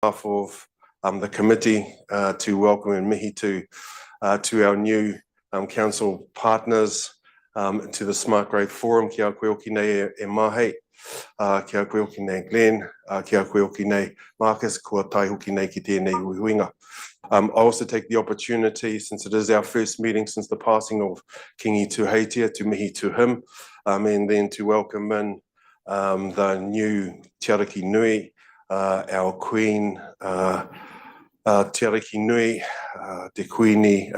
behalf of the committee to welcome and mihi to our new council partners to the SmartGrowth Forum. Kia koe oki nei e mahe, kia koe oki nei Glenn, kia koe oki nei Marcus, kua tai hoki nei ki tēnei huinga. I also take the opportunity, since it is our first meeting since the passing of Kingi Tuheitia, to mihi to him, and then to welcome in the new Te Ariki Nui, our Queen, Te Ariki Nui, Te Queenie,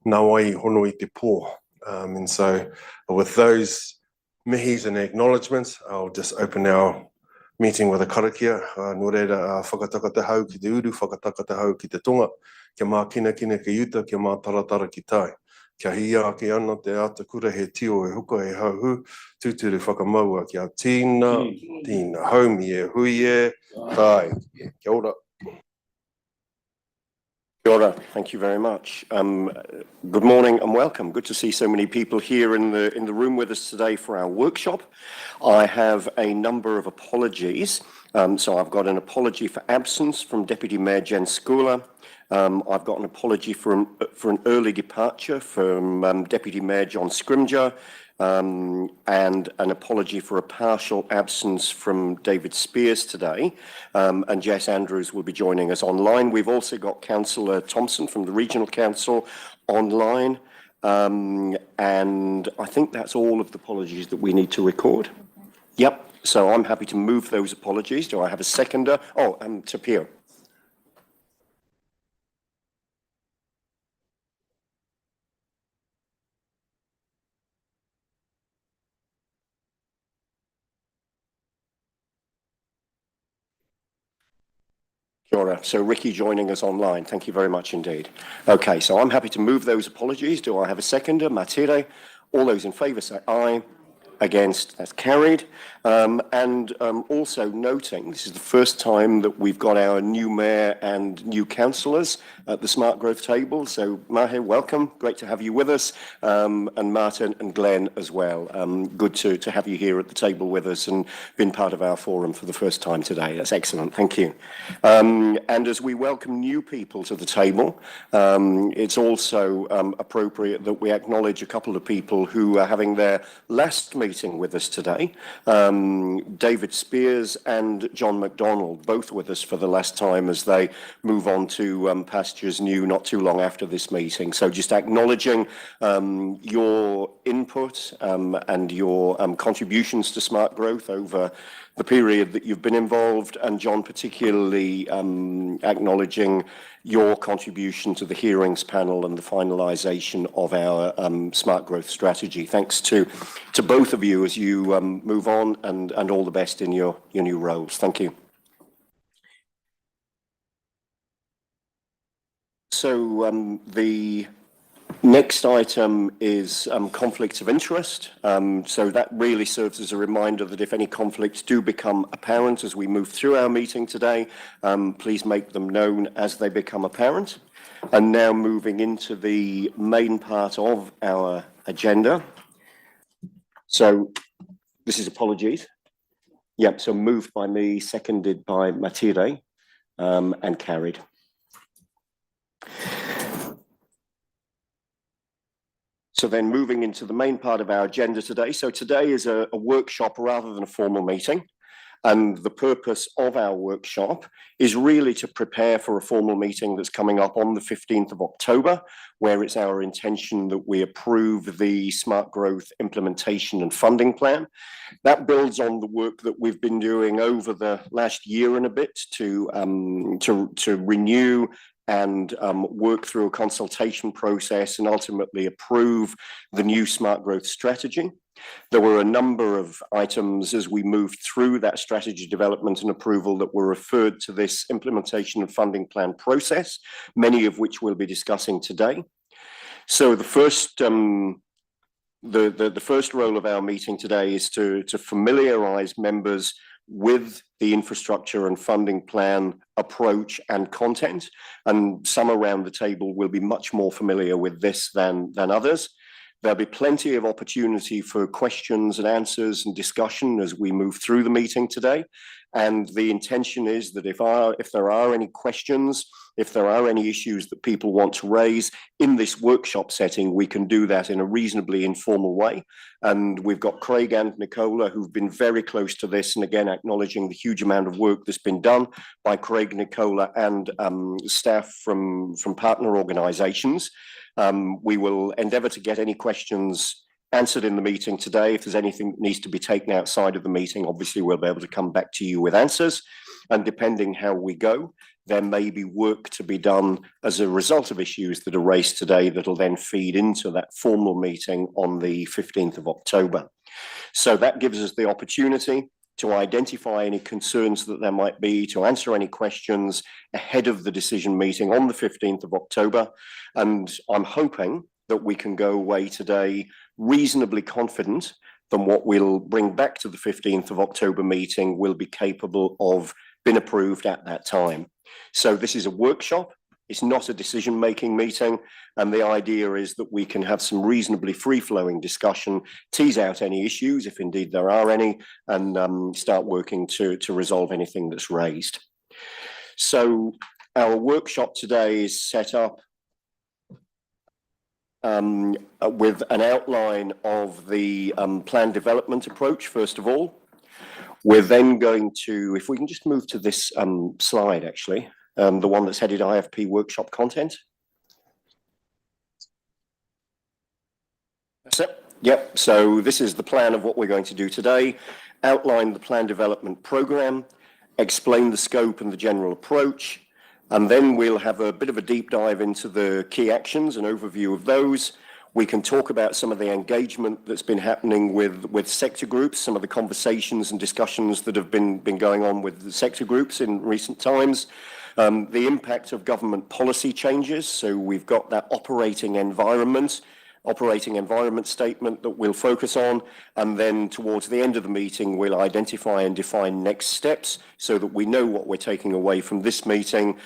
Nawai Honoi Te Pō. And so with those mihis and acknowledgements, I'll just open our meeting with a karakia. Nō reira, whakataka te hau ki te uru, whakataka te hau ki te tonga, kia mā kina kina ki uta, kia mā taratara ki tai. Kia hia ki ana te ata kura he tio e huka e hauhu, tūturu whakamaua kia tīna, tīna, haumi e hui e, tai. Kia ora. Kia ora. Thank you very much. Good morning and welcome. Good to see so many people here in the room with us today for our workshop. I have a number of apologies. So I've got an apology for absence from Deputy Mayor Jen Skula. I've got an apology for an early departure from Deputy Mayor John Scrimger, and an apology for a partial absence from David Spears today. And Jess Andrews will be joining us online. We've also got Councillor Thompson from the Regional Council online. And I think that's all of the apologies that we need to record. Yep. So I'm happy to move those apologies. Do I have a seconder? Oh, Tapio. Kia ora. So Ricky joining us online. Thank you very much indeed. Okay, so I'm happy to move those apologies. Do I have a seconder? Matire. All those in favour say aye. Against, that's carried. And also noting, this is the first time that we've got our new mayor and new councillors at the SmartGrowth table. So Mahe, welcome. Great to have you with us. And Martin and Glenn as well. Good to have you here at the table with us and been part of our forum for the first time today. That's excellent. Thank you. And as we welcome new people to the table, it's also appropriate that we acknowledge a couple of people who are having their last meeting with us today. David Spears and John McDonald, both with us for the last time as they move on to pastures new not too long after this meeting. So just acknowledging your input and your contributions to SmartGrowth over the period that you've been involved, and John particularly acknowledging your contribution to the hearings panel and the finalisation of our SmartGrowth strategy. Thanks to both of you as you move on, and all the best in your new roles. Thank you. So the next item is conflicts of interest. So that really serves as a reminder that if any conflicts do become apparent as we move through our meeting today, please make them known as they become apparent. And now moving into the main part of our agenda. So this is apologies. Yep, so moved by me, seconded by Matire, and carried. So then moving into the main part of our agenda today. So today is a workshop rather than a formal meeting. And the purpose of our workshop is really to prepare for a formal meeting that's coming up on the 15th of October, where it's our intention that we approve the SmartGrowth implementation and funding plan. That builds on the work that we've been doing over the last year and a bit to renew and work through a consultation process and ultimately approve the new SmartGrowth strategy. There were a number of items as we moved through that strategy development and approval that were referred to this implementation and funding plan process, many of which we'll be discussing today. So the first role of our meeting today is to familiarise members with the infrastructure and funding plan approach and content, and some around the table will be much more familiar with this than others. There'll be plenty of opportunity for questions and answers and discussion as we move through the meeting today. And the intention is that if there are any questions, if there are any issues that people want to raise in this workshop setting, we can do that in a reasonably informal way. And we've got Craig and Nicola who've been very close to this, and again, acknowledging the huge amount of work that's been done by Craig, Nicola, and staff from partner organisations. We will endeavour to get any questions answered in the meeting today. If there's anything that needs to be taken outside of the meeting, obviously we'll be able to come back to you with answers. And depending how we go, there may be work to be done as a result of issues that are raised today that'll then feed into that formal meeting on the 15th of October. So that gives us the opportunity to identify any concerns that there might be, to answer any questions ahead of the decision meeting on the 15th of October. And I'm hoping that we can go away today reasonably confident that what we'll bring back to the 15th of October meeting will be capable of being approved at that time. So this is a workshop. It's not a decision-making meeting. And the idea is that we can have some reasonably free-flowing discussion, tease out any issues, if indeed there are any, and start working to resolve anything that's raised. So our workshop today is set up with an outline of the plan development approach, first of all. We're then going to, if we can just move to this slide, actually, the one that's headed IFP workshop content. That's it. Yep. So this is the plan of what we're going to do today. Outline the plan development program, explain the scope and the general approach, and then we'll have a bit of a deep dive into the key actions, an overview of those. We can talk about some of the engagement that's been happening with sector groups, some of the conversations and discussions that have been going on with the sector groups in recent times, the impact of government policy changes. So we've got that operating environment statement that we'll focus on, and then towards the end of the meeting we'll identify and define next steps so that we know what we're taking away from this meeting,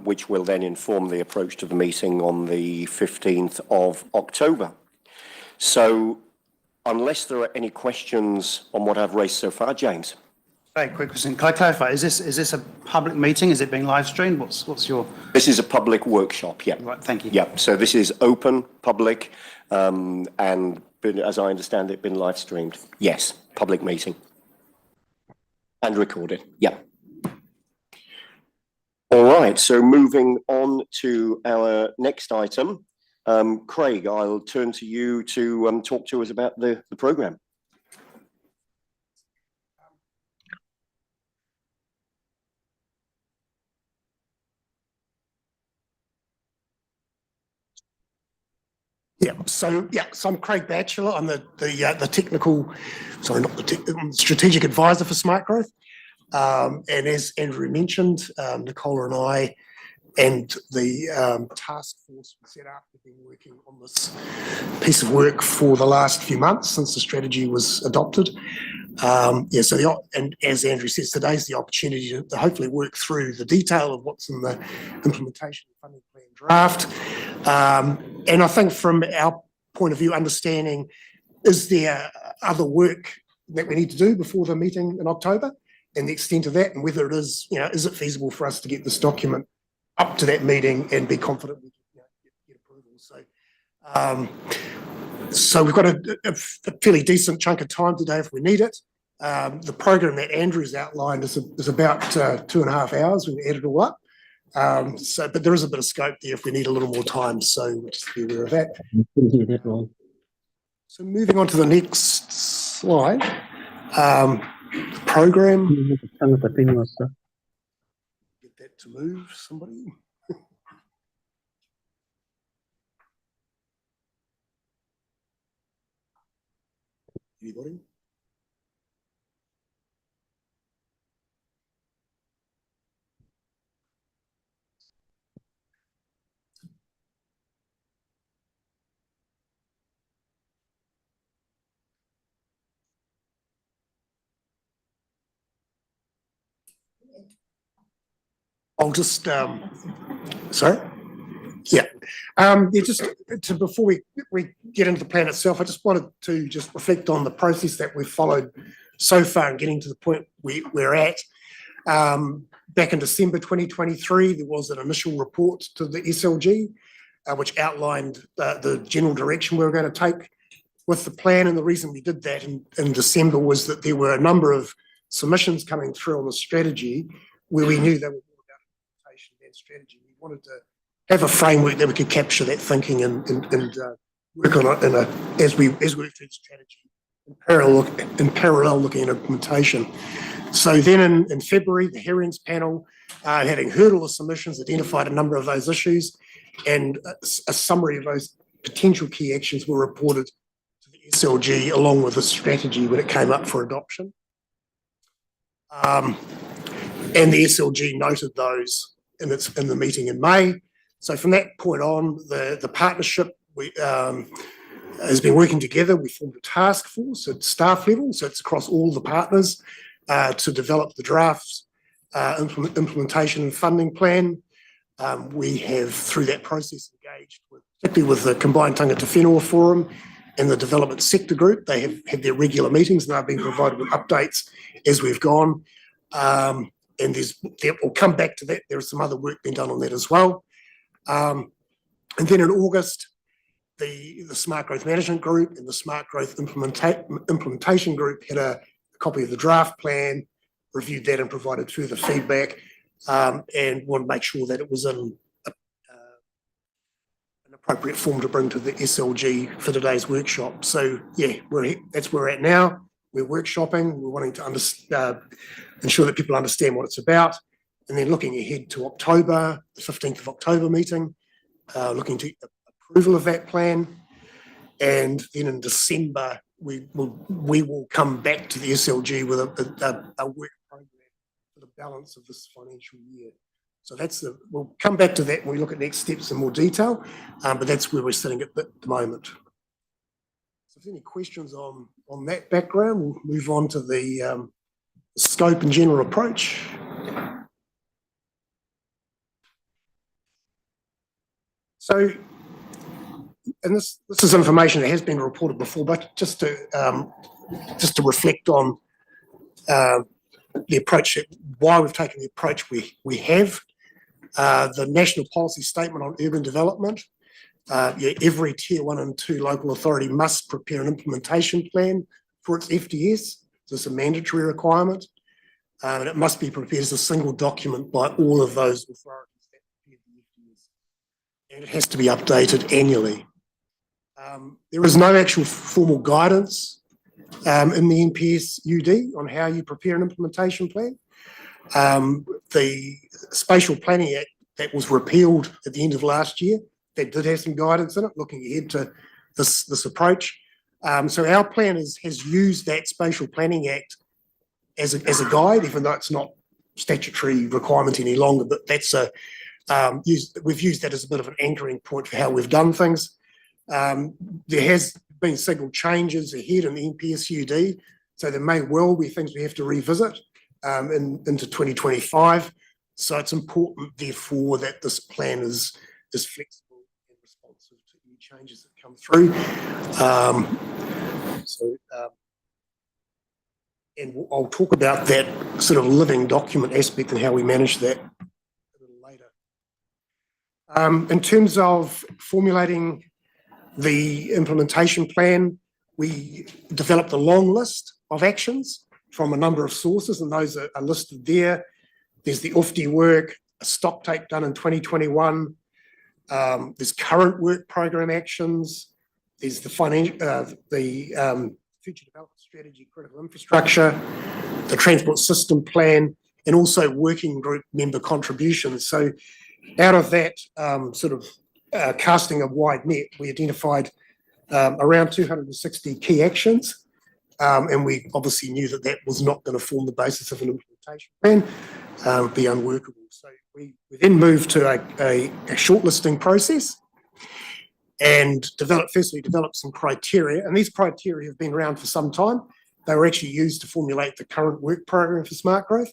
which will then inform the approach to the meeting on the 15th of October. So unless there are any questions on what I've raised so far, James. Very quick question. Can I clarify? Is this a public meeting? Is it being live streamed? What's your? This is a public workshop. Yeah. Right. Thank you. Yeah. So this is open, public, and as I understand it, been live streamed. Yes, public meeting and recorded. Yeah. All right. So moving on to our next item, Craig, I'll turn to you to talk to us about the program. So I'm Craig Batchelor. I'm the technical, sorry, not the technical, strategic advisor for SmartGrowth. And as Andrew mentioned, Nicola and I and the task force we set up have been working on this piece of work for the last few months since the strategy was adopted. And as Andrew says, today's the opportunity to hopefully work through the detail of what's in the implementation funding plan draft. And I think from our point of view, understanding, is there other work that we need to do before the meeting in October, and the extent of that, and whether it is, is it feasible for us to get this document up to that meeting and be confident we can get approval. So we've got a fairly decent chunk of time today if we need it. The program that Andrew's outlined is about 2.5 hours. We can add it all up. But there is a bit of scope there if we need a little more time, so just be aware of that. So moving on to the next slide, program. Get that to move, somebody. Anybody? I'll just, sorry? Yeah. Just before we get into the plan itself, I just wanted to just reflect on the process that we've followed so far and getting to the point we're at. Back in December 2023, there was an initial report to the SLG, which outlined the general direction we were going to take with the plan. And the reason we did that in December was that there were a number of submissions coming through on the strategy where we knew they were more about implementation than strategy. We wanted to have a framework that we could capture that thinking and work on it as we work through the strategy in parallel looking at implementation. So then in February, the hearings panel, having heard all the submissions, identified a number of those issues, and a summary of those potential key actions were reported to the SLG along with the strategy when it came up for adoption. And the SLG noted those in the meeting in May. So from that point on, the partnership has been working together. We formed a task force at staff level, so it's across all the partners to develop the drafts, implementation and funding plan. We have, through that process, engaged particularly with the Combined Tangata Whenua Forum and the Development Sector Group. They have had their regular meetings and they've been provided with updates as we've gone. And we'll come back to that. There is some other work being done on that as well. And then in August, the Smart Growth Management Group and the Smart Growth Implementation Group had a copy of the draft plan, reviewed that and provided further feedback, and wanted to make sure that it was in an appropriate form to bring to the SLG for today's workshop. So yeah, that's where we're at now. We're workshopping. We're wanting to ensure that people understand what it's about, and then looking ahead to October, the 15th of October meeting, looking to approval of that plan, and then in December we will come back to the SLG with a work program for the balance of this financial year. So we'll come back to that when we look at next steps in more detail, but that's where we're sitting at the moment. So if there's any questions on that background, we'll move on to the scope and general approach. So, and this is information that has been reported before, but just to reflect on the approach, why we've taken the approach we have. The National Policy Statement on Urban Development. Every Tier 1 and 2 local authority must prepare an implementation plan for its FDS. So it's a mandatory requirement, and it must be prepared as a single document by all of those authorities that prepare the FDS. And it has to be updated annually. There is no actual formal guidance in the NPS UD on how you prepare an implementation plan. The Spatial Planning Act that was repealed at the end of last year, that did have some guidance in it, looking ahead to this approach. So our plan has used that Spatial Planning Act as a guide, even though it's not statutory requirement any longer, but that's we've used that as a bit of an anchoring point for how we've done things. There has been several changes ahead in the NPS UD, so there may well be things we have to revisit into 2025. So it's important, therefore, that this plan is flexible and responsive to any changes that come through. And I'll talk about that sort of living document aspect and how we manage that a little later. In terms of formulating the implementation plan, we developed a long list of actions from a number of sources, and those are listed there. There's the UFD work, a stock take done in 2021. There's current work program actions. There's the future development strategy, critical infrastructure, the transport system plan, and also working group member contributions. So out of that casting a wide net, we identified around 260 key actions. And we obviously knew that was not going to form the basis of an implementation plan. It would be unworkable. So we then moved to a shortlisting process and firstly developed some criteria. And these criteria have been around for some time. They were actually used to formulate the current work program for Smart Growth.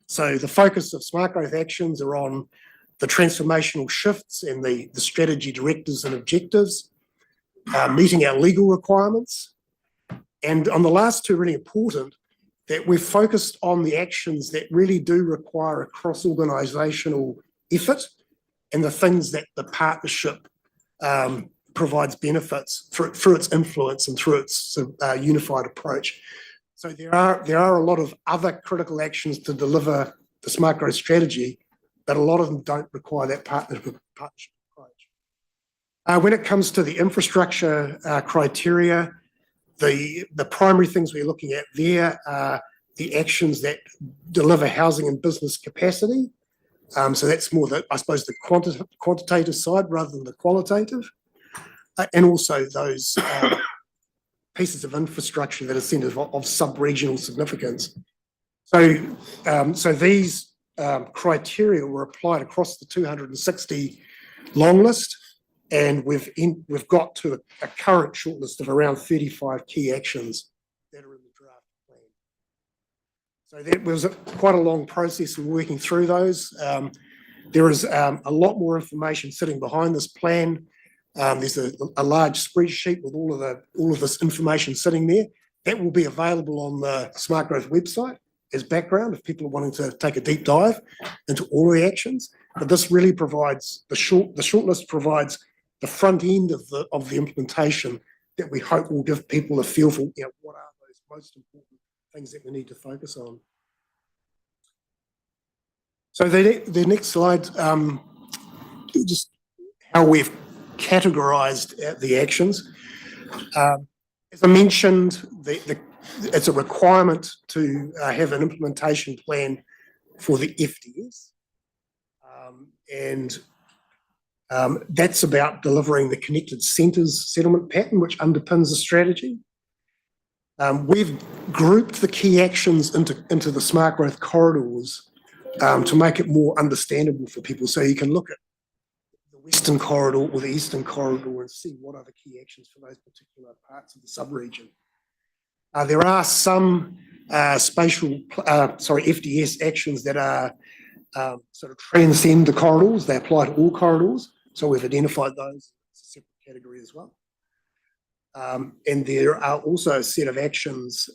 So the focus of Smart Growth actions are on the transformational shifts and the strategy directives and objectives, meeting our legal requirements. And on the last two, really important, that we've focused on the actions that really do require a cross-organisational effort and the things that the partnership provides benefits through its influence and through its unified approach. So there are a lot of other critical actions to deliver the smart growth strategy, but a lot of them don't require that partnership approach. When it comes to the infrastructure criteria, the primary things we're looking at there are the actions that deliver housing and business capacity. So that's more the, I suppose, the quantitative side rather than the qualitative. And also those pieces of infrastructure that are centres of sub-regional significance. So these criteria were applied across the 260 long list, and we've got to a current shortlist of around 35 key actions that are in the draft plan. So that was quite a long process of working through those. There is a lot more information sitting behind this plan. There's a large spreadsheet with all of this information sitting there. That will be available on the SmartGrowth website as background if people are wanting to take a deep dive into all the actions. But this really provides the shortlist provides the front end of the implementation that we hope will give people a feel for what are those most important things that we need to focus on. So the next slide, just how we've categorised the actions. As I mentioned, it's a requirement to have an implementation plan for the FDS. And that's about delivering the connected centres settlement pattern, which underpins the strategy. We've grouped the key actions into the smart growth corridors to make it more understandable for people. So you can look at the Western corridor or the Eastern corridor and see what are the key actions for those particular parts of the sub-region. There are some FDS actions that are sort of transcend the corridors. They apply to all corridors. So we've identified those as a separate category as well. And there are also a set of actions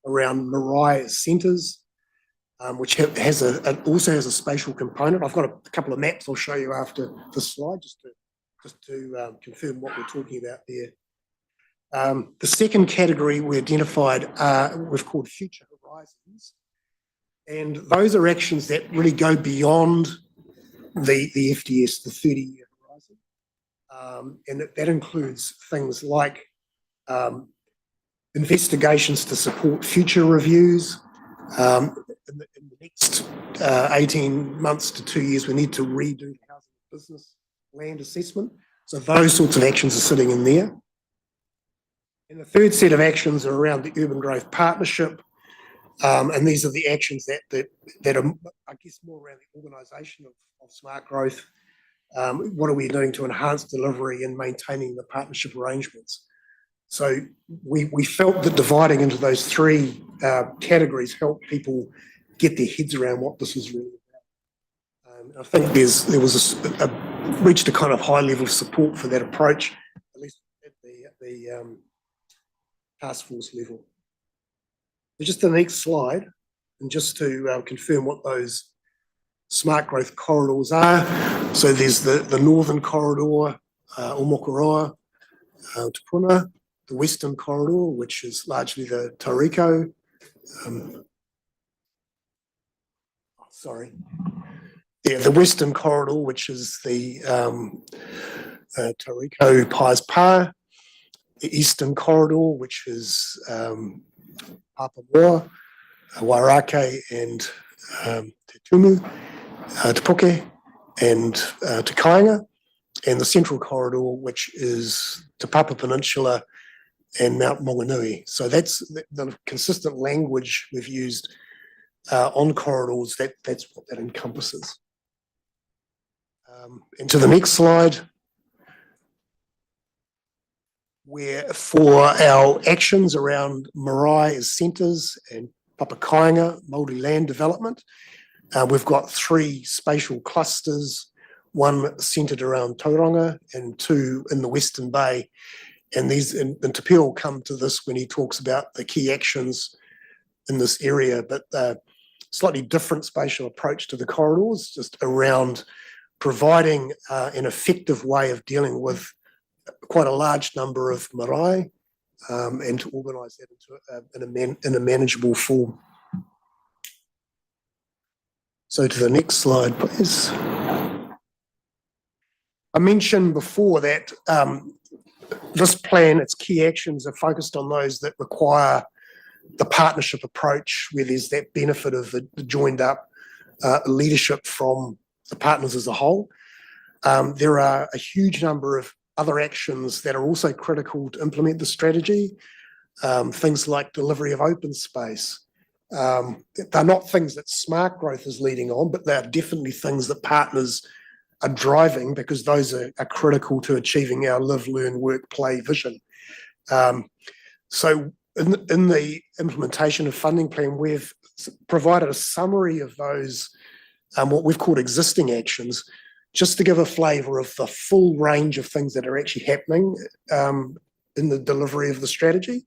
around Marae centres, which also has a spatial component. I've got a couple of maps I'll show you after this slide, just to confirm what we're talking about there. The second category we identified we've called future horizons, and those are actions that really go beyond the FDS, the 30-year horizon, and that includes things like investigations to support future reviews. In the next 18 months to 2 years, we need to redo the housing business land assessment. So those sorts of actions are sitting in there. And the third set of actions are around the urban growth partnership. And these are the actions that are, I guess, more around the organisation of smart growth. What are we doing to enhance delivery and maintaining the partnership arrangements? So we felt that dividing into those three categories helped people get their heads around what this is really about. I think there was reached a kind of high level of support for that approach, at least at the task force level. Just the next slide, and just to confirm what those smart growth corridors are. So there's the northern corridor, Omokoroa, Tupuna, the western corridor, which is largely the Tauriko. The western corridor, which is the Tauriko Pies Pa, the eastern corridor, which is Papamoa, Wairake and Te Tumu, Te Puke and Te Kāinga, and the central corridor, which is Te Papa Peninsula and Mount Maunganui. So that's the consistent language we've used on corridors. That's what that encompasses. And to the next slide, where for our actions around marae as centres and Papakainga, Māori land development, we've got three spatial clusters, one centred around Tauranga and two in the Western Bay. And these, and Te Pio will come to this when he talks about the key actions in this area, but slightly different spatial approach to the corridors, just around providing an effective way of dealing with quite a large number of marae, and to organise that in a manageable form. So to the next slide, please. I mentioned before that this plan, its key actions are focused on those that require the partnership approach, where there's that benefit of the joined up leadership from the partners as a whole. There are a huge number of other actions that are also critical to implement the strategy. Things like delivery of open space. They're not things that SmartGrowth is leading on, but they're definitely things that partners are driving, because those are critical to achieving our live, learn, work, play vision. So in the implementation of funding plan, we've provided a summary of those, what we've called existing actions, just to give a flavour of the full range of things that are actually happening in the delivery of the strategy,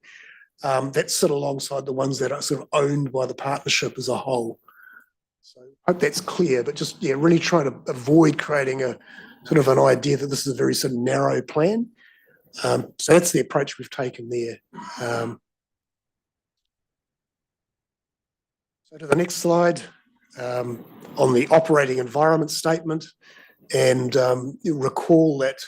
that sit alongside the ones that are sort of owned by the partnership as a whole. So I hope that's clear, but just, yeah, really trying to avoid creating a sort of an idea that this is a very sort of narrow plan. So that's the approach we've taken there. So to the next slide, on the operating environment statement, and you'll recall that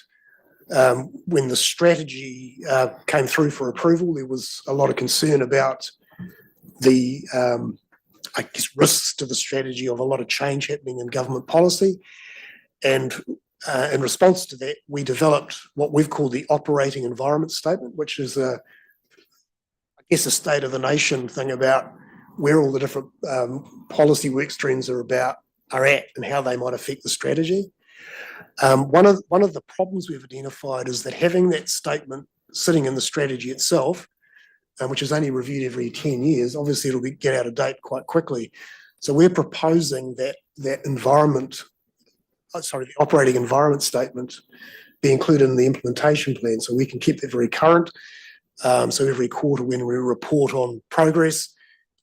when the strategy came through for approval, there was a lot of concern about the, I guess, risks to the strategy of a lot of change happening in government policy. And in response to that, we developed what we've called the operating environment statement, which is I guess a state of the nation thing about where all the different policy work streams are at and how they might affect the strategy. One of the problems we've identified is that having that statement sitting in the strategy itself, which is only reviewed every 10 years, obviously it'll get out of date quite quickly. So we're proposing that the operating environment statement be included in the implementation plan, so we can keep that very current. So every quarter when we report on progress,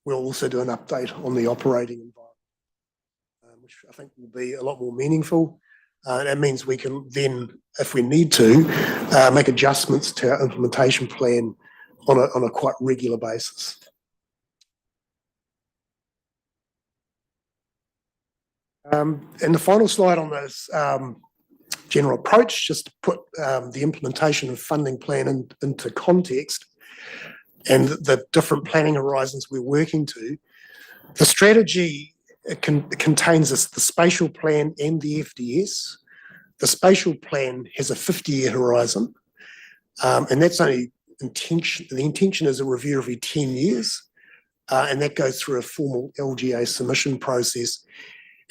we'll also do an update on the operating environment, which I think will be a lot more meaningful. That means we can then, if we need to, make adjustments to our implementation plan on a quite regular basis. And the final slide on this general approach, just to put the implementation of funding plan into context and the different planning horizons we're working to. The strategy contains the spatial plan and the FDS. The spatial plan has a 50-year horizon, and that's only intention. The intention is a review every 10 years, and that goes through a formal LGA submission process.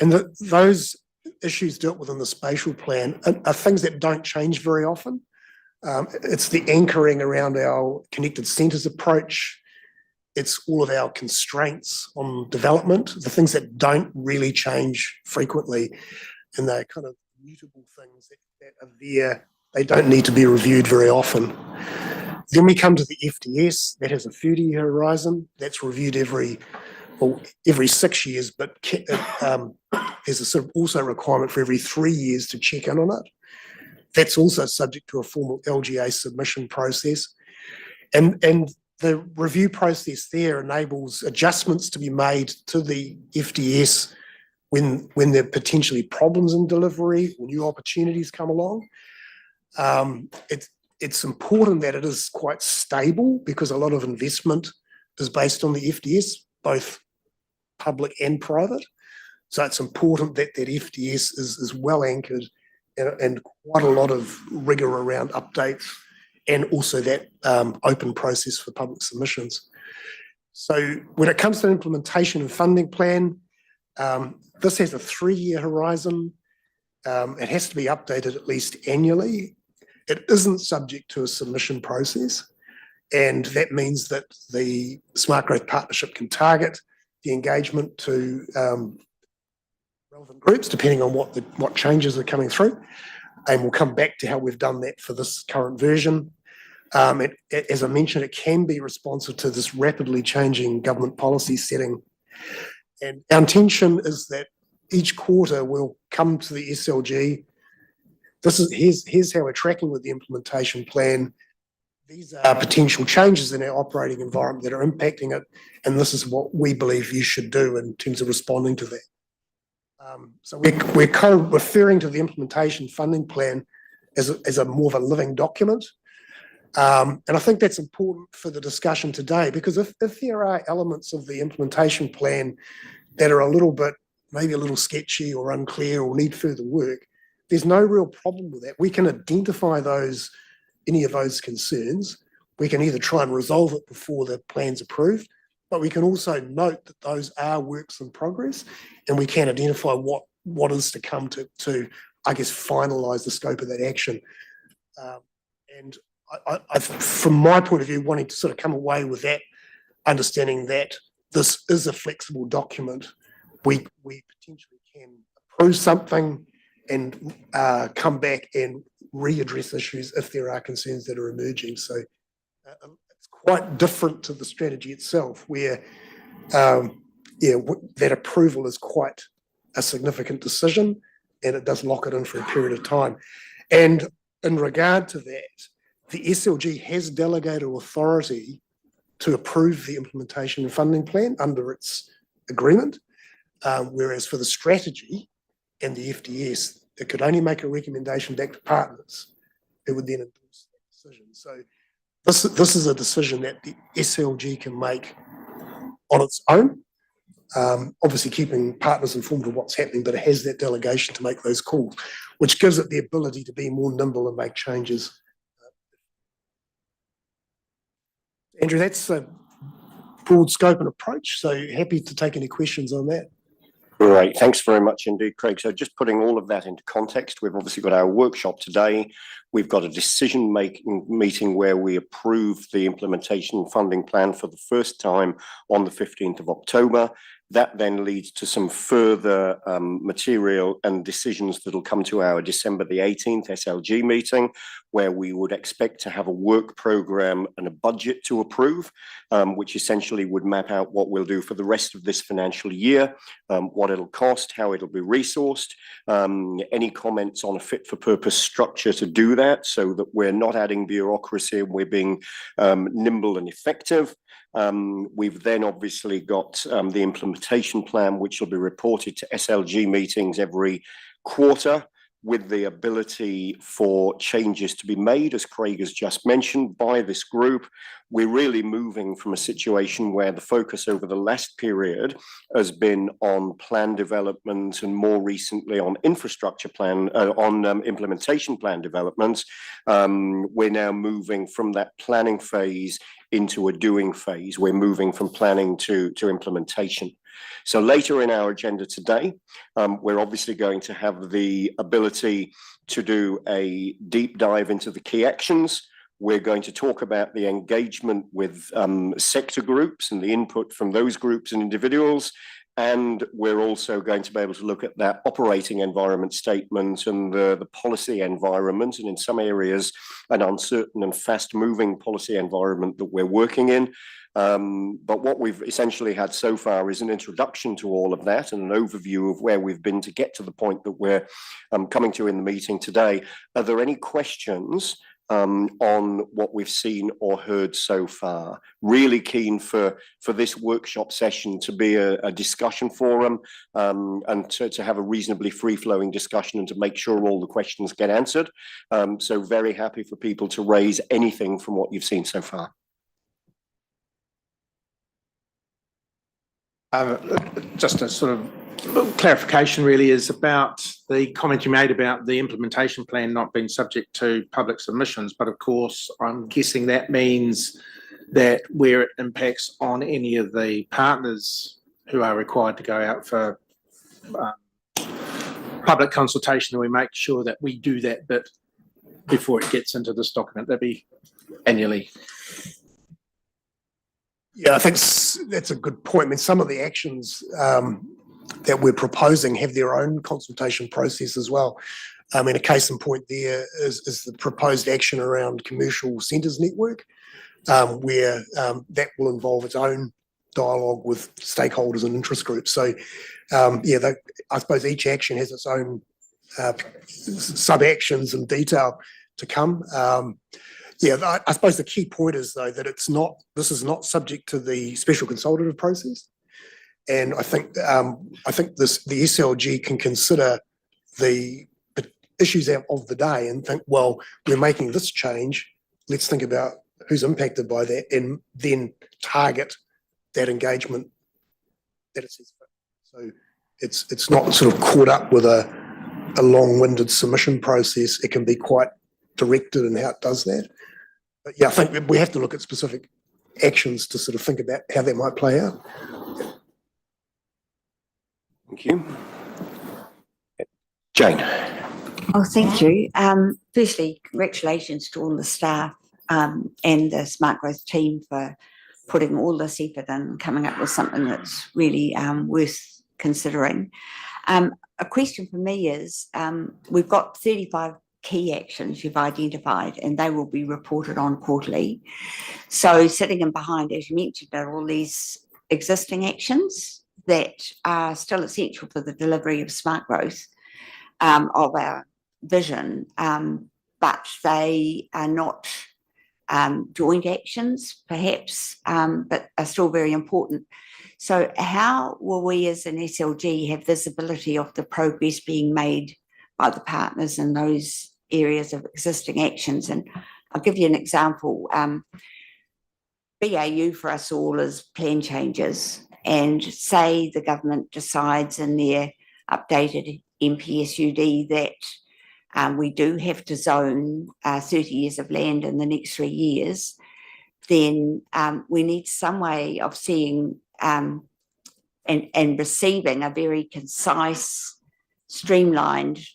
And those issues dealt with in the spatial plan are things that don't change very often. It's the anchoring around our connected centres approach. It's all of our constraints on development, the things that don't really change frequently, and they're kind of mutable things that are there. They don't need to be reviewed very often. Then we come to the FDS, that has a 30-year horizon. That's reviewed every 6 years, but there's a sort of also requirement for every 3 years to check in on it. That's also subject to a formal LGA submission process. And the review process there enables adjustments to be made to the FDS when there are potentially problems in delivery or new opportunities come along. It's important that it is quite stable, because a lot of investment is based on the FDS, both public and private. So it's important that that FDS is well anchored and quite a lot of rigor around updates, and also that open process for public submissions. So when it comes to implementation and funding plan, this has a 3-year horizon. It has to be updated at least annually. It isn't subject to a submission process, and that means that the SmartGrowth partnership can target the engagement to relevant groups, depending on what changes are coming through. And we'll come back to how we've done that for this current version. As I mentioned, it can be responsive to this rapidly changing government policy setting. And our intention is that each quarter we'll come to the SLG. Here's how we're tracking with the implementation plan. These are potential changes in our operating environment that are impacting it, and this is what we believe you should do in terms of responding to that. So we're referring to the implementation funding plan as a more of a living document. And I think that's important for the discussion today, because if there are elements of the implementation plan that are maybe a little sketchy or unclear or need further work, there's no real problem with that. We can identify any of those concerns. We can either try and resolve it before the plan's approved, but we can also note that those are works in progress, and we can identify what is to come to I guess, finalise the scope of that action. And I, from my point of view, wanting to sort of come away with that understanding that this is a flexible document, we potentially can approve something and come back and readdress issues if there are concerns that are emerging. So it's quite different to the strategy itself, where that approval is quite a significant decision, and it does lock it in for a period of time. And in regard to that, the SLG has delegated authority to approve the implementation and funding plan under its agreement, whereas for the strategy and the FDS, it could only make a recommendation back to partners who would then endorse that decision. So this is a decision that the SLG can make on its own, obviously keeping partners informed of what's happening, but it has that delegation to make those calls, which gives it the ability to be more nimble and make changes. Andrew, that's a broad scope and approach, so happy to take any questions on that. Great, thanks very much indeed, Craig. So just putting all of that into context, we've obviously got our workshop today. We've got a decision-making meeting where we approve the implementation funding plan for the first time on the 15th of October. That then leads to some further material and decisions that will come to our December the 18th SLG meeting, where we would expect to have a work program and a budget to approve, which essentially would map out what we'll do for the rest of this financial year, what it'll cost, how it'll be resourced, any comments on a fit-for-purpose structure to do that, so that we're not adding bureaucracy and we're being nimble and effective. We've then obviously got the implementation plan, which will be reported to SLG meetings every quarter, with the ability for changes to be made, as Craig has just mentioned, by this group. We're really moving from a situation where the focus over the last period has been on plan development and more recently on infrastructure plan, implementation plan developments. We're now moving from that planning phase into a doing phase. We're moving from planning to implementation. So later in our agenda today, we're obviously going to have the ability to do a deep dive into the key actions. We're going to talk about the engagement with sector groups and the input from those groups and individuals. And we're also going to be able to look at that operating environment statement and the policy environment, and in some areas, an uncertain and fast-moving policy environment that we're working in. But what we've essentially had so far is an introduction to all of that and an overview of where we've been to get to the point that we're coming to in the meeting today. Are there any questions on what we've seen or heard so far? Really keen for this workshop session to be a discussion forum, and to have a reasonably free-flowing discussion and to make sure all the questions get answered. So very happy for people to raise anything from what you've seen so far. Just a sort of clarification really is about the comment you made about the implementation plan not being subject to public submissions, but of course I'm guessing that means that where it impacts on any of the partners who are required to go out for public consultation, we make sure that we do that bit before it gets into this document. That'd be annually. Yeah, I think that's a good point. I mean, some of the actions that we're proposing have their own consultation process as well. I mean, a case in point there is the proposed action around commercial centres network, where that will involve its own dialogue with stakeholders and interest groups. So, I suppose each action has its own sub-actions and detail to come. I suppose the key point is, though, that this is not subject to the special consultative process. And I think the SLG can consider the issues of the day and think, well, we're making this change. Let's think about who's impacted by that, and then target that engagement that it says fit. So it's not sort of caught up with a long-winded submission process. It can be quite directed in how it does that. But yeah, I think we have to look at specific actions to sort of think about how that might play out. Thank you. Jane. Oh, thank you. Firstly, congratulations to all the staff and the SmartGrowth team for putting all this effort in and coming up with something that's really worth considering. A question for me is, we've got 35 key actions you've identified, and they will be reported on quarterly. So sitting in behind, as you mentioned, are all these existing actions that are still essential for the delivery of SmartGrowth, of our vision, but they are not joint actions, perhaps, but are still very important. So how will we as an SLG have visibility of the progress being made by the partners in those areas of existing actions? And I'll give you an example. BAU for us all is plan changes, and say the government decides in their updated MPSUD that we do have to zone 30 years of land in the next 3 years, then we need some way of seeing and receiving a very concise, streamlined,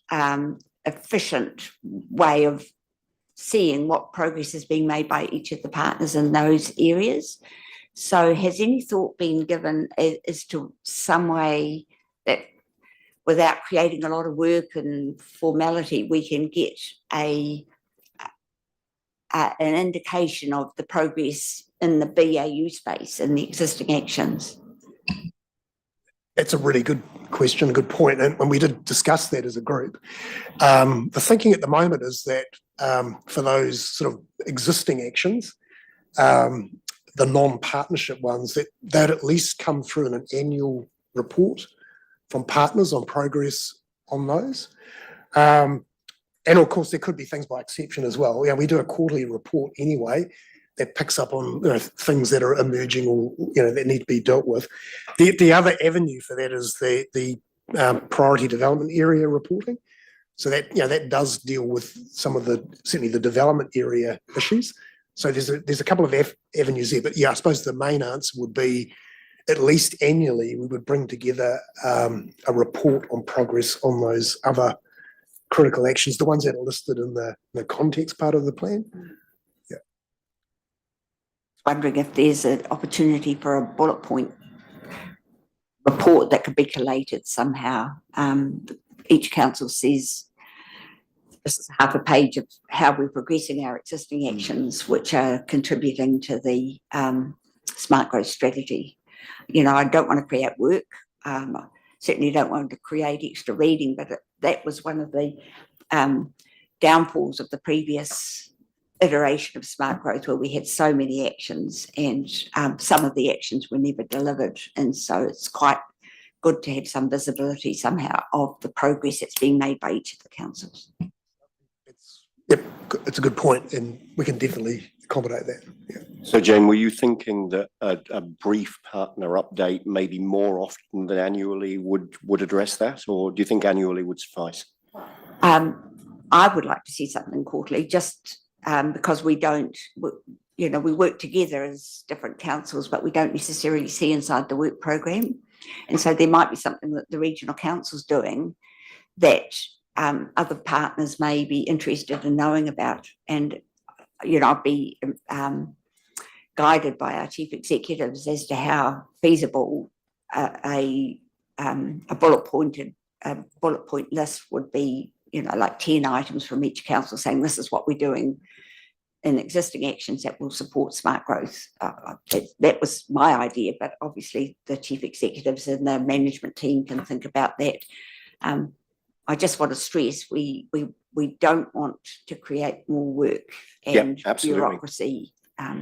efficient way of seeing what progress is being made by each of the partners in those areas. So has any thought been given as to some way that, without creating a lot of work and formality, we can get an indication of the progress in the BAU space and the existing actions? That's a really good question, a good point. And when we did discuss that as a group, the thinking at the moment is that for those sort of existing actions, the non-partnership ones, that they'd at least come through in an annual report from partners on progress on those. And of course, there could be things by exception as well. We do a quarterly report anyway that picks up on things that are emerging or that need to be dealt with. The other avenue for that is the priority development area reporting. So that does deal with some of certainly the development area issues. So there's a couple of avenues there. But yeah, I suppose the main answer would be, at least annually, we would bring together a report on progress on those other critical actions, the ones that are listed in the context part of the plan. Yeah. Wondering if there's an opportunity for a bullet point report that could be collated somehow. Each council says this is half a page of how we're progressing our existing actions, which are contributing to the SmartGrowth strategy. I don't want to create work. Certainly don't want to create extra reading, but that was one of the downfalls of the previous iteration of SmartGrowth, where we had so many actions and some of the actions were never delivered. And so it's quite good to have some visibility somehow of the progress that's being made by each of the councils. It's a good point, and we can definitely accommodate that. Yeah. So, Jane, were you thinking that a brief partner update, maybe more often than annually, would address that, or do you think annually would suffice? I would like to see something quarterly, just because we don't, we work together as different councils, but we don't necessarily see inside the work program. And so there might be something that the regional council's doing that other partners may be interested in knowing about. And, I'll be guided by our chief executives as to how feasible a a bullet point list would be, like 10 items from each council saying this is what we're doing in existing actions that will support smart growth. That was my idea, but obviously the chief executives and the management team can think about that. I just want to stress we don't want to create more work and bureaucracy.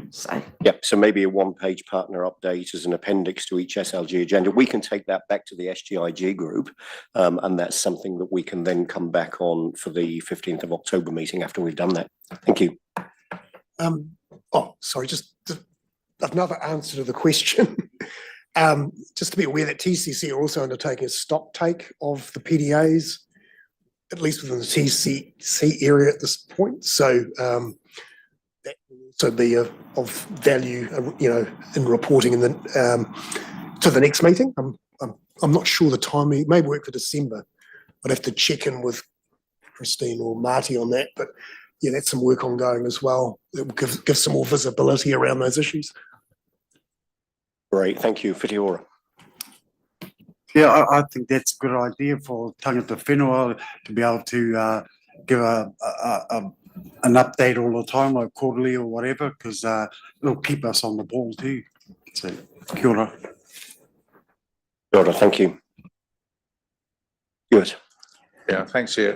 So maybe a one-page partner update as an appendix to each SLG agenda. We can take that back to the SGIG group, and that's something that we can then come back on for the 15th of October meeting after we've done that. Thank you. Sorry, just another answer to the question. Just to be aware that TCC are also undertaking a stock take of the PDAs, at least within the TCC area at this point. So that will also be of value, in reporting in to the next meeting. I'm not sure the timing. It may work for December. I'd have to check in with Christine or Marty on that, but yeah, that's some work ongoing as well. It will give some more visibility around those issues. Great, thank you. Whitiora. Yeah, I think that's a good idea for tangata whenua to be able to give an update all the time, like quarterly or whatever, because it'll keep us on the ball too. So, kia ora. Kia ora, thank you. Good. Yeah, thanks, yeah.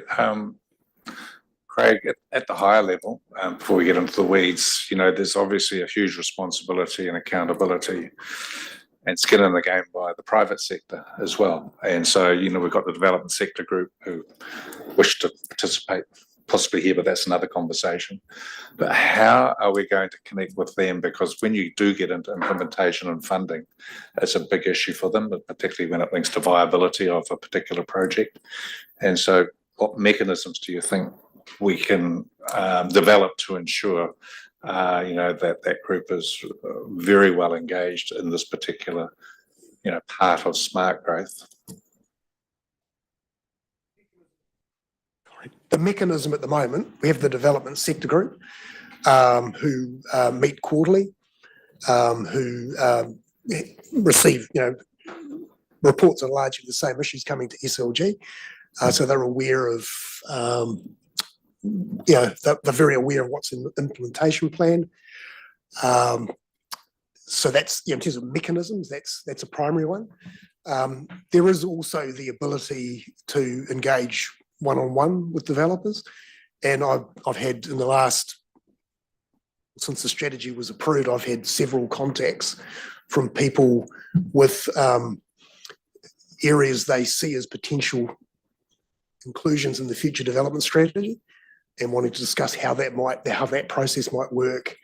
Craig, at the higher level, before we get into the weeds, there's obviously a huge responsibility and accountability and skin in the game by the private sector as well. And so, we've got the development sector group who wish to participate possibly here, but that's another conversation. But how are we going to connect with them? Because when you do get into implementation and funding, it's a big issue for them, but particularly when it links to viability of a particular project. And so what mechanisms do you think we can develop to ensure that group is very well engaged in this particular part of smart growth? The mechanism at the moment, we have the development sector group who meet quarterly, who receive reports on largely the same issues coming to SLG, so they're aware of they're very aware of what's in the implementation plan. So that's, in terms of mechanisms, that's a primary one. There is also the ability to engage one-on-one with developers, and I've had in the last, since the strategy was approved, I've had several contacts from people with areas they see as potential inclusions in the future development strategy, and wanting to discuss how that process might work.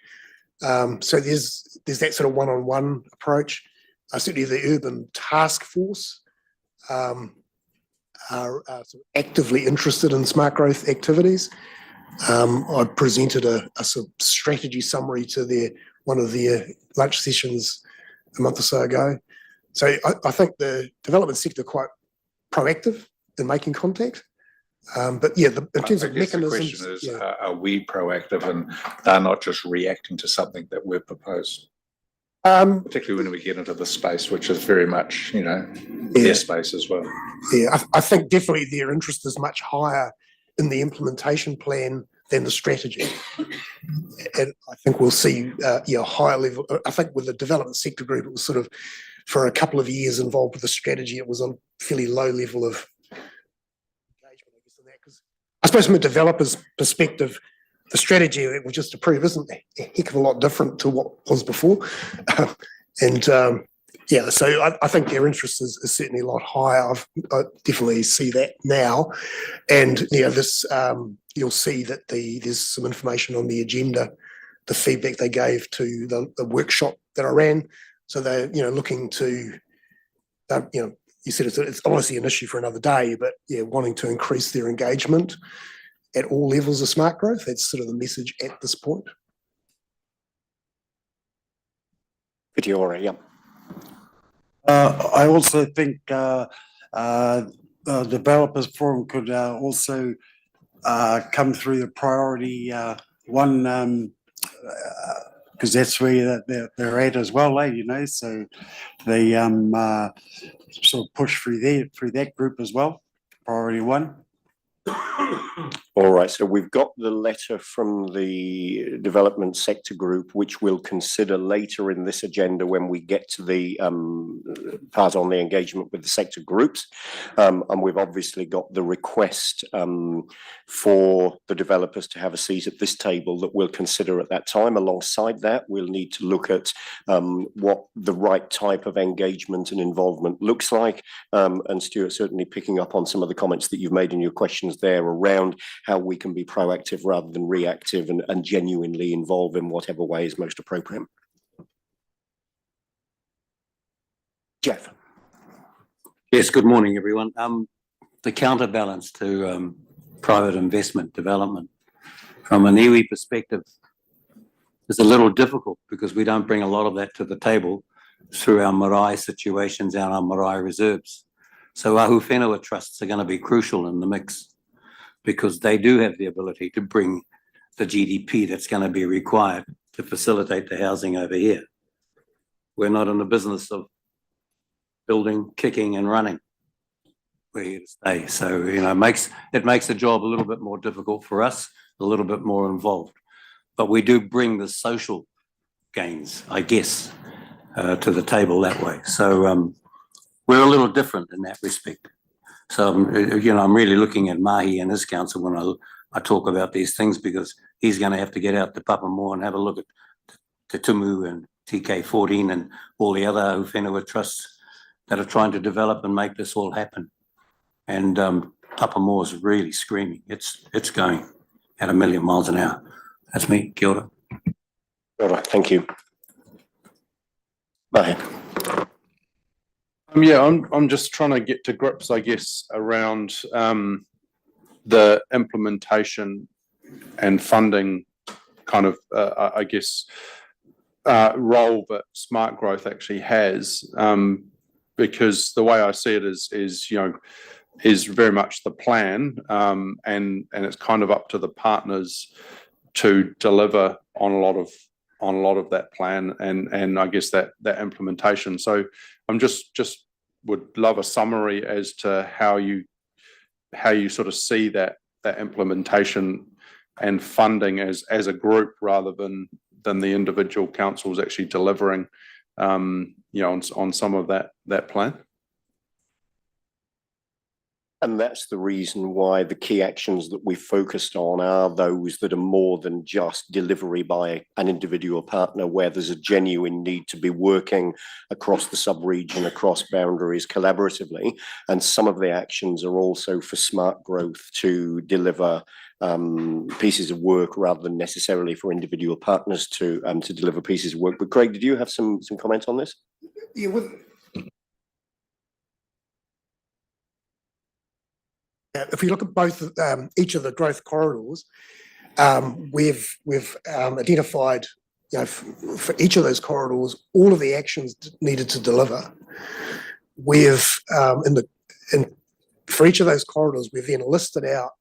So there's that sort of one-on-one approach. Certainly the urban task force are sort of actively interested in smart growth activities. I presented a sort of strategy summary to one of their lunch sessions a month or so ago. So I think the development sector are quite proactive in making contact. But yeah, in terms of mechanisms, the question is, are we proactive and they're not just reacting to something that we've proposed? Particularly when we get into the space, which is very much, their space as well. Yeah, I think definitely their interest is much higher in the implementation plan than the strategy. And I think we'll see higher level. I think with the development sector group, it was sort of, for a couple of years involved with the strategy, it was a fairly low level of engagement, I guess, in that. Because I suppose from a developer's perspective, the strategy that was just approved isn't a heck of a lot different to what was before. So I think their interest is certainly a lot higher. I definitely see that now. And, this, you'll see that there's some information on the agenda, the feedback they gave to the workshop that I ran. So they're, looking to, you said it's obviously an issue for another day, but wanting to increase their engagement at all levels of smart growth. That's sort of the message at this point. Whitiora, yeah. I also think the Developers Forum could also come through the priority one because that's where they're at as well, you know, so they sort of push through that group as well, priority one. All right, so we've got the letter from the development sector group, which we'll consider later in this agenda when we get to the part on the engagement with the sector groups. And we've obviously got the request for the developers to have a seat at this table that we'll consider at that time. Alongside that, we'll need to look at what the right type of engagement and involvement looks like. And Stuart, certainly picking up on some of the comments that you've made in your questions there around how we can be proactive rather than reactive and genuinely involve in whatever way is most appropriate. Jeff. Yes, good morning, everyone. The counterbalance to private investment development from an iwi perspective is a little difficult because we don't bring a lot of that to the table through our marae situations and our marae reserves. So ahu whenua trusts are going to be crucial in the mix, because they do have the ability to bring the GDP that's going to be required to facilitate the housing over here. We're not in the business of building, kicking and running. We're here to stay. So, you know, it makes the job a little bit more difficult for us, a little bit more involved. But we do bring the social gains, I guess, to the table that way. So we're a little different in that respect. So, you know, I'm really looking at Mahi and his council when I talk about these things, because he's going to have to get out to Papamoa and have a look at Te Tumu and TK14 and all the other ahu whenua trusts that are trying to develop and make this all happen. And Papamoa is really screaming. It's going at 1,000,000 miles an hour. That's me. Kia ora. All right, thank you. Mahi. Yeah, I'm just trying to get to grips, I guess, around the implementation and funding kind of, I guess, role that SmartGrowth actually has, because the way I see it is you know, is very much the plan, and it's kind of up to the partners to deliver on a lot of that plan and I guess that implementation. So I'm just would love a summary as to how you sort of see that implementation and funding as a group rather than the individual councils actually delivering, you know, on some of that plan. And that's the reason why the key actions that we focused on are those that are more than just delivery by an individual partner, where there's a genuine need to be working across the sub-region, across boundaries collaboratively. And some of the actions are also for SmartGrowth to deliver pieces of work rather than necessarily for individual partners to deliver pieces of work. But Craig, did you have some comments on this? Yeah, if we look at both each of the growth corridors, we've identified, you know, for each of those corridors, all of the actions needed to deliver. We've for each of those corridors, we've then listed out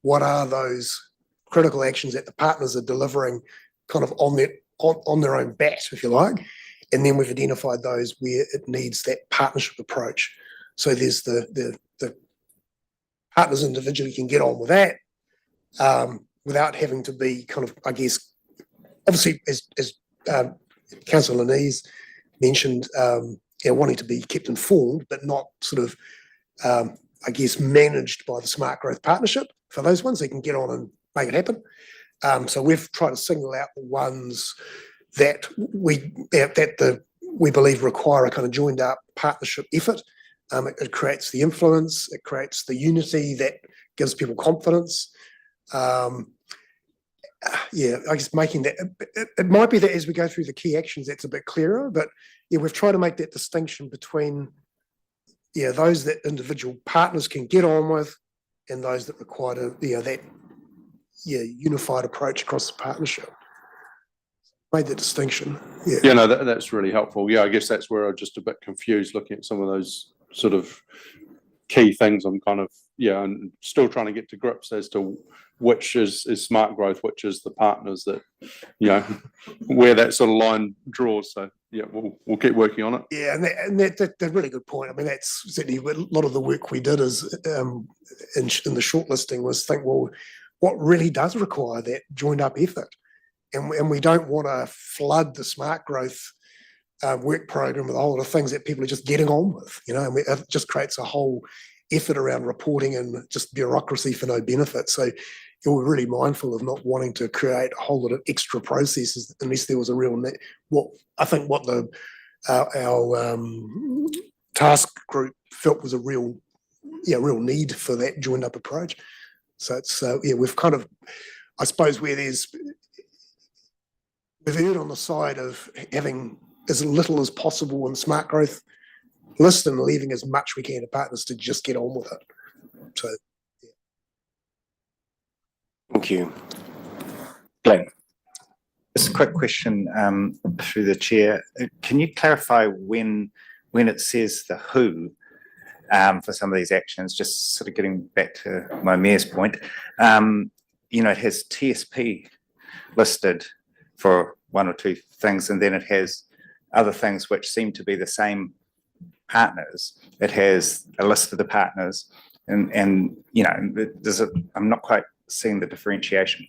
what are those critical actions that the partners are delivering, kind of on their own bat, if you like, and then we've identified those where it needs that partnership approach. So there's the partners individually can get on with that without having to be kind of, I guess, obviously as Councillor Lanise mentioned, you know, wanting to be kept informed, but not sort of, I guess, managed by the SmartGrowth partnership. For those ones, they can get on and make it happen. So we've tried to single out the ones that we believe require a kind of joined up partnership effort. It creates the influence, it creates the unity that gives people confidence. Yeah, I guess making that, it might be that as we go through the key actions, that's a bit clearer, but yeah, we've tried to make that distinction between, yeah, those that individual partners can get on with and those that require, you know, that, yeah, unified approach across the partnership. Made the distinction. Yeah. Yeah, no, that's really helpful. Yeah, I guess that's where I'm just a bit confused looking at some of those sort of key things I'm kind of yeah, and still trying to get to grips as to which is smart growth, which is the partners that, where that sort of line draws. So yeah, we'll keep working on it. Yeah, and that's a really good point. I mean, that's certainly a lot of the work we did is in the shortlisting was think, well, what really does require that joined up effort? And we don't want to flood the smart growth work program with a whole lot of things that people are just getting on with, and it just creates a whole effort around reporting and just bureaucracy for no benefit. So we're really mindful of not wanting to create a whole lot of extra processes unless there was a real need. What our task group felt was a real real need for that joined up approach. So it's we've kind of, I suppose, we've erred on the side of having as little as possible in smart growth list and leaving as much we can to partners to just get on with it. So, yeah. Thank you. Glenn. Just a quick question through the chair. Can you clarify when it says the who for some of these actions, just sort of getting back to my mayor's point, it has TSP listed for one or two things, and then it has other things which seem to be the same partners. It has a list of the partners, and I'm not quite seeing the differentiation.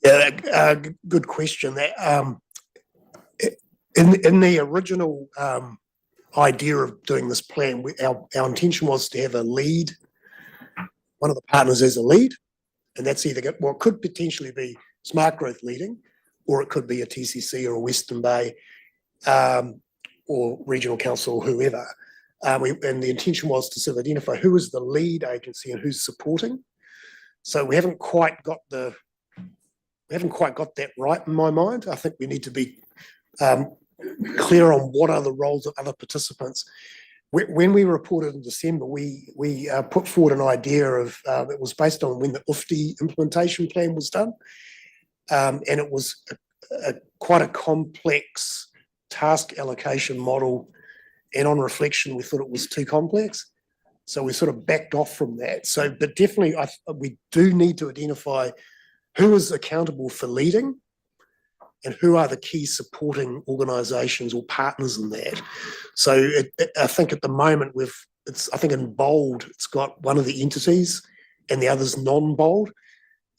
Yeah, good question. That in the original idea of doing this plan, our intention was to have a lead, one of the partners as a lead, and that's either what could potentially be Smart Growth leading, or it could be a TCC or a Western Bay or regional council or whoever. And the intention was to sort of identify who is the lead agency and who's supporting. So we haven't quite got that right in my mind. I think we need to be clear on what are the roles of other participants. When we reported in December, we put forward an idea of it was based on when the UFTI implementation plan was done, and it was quite a complex task allocation model. And on reflection, we thought it was too complex, so we sort of backed off from that. So, but definitely, we do need to identify who is accountable for leading and who are the key supporting organisations or partners in that. So I think at the moment I think in bold, it's got one of the entities and the other's non-bold,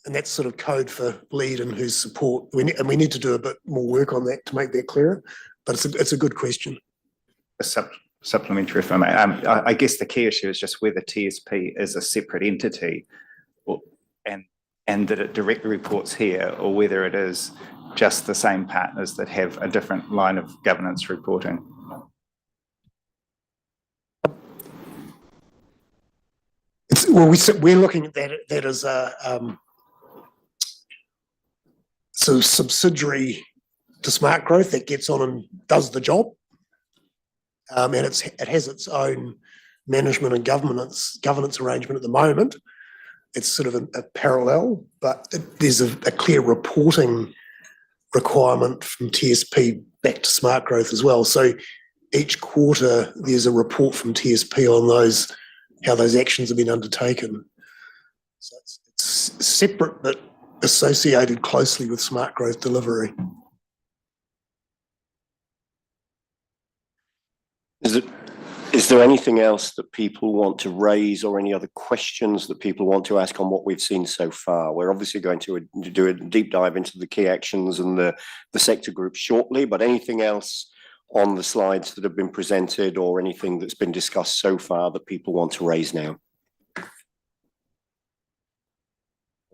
and that's sort of code for lead and who's support. And we need to do a bit more work on that to make that clearer, but it's a good question. Supplementary, if I may. I guess the key issue is just whether TSP is a separate entity and that it directly reports here, or whether it is just the same partners that have a different line of governance reporting. We're looking at that as a sort of subsidiary to Smart Growth that gets on and does the job, and it has its own management and governance arrangement at the moment. It's sort of a parallel, but there's a clear reporting requirement from TSP back to Smart Growth as well. So each quarter there's a report from TSP on how those actions have been undertaken. So it's separate but associated closely with Smart Growth delivery. Is there anything else that people want to raise, or any other questions that people want to ask on what we've seen so far? We're obviously going to do a deep dive into the key actions and the sector groups shortly, but anything else on the slides that have been presented or anything that's been discussed so far that people want to raise now?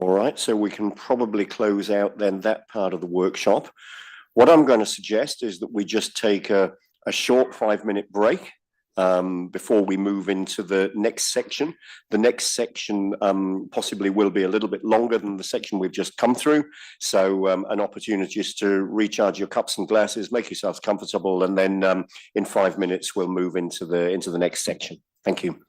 All right, so we can probably close out then that part of the workshop. What I'm going to suggest is that we just take a short 5-minute break before we move into the next section. The next section possibly will be a little bit longer than the section we've just come through. So an opportunity is to recharge your cups and glasses, make yourselves comfortable, and then in 5 minutes we'll move into the next section. Thank you.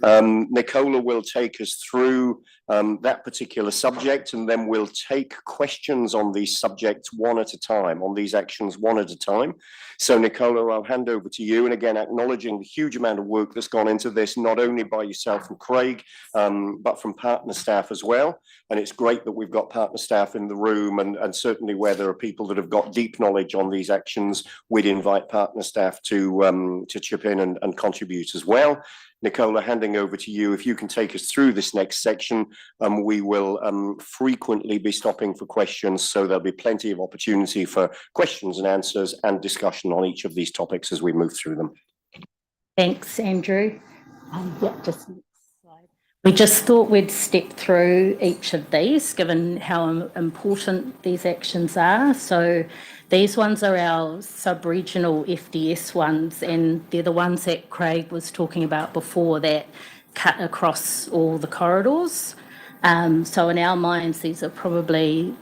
Nicola will take us through that particular subject, and then we'll take questions on these subjects one at a time, on these actions one at a time. So Nicola, I'll hand over to you, and again, acknowledging the huge amount of work that's gone into this, not only by yourself and Craig, but from partner staff as well. And it's great that we've got partner staff in the room, and certainly where there are people that have got deep knowledge on these actions, we'd invite partner staff to chip in and contribute as well. Nicola, handing over to you. If you can take us through this next section, we will frequently be stopping for questions, so there'll be plenty of opportunity for questions and answers and discussion on each of these topics as we move through them. Thanks, Andrew. Just next slide. We just thought we'd step through each of these, given how important these actions are. So these ones are our sub-regional FDS ones, and they're the ones that Craig was talking about before that cut across all the corridors. So in our minds, these are probably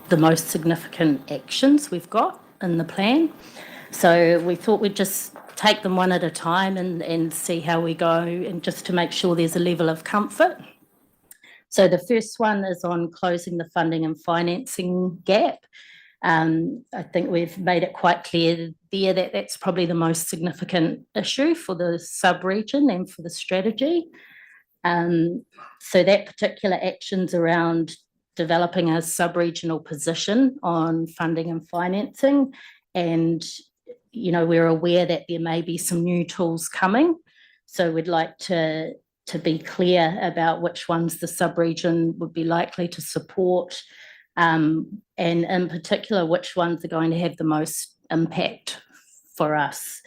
the most significant actions we've got in the plan. So we thought we'd just take them one at a time and see how we go, and just to make sure there's a level of comfort. So the first one is on closing the funding and financing gap. I think we've made it quite clear there that that's probably the most significant issue for the sub-region and for the strategy. So that particular action's around developing a sub-regional position on funding and financing. And, you know, we're aware that there may be some new tools coming. So we'd like to be clear about which ones the sub-region would be likely to support, and in particular, which ones are going to have the most impact for us.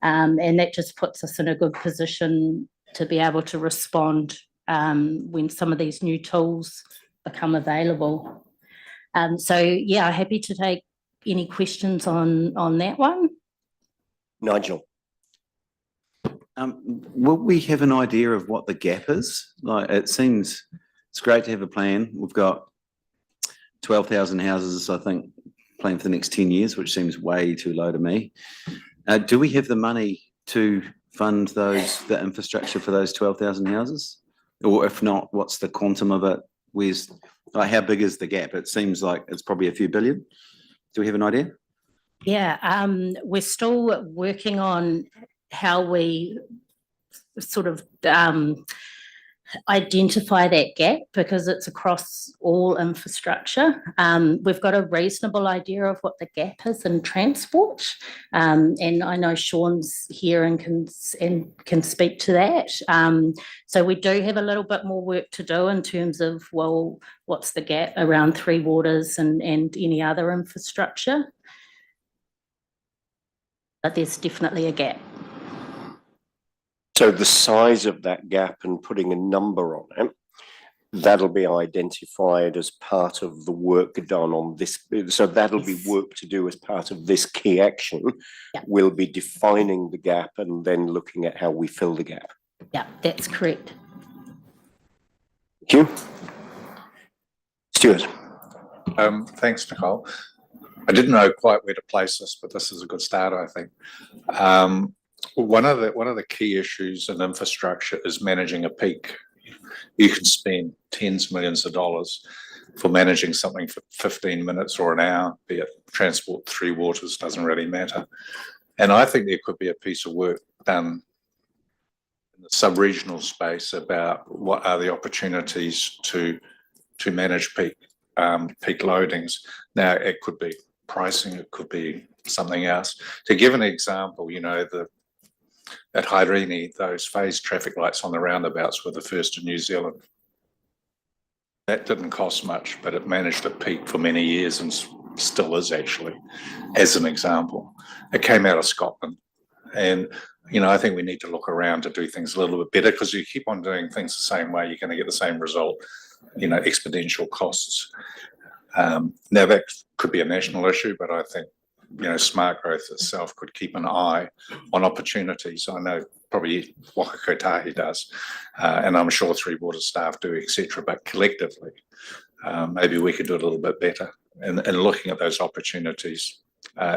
And that just puts us in a good position to be able to respond when some of these new tools become available. So yeah, happy to take any questions on that one. Nigel. Will we have an idea of what the gap is? Like, it seems it's great to have a plan. We've got 12,000 houses, I think, planned for the next 10 years, which seems way too low to me. Do we have the money to fund the infrastructure for those 12,000 houses? Or if not, what's the quantum of it? How big is the gap? It seems like it's probably a few billion. Do we have an idea? Yeah, we're still working on how we sort of identify that gap, because it's across all infrastructure. We've got a reasonable idea of what the gap is in transport, and I know Sean's here and can speak to that. So we do have a little bit more work to do in terms of, well, what's the gap around Three Waters and any other infrastructure, but there's definitely a gap. So the size of that gap and putting a number on it, that'll be identified as part of the work done on this. So that'll be work to do as part of this key action. Yeah. We'll be defining the gap and then looking at how we fill the gap. Yeah, that's correct. Thank you. Stuart. Thanks, Nicole. I didn't know quite where to place this, but this is a good start, I think. One of the key issues in infrastructure is managing a peak. You can spend tens of millions of dollars for managing something for 15 minutes or an hour, be it transport, Three Waters, doesn't really matter. And I think there could be a piece of work done in the sub-regional space about what are the opportunities to manage peak loadings. Now, it could be pricing, it could be something else. To give an example, you know, at Haerini, those phased traffic lights on the roundabouts were the first in New Zealand. That didn't cost much, but it managed a peak for many years and still is, actually, as an example. It came out of Scotland. And, you know, I think we need to look around to do things a little bit better, because you keep on doing things the same way, you're going to get the same result, you know, exponential costs. Now, that could be a national issue, but I think, you know, SmartGrowth itself could keep an eye on opportunities. I know probably Waka Kotahi does, and I'm sure Three Waters staff do, etc. But collectively, maybe we could do it a little bit better in looking at those opportunities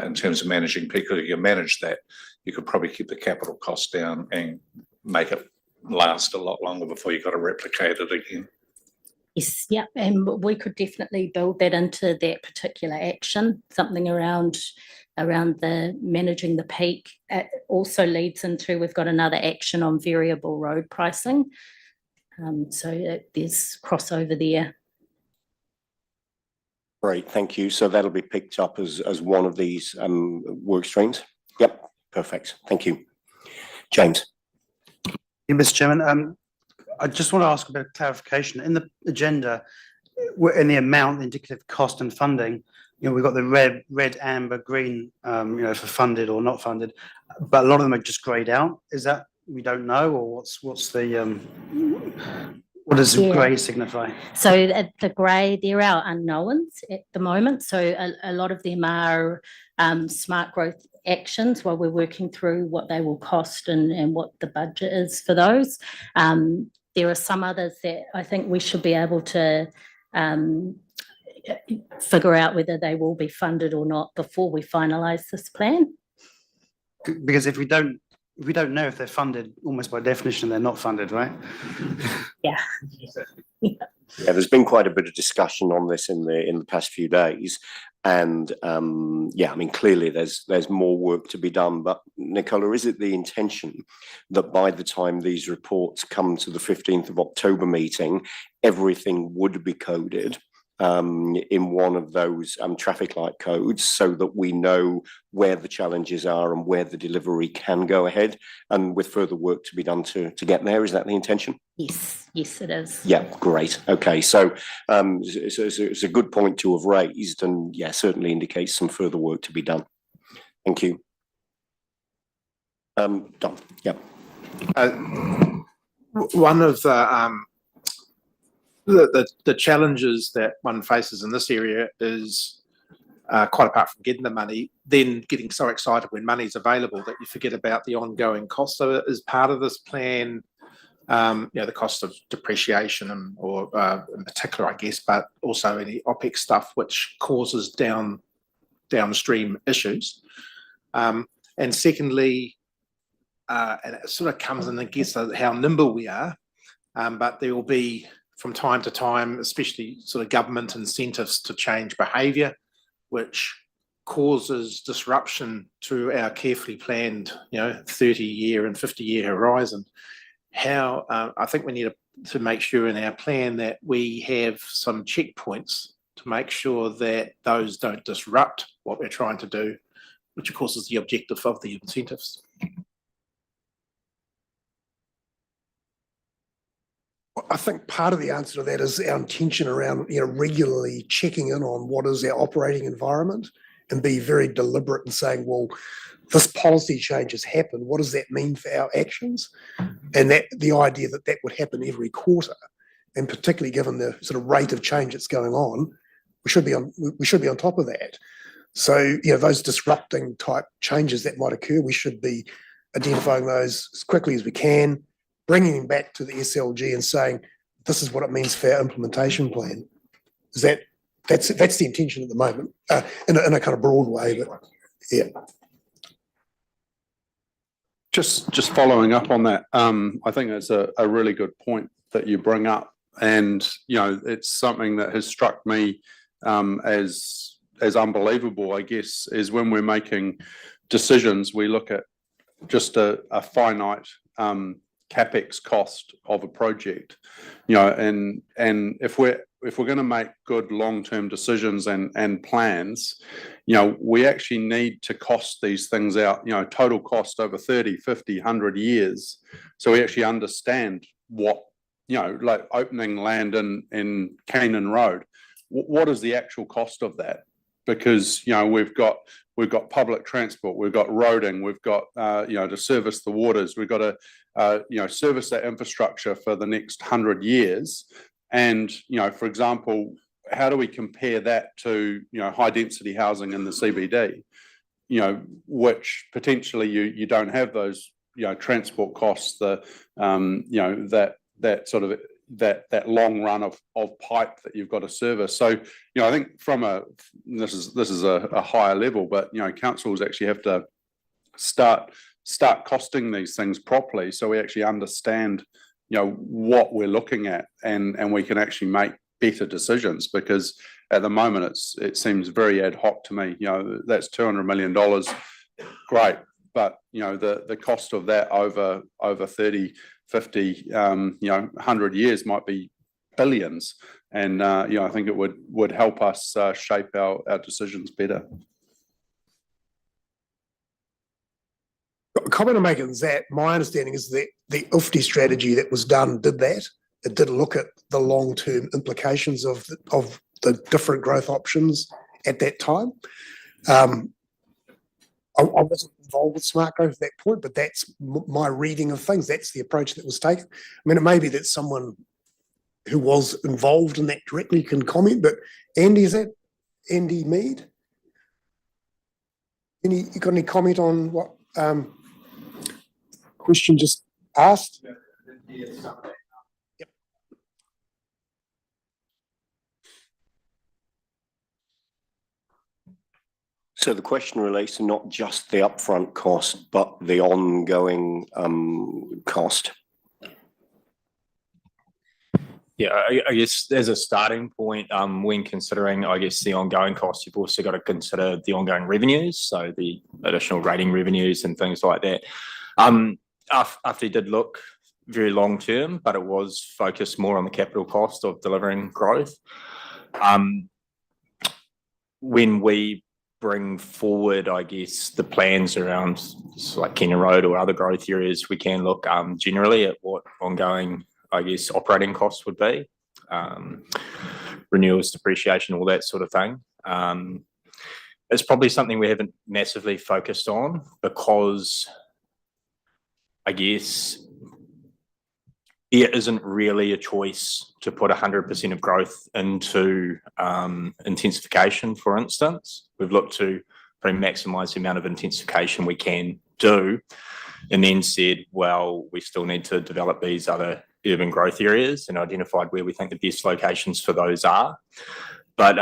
in terms of managing peak. If you manage that, you could probably keep the capital costs down and make it last a lot longer before you've got to replicate it again. Yes, yeah, and we could definitely build that into that particular action, something around the managing the peak. It also leads into, we've got another action on variable road pricing. So there's crossover there. Great, thank you. So that'll be picked up as one of these work streams. Yep, perfect. Thank you. James. Yeah, Mr. Chairman, I just want to ask a bit of clarification. In the agenda, in the amount, the indicative cost and funding, we've got the red, amber, green, for funded or not funded, but a lot of them are just greyed out. Is that we don't know, or what's the what does grey signify? So the grey, there are unknowns at the moment. So a lot of them are smart growth actions while we're working through what they will cost and what the budget is for those. There are some others that I think we should be able to figure out whether they will be funded or not before we finalise this plan. Because if we don't know if they're funded, almost by definition, they're not funded, right? Yeah. Yeah, there's been quite a bit of discussion on this in the past few days, and yeah, I mean, clearly there's more work to be done. But Nicola, is it the intention that by the time these reports come to the 15th of October meeting, everything would be coded in one of those traffic light codes, so that we know where the challenges are and where the delivery can go ahead, and with further work to be done to get there? Is that the intention? Yes, it is. Yeah, great. Okay, so it's a good point to have raised, and yeah, certainly indicates some further work to be done. Thank you. Don, yeah. One of the challenges that one faces in this area is, quite apart from getting the money, then getting so excited when money's available that you forget about the ongoing cost of it. As part of this plan, the cost of depreciation or in particular, I guess, but also any OPEX stuff which causes downstream issues. And secondly, and it sort of comes in, I guess, how nimble we are, but there will be, from time to time, especially sort of government incentives to change behaviour, which causes disruption to our carefully planned, 30-year and 50-year horizon. How I think we need to make sure in our plan that we have some checkpoints to make sure that those don't disrupt what we're trying to do, which of course is the objective of the incentives. I think part of the answer to that is our intention around, regularly checking in on what is our operating environment and be very deliberate in saying, well, this policy change has happened. What does that mean for our actions? And that the idea that would happen every quarter, and particularly given the sort of rate of change that's going on, we should be on top of that. So, those disrupting type changes that might occur, we should be identifying those as quickly as we can, bringing them back to the SLG and saying, this is what it means for our implementation plan. That's the intention at the moment, in a kind of broad way, but yeah. Just following up on that, I think it's a really good point that you bring up, and it's something that has struck me as unbelievable, I guess, is when we're making decisions, we look at just a finite capex cost of a project, and if we're going to make good long-term decisions and plans, we actually need to cost these things out, total cost over 30, 50, 100 years. So we actually understand what, like opening land in Canaan Road, what is the actual cost of that? Because, we've got public transport, we've got roading, we've got, to service the waters, we've got to, service that infrastructure for the next 100 years. And, for example, how do we compare that to, high density housing in the CBD, which potentially you don't have those, transport costs, the, that sort of, that long run of pipe that you've got to service. So, I think this is a higher level, but, councils actually have to start start costing these things properly so we actually understand, what we're looking at and we can actually make better decisions, because at the moment it seems very ad hoc to me. That's $200 million, great, but the cost of that over 30, 50, 100 years might be billions, and I think it would help us shape our decisions better. A comment I'm making is that my understanding is that the UFTI strategy that was done did that. It did look at the long-term implications of the different growth options at that time. I wasn't involved with SmartGrowth at that point, but that's my reading of things. That's the approach that was taken. I mean, it may be that someone who was involved in that directly can comment, but Andy, is that Andy Mead? You got any comment on what question just asked? Yep. So the question relates to not just the upfront cost, but the ongoing cost. Yeah, I guess as a starting point, when considering, I guess, the ongoing costs, you've also got to consider the ongoing revenues, so the additional rating revenues and things like that. After it did look very long term, but it was focused more on the capital cost of delivering growth. When we bring forward, I guess, the plans around like Kenya Road or other growth areas, we can look generally at what ongoing, I guess, operating costs would be, renewals, depreciation, all that sort of thing. It's probably something we haven't massively focused on because, I guess, there isn't really a choice to put 100% of growth into intensification, for instance. We've looked to probably maximise the amount of intensification we can do, and then said, well, we still need to develop these other urban growth areas, and identified where we think the best locations for those are. But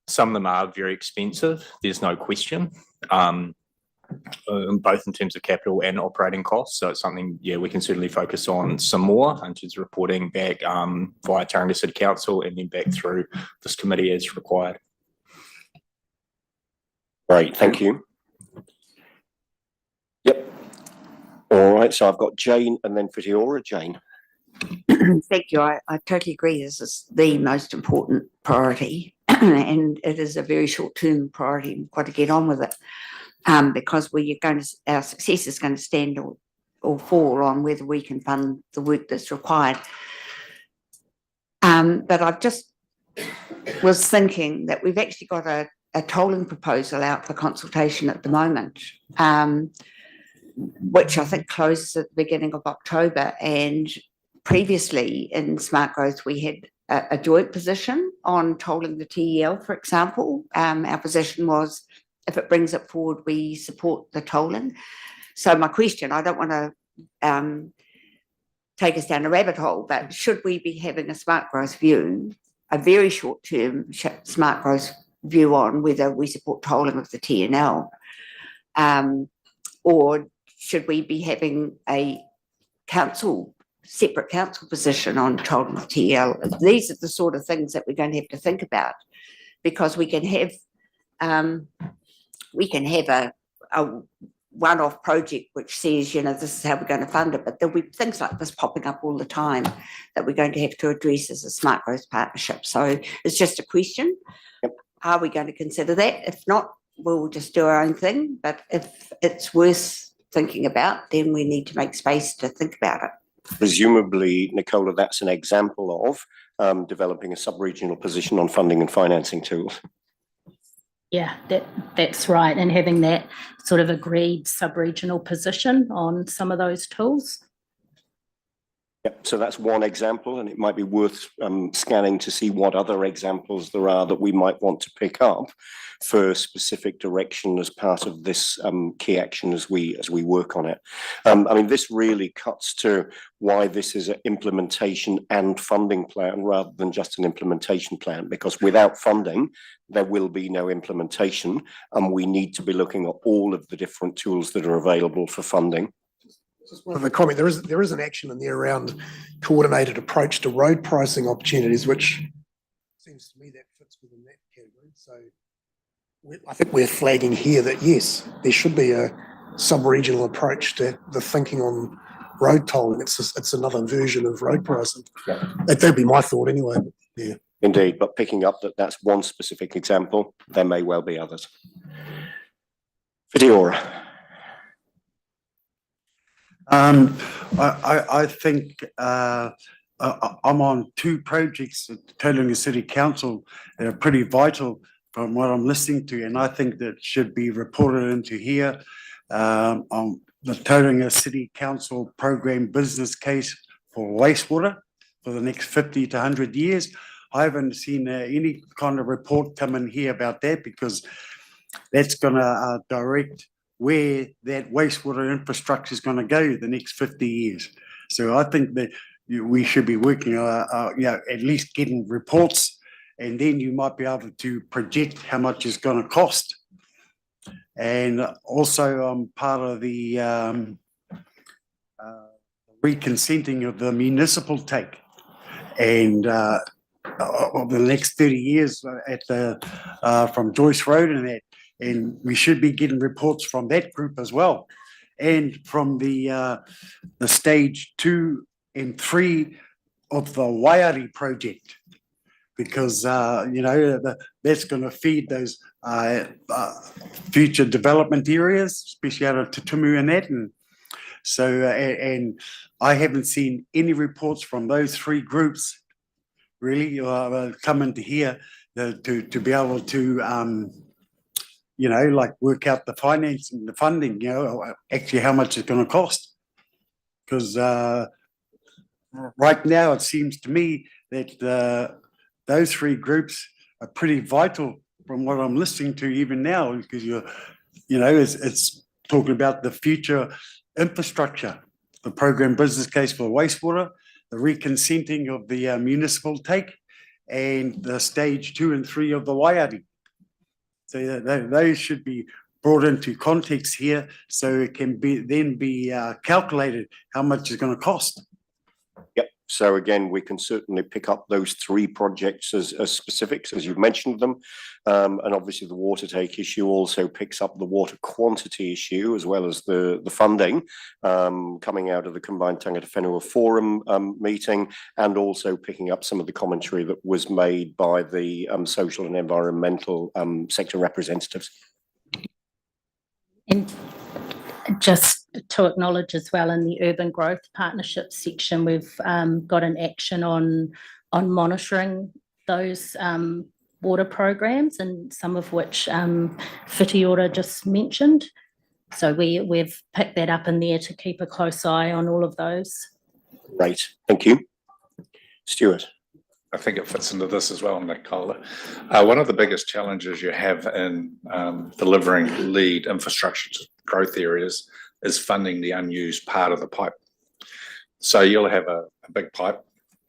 some of them are very expensive, there's no question, both in terms of capital and operating costs. So it's something, we can certainly focus on some more in terms of reporting back via Tauranga City Council and then back through this committee as required. Great, thank you. Yep. All right, so I've got Jane and then Whitiora. Jane. Thank you. I totally agree. This is the most important priority, and it is a very short-term priority. We've got to get on with it because our success is going to stand or fall on whether we can fund the work that's required. But I've just was thinking that we've actually got a tolling proposal out for consultation at the moment, which I think closes at the beginning of October. And previously in SmartGrowth, we had a joint position on tolling the TEL, for example. Our position was, if it brings it forward, we support the tolling. So my question, I don't want to take us down a rabbit hole, but should we be having a SmartGrowth view, a very short-term SmartGrowth view on whether we support tolling of the TNL, or should we be having a separate council position on tolling of TL? These are the sort of things that we're going to have to think about, because we can have a one-off project which says, this is how we're going to fund it, but there'll be things like this popping up all the time that we're going to have to address as a SmartGrowth partnership. So it's just a question. Are we going to consider that? If not, we'll just do our own thing. But if it's worth thinking about, then we need to make space to think about it. Presumably, Nicola, that's an example of developing a sub-regional position on funding and financing tools. Yeah, that's right. And having that sort of agreed sub-regional position on some of those tools. Yep, so that's one example, and it might be worth scanning to see what other examples there are that we might want to pick up for specific direction as part of this key action as we work on it. I mean, this really cuts to why this is an implementation and funding plan rather than just an implementation plan, because without funding, there will be no implementation, and we need to be looking at all of the different tools that are available for funding. Just one of the comment, there is an action in there around coordinated approach to road pricing opportunities, which seems to me that fits within that category. So I think we're flagging here that yes, there should be a sub-regional approach to the thinking on road tolling. It's another version of road pricing. Yeah. That'd be my thought anyway. Yeah. Indeed, but picking up that that's one specific example, there may well be others. Fitiora. I think I'm on two projects at Tauranga City Council that are pretty vital from what I'm listening to, and I think that should be reported into here. On the Tauranga City Council program business case for wastewater for the next 50 to 100 years. I haven't seen any kind of report come in here about that, because that's going to direct where that wastewater infrastructure is going to go the next 50 years. So I think that we should be working, at least getting reports, and then you might be able to project how much it's going to cost. And also I'm part of the reconsenting of the municipal take, and of the next 30 years at the from Joyce Road and that. And we should be getting reports from that group as well, and from the stage 2 and 3 of the Waiari project, because that's going to feed those future development areas, especially out of Tutumu and that. And so, and I haven't seen any reports from those 3 groups really come into here to be able to. Work out the financing, the funding, actually how much it's going to cost. Because right now it seems to me that those 3 groups are pretty vital from what I'm listening to even now, because it's talking about the future infrastructure, the program business case for wastewater, the reconsenting of the municipal take, and the stage 2 and 3 of the Waiari. So those should be brought into context here, so it can be calculated how much it's going to cost. Yep. So again, we can certainly pick up those 3 projects as specifics, as you've mentioned them. And obviously the water take issue also picks up the water quantity issue, as well as the funding coming out of the Combined Tangata Whenua Forum meeting, and also picking up some of the commentary that was made by the social and environmental sector representatives. And just to acknowledge as well, in the urban growth partnership section, we've got an action on monitoring those water programs, and some of which Fitiora just mentioned. So we've picked that up in there to keep a close eye on all of those. Great, thank you. Stuart. I think it fits into this as well, Nicola. One of the biggest challenges you have in delivering lead infrastructure to growth areas is funding the unused part of the pipe. So you'll have a big pipe,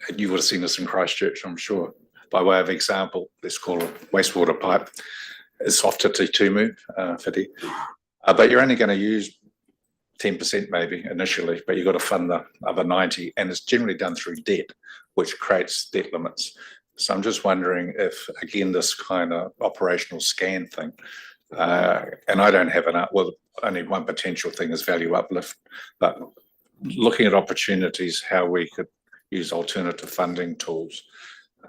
and you would have seen this in Christchurch, I'm sure. By way of example, let's call it wastewater pipe. It's off to Tutumu, Whiti. But you're only going to use 10% maybe initially, but you've got to fund the other 90, and it's generally done through debt, which creates debt limits. So I'm just wondering if, again, this kind of operational scan thing, and I don't have only one potential thing is value uplift, but looking at opportunities, how we could use alternative funding tools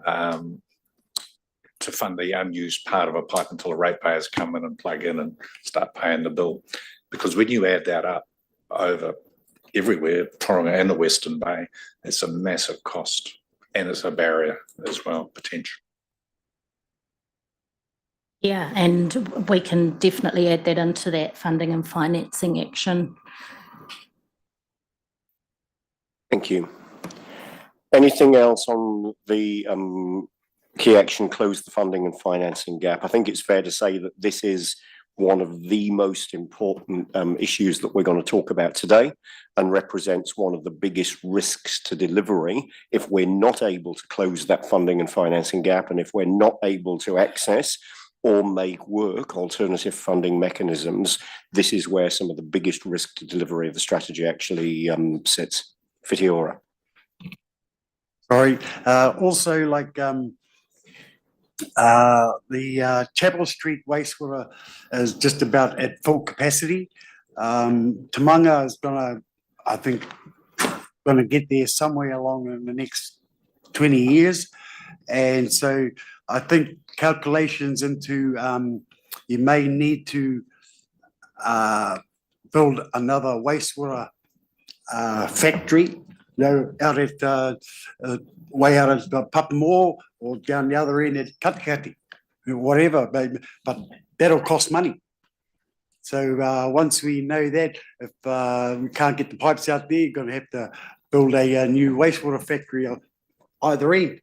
to fund the unused part of a pipe until the ratepayers come in and plug in and start paying the bill. Because when you add that up over everywhere, Tauranga and the Western Bay, it's a massive cost, and it's a barrier as well, potential. Yeah, and we can definitely add that into that funding and financing action. Thank you. Anything else on the key action, close the funding and financing gap? I think it's fair to say that this is one of the most important issues that we're going to talk about today, and represents one of the biggest risks to delivery if we're not able to close that funding and financing gap, and if we're not able to access or make work alternative funding mechanisms. This is where some of the biggest risk to delivery of the strategy actually sits. Whitiora. Sorry, also like the Chapel Street wastewater is just about at full capacity. Tamanga is I think, gonna get there somewhere along in the next 20 years. And so I think calculations into, you may need to build another wastewater factory, out at way out at Papamoa, or down the other end at Katikati, whatever, but that'll cost money. So once we know that, if we can't get the pipes out there, you're going to have to build a new wastewater factory on either end.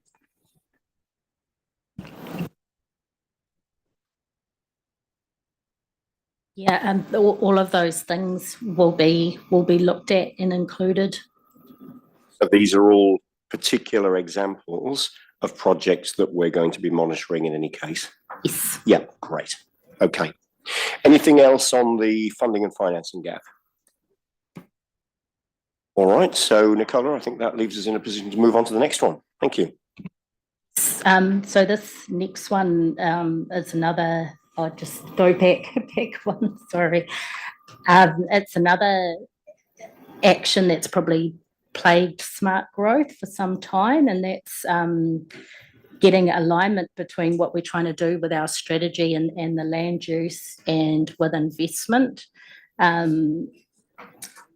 Yeah, and all of those things will be looked at and included. So these are all particular examples of projects that we're going to be monitoring in any case. Yes. Yeah, great. Okay. Anything else on the funding and financing gap? All right. So Nicola, I think that leaves us in a position to move on to the next one. Thank you. So this next one is another. I'll just go back one. Sorry. It's another action that's probably plagued smart growth for some time, and that's getting alignment between what we're trying to do with our strategy and the land use and with investment.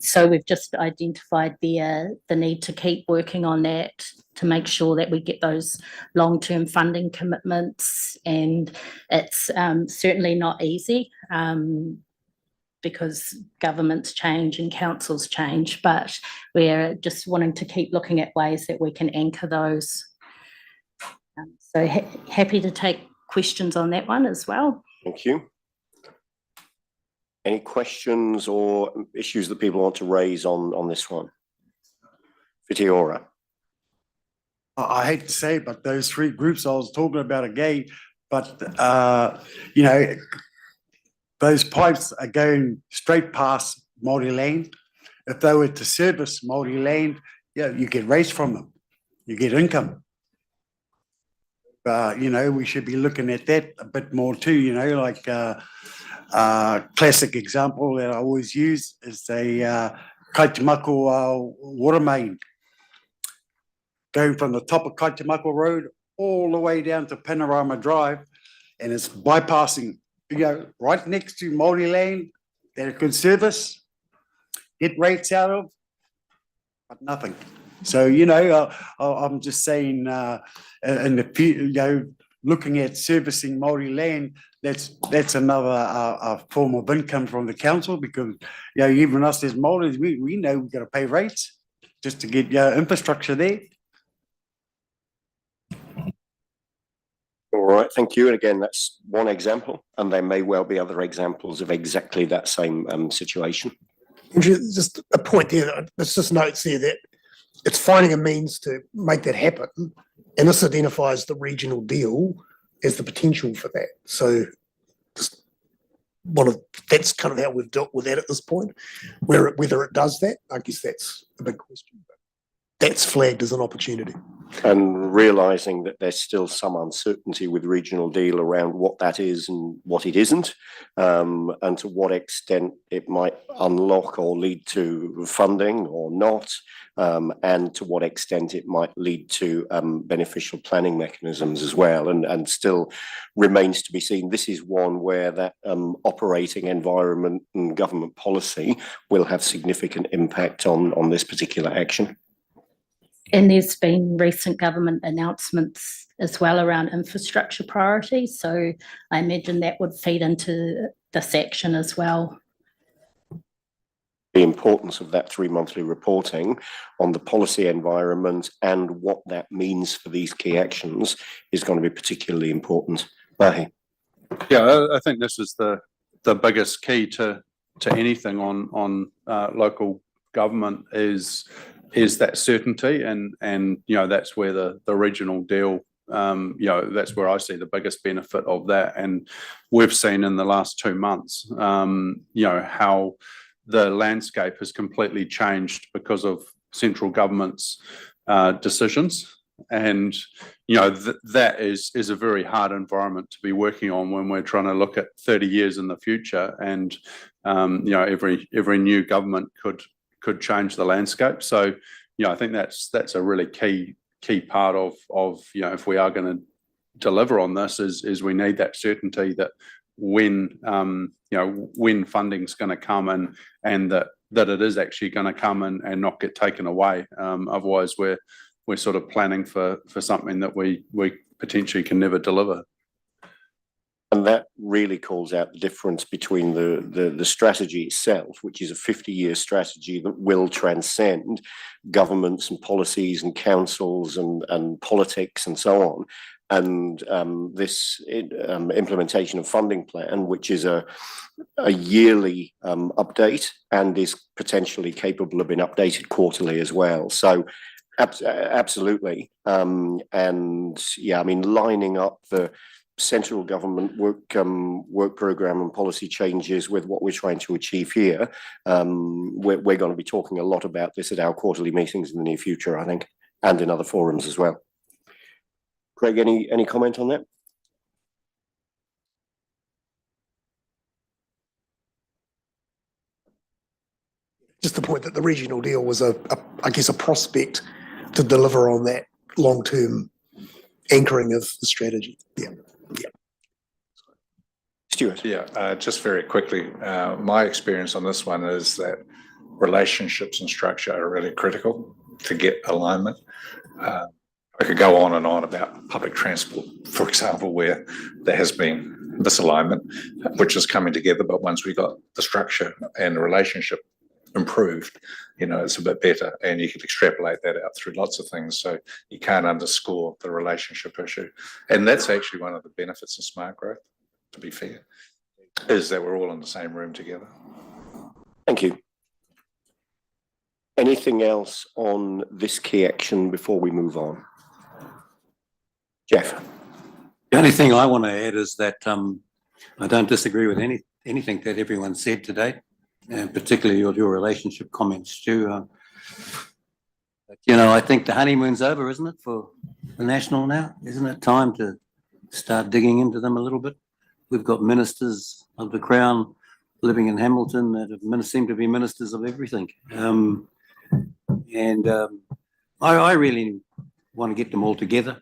So we've just identified the need to keep working on that to make sure that we get those long-term funding commitments, and it's certainly not easy because governments change and councils change, but we're just wanting to keep looking at ways that we can anchor those. So happy to take questions on that one as well. Thank you. Any questions or issues that people want to raise on this one? Whitiora. I hate to say it, but those three groups I was talking about again, but those pipes are going straight past Māori land. If they were to service Māori land, you get rates from them, you get income. We should be looking at that a bit more too, like classic example that I always use is the Kaitamako water main. Going from the top of Kaitamako Road all the way down to Panorama Drive, and it's bypassing, right next to Māori land that it could service, get rates out of, but nothing. So, I'm just saying, in the future, looking at servicing Māori land, that's another form of income from the council, because, even us as Māoris, we know we've got to pay rates just to get infrastructure there. All right, thank you. And again, that's one example, and there may well be other examples of exactly that same situation. Just a point there, there's just notes there that it's finding a means to make that happen, and this identifies the regional deal as the potential for that. So just that's kind of how we've dealt with that at this point. Whether it does that, I guess that's a big question. But that's flagged as an opportunity. And realising that there's still some uncertainty with regional deal around what that is and what it isn't, and to what extent it might unlock or lead to funding or not, and to what extent it might lead to beneficial planning mechanisms as well, and still remains to be seen. This is one where that operating environment and government policy will have significant impact on this particular action. And there's been recent government announcements as well around infrastructure priorities. So I imagine that would feed into this action as well. the importance of that 3 monthly reporting on the policy environment and what that means for these key actions is going to be particularly important. Mahi. Yeah, I think this is the biggest key to anything on local government is that certainty, and you know, that's where the regional deal, you know, that's where I see the biggest benefit of that. And we've seen in the last 2 months, you know, how the landscape has completely changed because of central government's decisions. And you know, that is a very hard environment to be working on when we're trying to look at 30 years in the future. And you know, every new government could change the landscape. So you know, I think that's a really key part of you know, if we are going to deliver on this, is we need that certainty that when you know, when funding's going to come and that it is actually going to come and not get taken away. Otherwise we're sort of planning for something that we potentially can never deliver. And that really calls out the difference between the strategy itself, which is a 50-year strategy that will transcend governments and policies and councils and politics and so on, and this implementation of funding plan, which is a yearly update and is potentially capable of being updated quarterly as well. So absolutely. And yeah, I mean, lining up the central government work program and policy changes with what we're trying to achieve here, we're going to be talking a lot about this at our quarterly meetings in the near future, I think, and in other forums as well. Craig, any comment on that? Just the point that the regional deal was I guess a prospect to deliver on that long-term anchoring of the strategy. Yeah. Stuart. Yeah, just very quickly, my experience on this one is that relationships and structure are really critical to get alignment. I could go on and on about public transport, for example, where there has been misalignment, which is coming together, but once we got the structure and the relationship improved, you know, it's a bit better, and you can extrapolate that out through lots of things. So you can't underscore the relationship issue. And that's actually one of the benefits of smart growth, to be fair, is that we're all in the same room together. Thank you. Anything else on this key action before we move on? Jeff. The only thing I want to add is that I don't disagree with anything that everyone said today, and particularly your relationship comments, Stu. You know, I think the honeymoon's over, isn't it, for the National now? Isn't it time to start digging into them a little bit? We've got ministers of the Crown living in Hamilton that seem to be ministers of everything. I really want to get them all together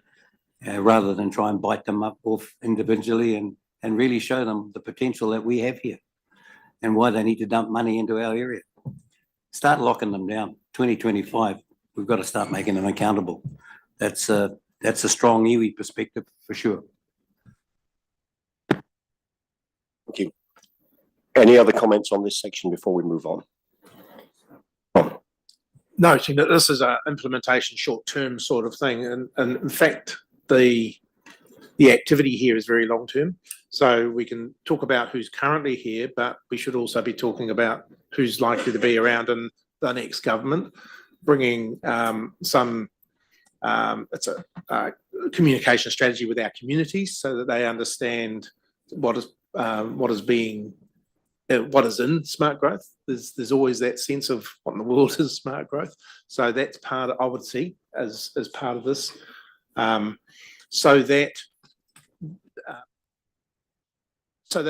rather than try and bite them up off individually and really show them the potential that we have here and why they need to dump money into our area. Start locking them down. 2025, we've got to start making them accountable. That's a strong iwi perspective for sure. Thank you. Any other comments on this section before we move on? Noting that this is an implementation short-term sort of thing, and in fact, the activity here is very long-term. So we can talk about who's currently here, but we should also be talking about who's likely to be around in the next government, bringing it's a communication strategy with our communities so that they understand what is in smart growth. There's always that sense of what in the world is smart growth. So that's part of, I would see as part of this, so that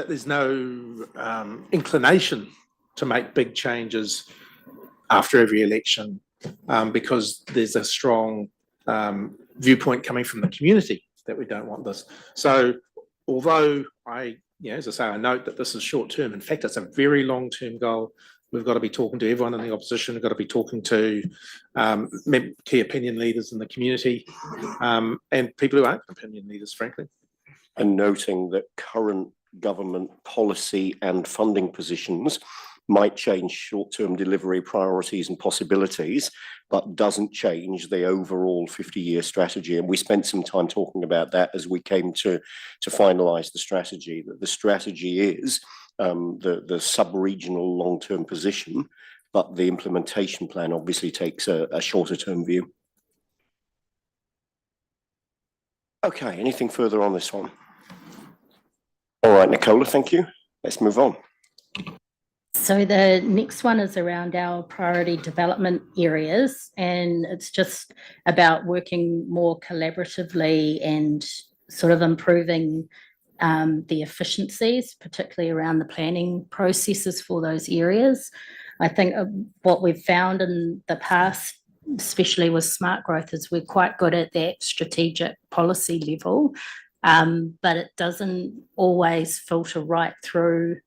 there's no inclination to make big changes after every election, because there's a strong viewpoint coming from the community that we don't want this. So although as I say, I note that this is short term. In fact, it's a very long term goal. We've got to be talking to everyone in the opposition. We've got to be talking to key opinion leaders in the community, and people who aren't opinion leaders, frankly. And noting that current government policy and funding positions might change short-term delivery priorities and possibilities, but doesn't change the overall 50-year strategy. And we spent some time talking about that as we came to finalise the strategy, that the strategy is the sub-regional long-term position, but the implementation plan obviously takes a shorter-term view. Okay, anything further on this one? All right, Nicola, thank you. Let's move on. So the next one is around our priority development areas, and it's just about working more collaboratively and sort of improving the efficiencies, particularly around the planning processes for those areas. I think what we've found in the past, especially with SmartGrowth, is we're quite good at that strategic policy level, but it doesn't always filter right through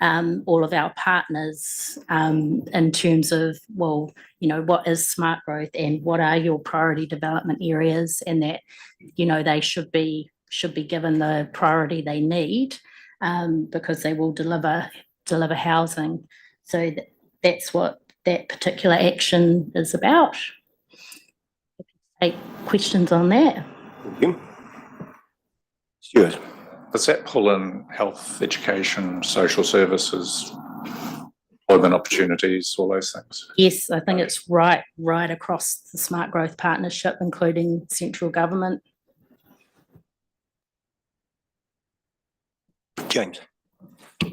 all of our partners in terms of, well, you know, what is SmartGrowth and what are your priority development areas, and that, you know, they should be given the priority they need because they will deliver housing. So that's what that particular action is about. Take questions on that. Thank you. Stuart. Does that pull in health, education, social services, employment opportunities, all those things? Yes, I think it's right across the SmartGrowth partnership, including central government. James.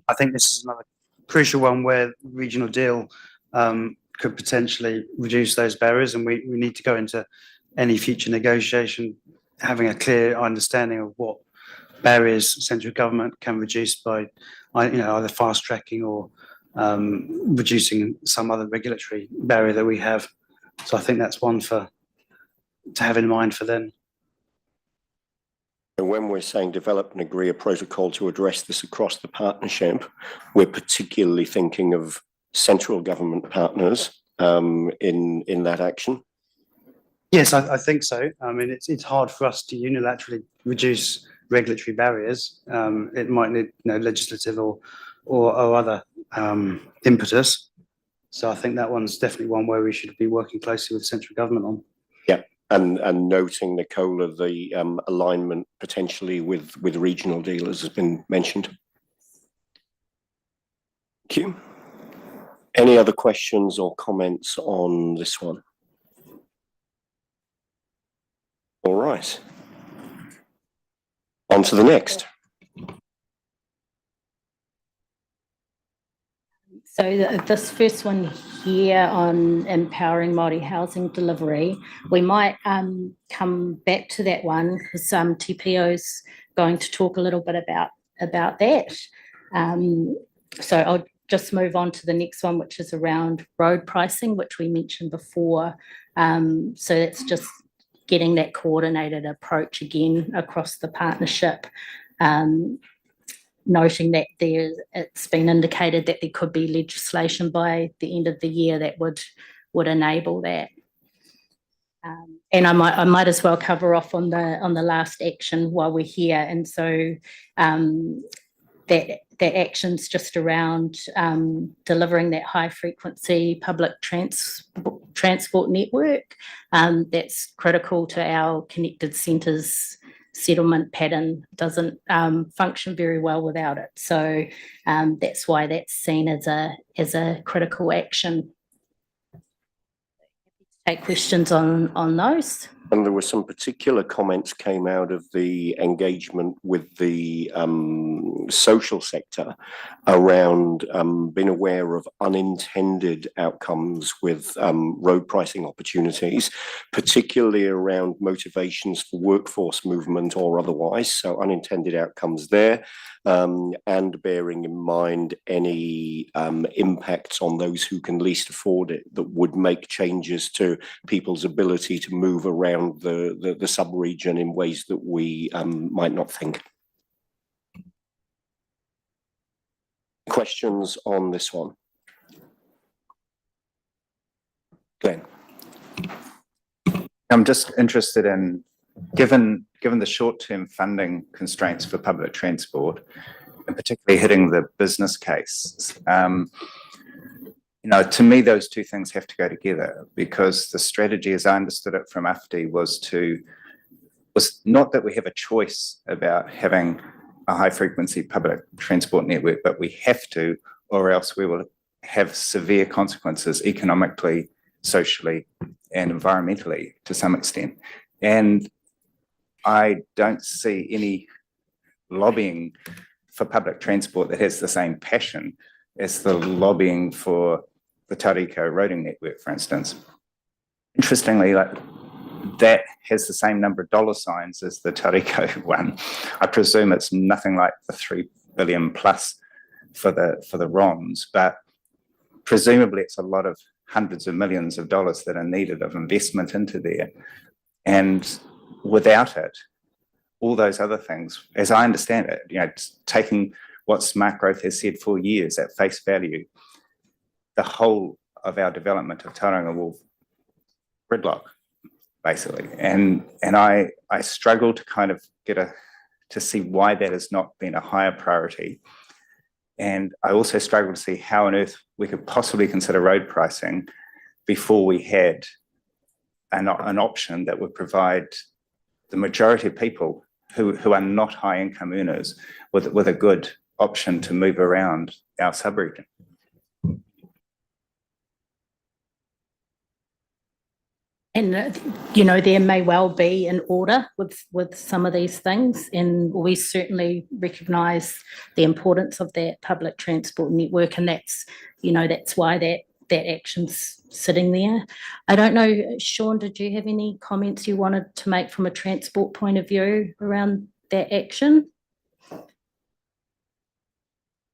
I think this is another crucial one where regional deal could potentially reduce those barriers, and we need to go into any future negotiation having a clear understanding of what barriers central government can reduce by, you know, either fast tracking or reducing some other regulatory barrier that we have. So I think that's one to have in mind for them. And when we're saying develop and agree a protocol to address this across the partnership, we're particularly thinking of central government partners in that action. Yes, I think so. I mean, it's hard for us to unilaterally reduce regulatory barriers. It might need, you know, legislative or other impetus. So I think that one's definitely one where we should be working closely with central government on. Yeah, and noting, Nicola, the alignment potentially with regional dealers has been mentioned. Thank you. Any other questions or comments on this one? All right. On to the next. So this first one here on empowering Māori housing delivery, we might come back to that one because TPO's going to talk a little bit about that. So I'll just move on to the next one, which is around road pricing, which we mentioned before. So it's just getting that coordinated approach again across the partnership, noting that it's been indicated that there could be legislation by the end of the year that would enable that. And I might as well cover off on the last action while we're here. And so that action's just around delivering that high frequency public transport network that's critical to our connected centres settlement pattern. Doesn't function very well without it. So that's why that's seen as a critical action. Take questions on those. And there were some particular comments came out of the engagement with the social sector around being aware of unintended outcomes with road pricing opportunities, particularly around motivations for workforce movement or otherwise. So unintended outcomes there, and bearing in mind any impacts on those who can least afford it that would make changes to people's ability to move around the sub-region in ways that we might not think. Questions on this one? Glenn. I'm just interested in, given the short-term funding constraints for public transport, and particularly hitting the business case, to me, those two things have to go together, because the strategy, as I understood it from AFTI, was not that we have a choice about having a high frequency public transport network, but we have to, or else we will have severe consequences economically, socially, and environmentally to some extent. And I don't see any lobbying for public transport that has the same passion as the lobbying for the Tauriko roading network, for instance. Interestingly, like, that has the same number of dollar signs as the Tauriko one. I presume it's nothing like the 3 billion plus for the RONs, but presumably it's a lot of hundreds of millions of dollars that are needed of investment into there. And without it, all those other things, as I understand it, taking what SmartGrowth has said for years at face value, the whole of our development of Tauranga will gridlock, basically. And I struggle to kind of to see why that has not been a higher priority. And I also struggle to see how on earth we could possibly consider road pricing before we had an option that would provide the majority of people who are not high income earners with a good option to move around our subregion. And, there may well be an order with some of these things, and we certainly recognise the importance of that public transport network, and that's why that action's sitting there. I don't know, Sean, did you have any comments you wanted to make from a transport point of view around that action?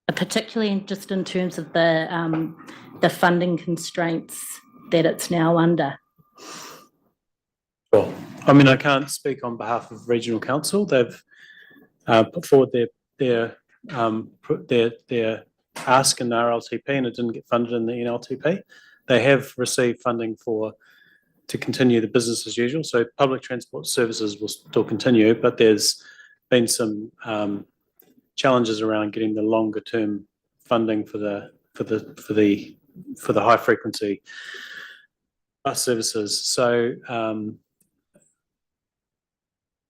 Particularly just in terms of the funding constraints that it's now under. Sure. I mean, I can't speak on behalf of Regional Council. They've put forward their ask in the RLTP, and it didn't get funded in the NLTP. They have received funding to continue the business as usual. So public transport services will still continue, but there's been some challenges around getting the longer term funding for the high frequency bus services. So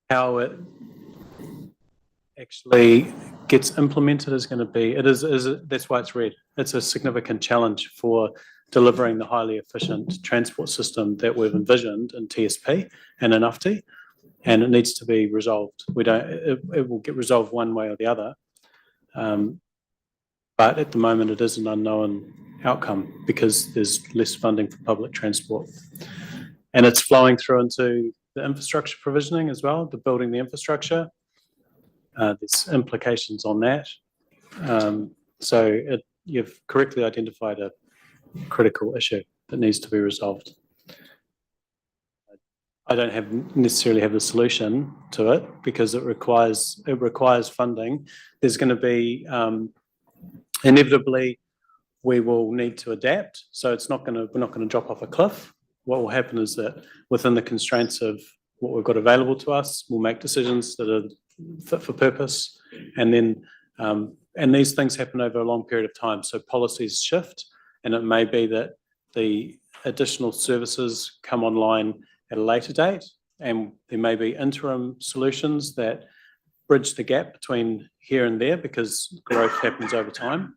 how it actually gets implemented is going to be, that's why it's red. It's a significant challenge for delivering the highly efficient transport system that we've envisioned in TSP and in UFTI, and it needs to be resolved. It will get resolved one way or the other, but at the moment it is an unknown outcome because there's less funding for public transport, and it's flowing through into the infrastructure provisioning as well, the building the infrastructure. There's implications on that. You've correctly identified a critical issue that needs to be resolved. I don't necessarily have the solution to it because it requires funding. There's going to be inevitably we will need to adapt. So we're not going to drop off a cliff. What will happen is that within the constraints of what we've got available to us, we'll make decisions that are fit for purpose, and then and these things happen over a long period of time. So policies shift, and it may be that the additional services come online at a later date, and there may be interim solutions that bridge the gap between here and there because growth happens over time.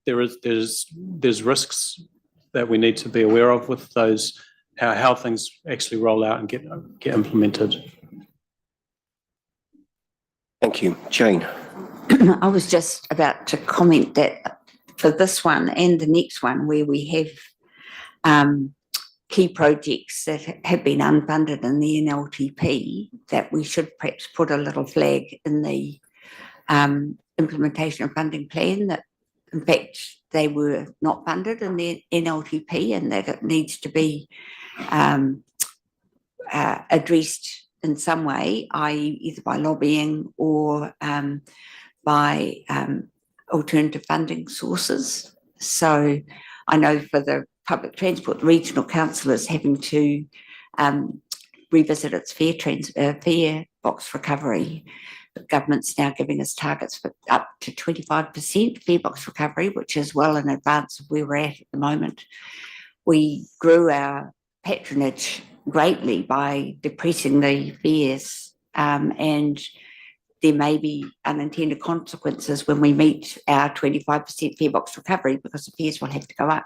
There's risks that we need to be aware of with those, how things actually roll out and get implemented. Thank you. Jane. I was just about to comment that for this one and the next one, where we have key projects that have been unfunded in the NLTP, that we should perhaps put a little flag in the implementation of funding plan that in fact they were not funded in the NLTP, and that it needs to be addressed in some way, i.e. either by lobbying or by alternative funding sources. So I know for the public transport, the Regional Council is having to revisit its fare box recovery. The government's now giving us targets for up to 25% fare box recovery, which is well in advance of where we're at the moment. We grew our patronage greatly by depressing the fares, and there may be unintended consequences when we meet our 25% fare box recovery because the fares will have to go up.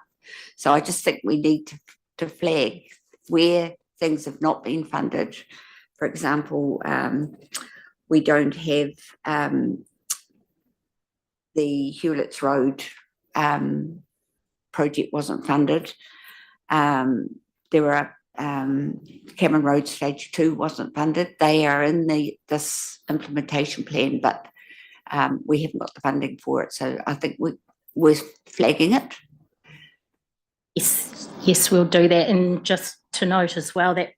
So I just think we need to flag where things have not been funded. For example, we don't have the Hewlett's Road project wasn't funded. There are Cameron Road Stage 2 wasn't funded. They are in this implementation plan, but we haven't got the funding for it. So I think we're flagging it. Yes, we'll do that. And just to note as well that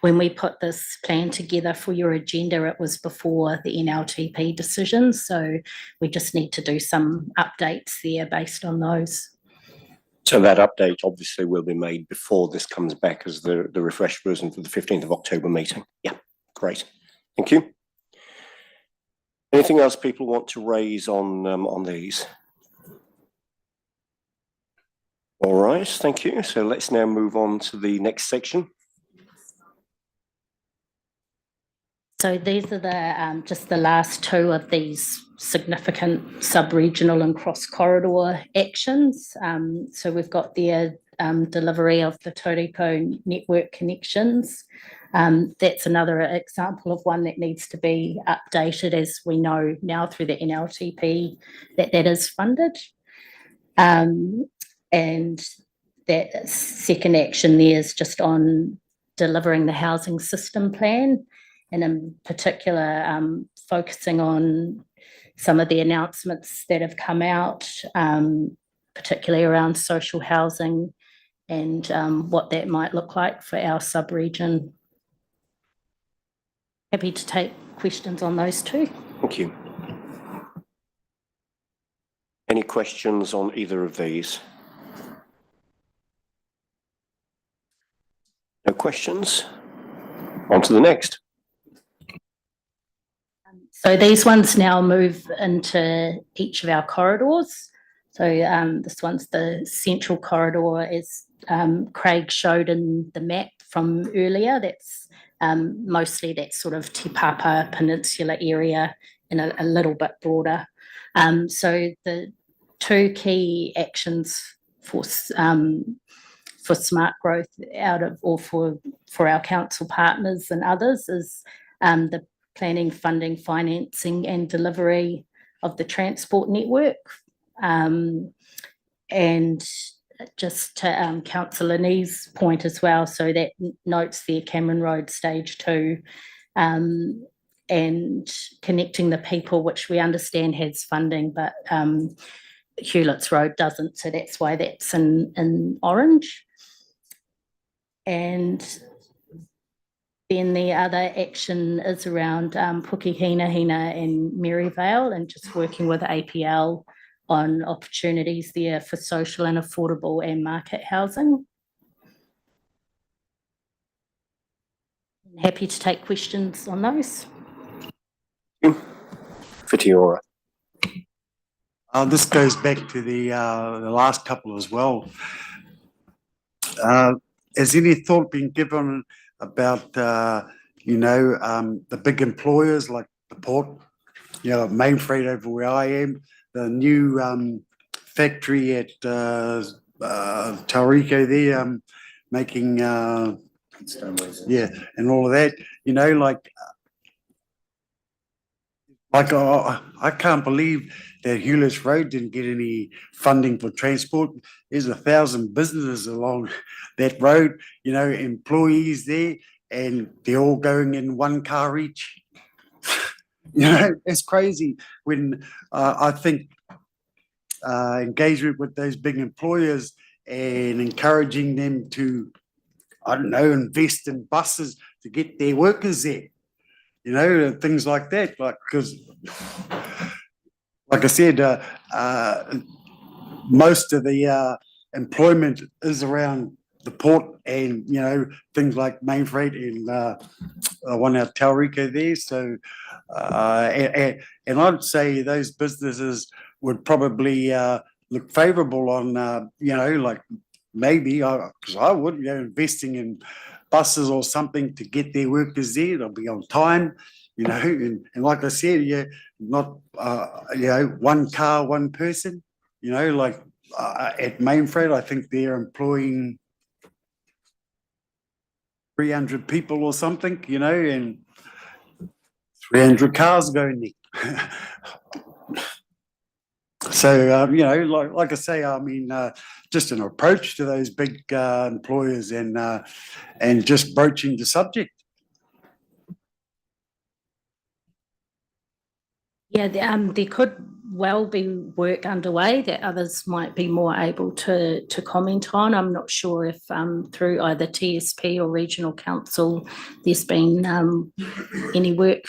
when we put this plan together for your agenda, it was before the NLTP decisions. So we just need to do some updates there based on those. So that update obviously will be made before this comes back as the refreshed version for the 15th of October meeting. Yeah, great. Thank you. Anything else people want to raise on these? All right, thank you. So let's now move on to the next section. So these are the just the last two of these significant sub-regional and cross-corridor actions. So we've got the delivery of the Tauriko network connections. That's another example of one that needs to be updated, as we know now through the NLTP that is funded. And that second action there is just on delivering the housing system plan, and in particular focusing on some of the announcements that have come out, particularly around social housing and what that might look like for our sub-region. Happy to take questions on those two. Thank you. Any questions on either of these? No questions? On to the next. So these ones now move into each of our corridors. So this one's the central corridor, as Craig showed in the map from earlier. That's mostly that sort of Te Papa Peninsula area and a little bit broader. So the two key actions for smart growth for our council partners and others is the planning, funding, financing and delivery of the transport network. And just to Councillor Lee's point as well, so that notes there Cameron Road Stage 2 and connecting the people, which we understand has funding, but Hewlett's Road doesn't, so that's why that's in orange. And then the other action is around Pukehina and Maryvale, and just working with APL on opportunities there for social and affordable and market housing. Happy to take questions on those. Fitiora. This goes back to the last couple as well. Has any thought been given about, the big employers like the port, Mainfreight over where I am, the new factory at Tauriko there, making, and all of that, I can't believe that Hewlett's Road didn't get any funding for transport. There's 1,000 businesses along that road, employees there, and they're all going in one car each. It's crazy when I think engagement with those big employers and encouraging them to, invest in buses to get their workers there. Things like that, because, like I said, most of the employment is around the port and, you know, things like main freight and one out Tauriko there. So, and I'd say those businesses would probably look favourable on, you know, like maybe, because I would, you know, investing in buses or something to get their workers there. They'll be on time, you know, and like I said, yeah, not, you know, one car, one person, you know, like at Mainfreight, I think they're employing 300 people or something, you know, and 300 cars going there. So, you know, like I say, I mean, just an approach to those big employers and just broaching the subject. Yeah, there could well be work underway that others might be more able to comment on. I'm not sure if through either TSP or Regional Council there's been any work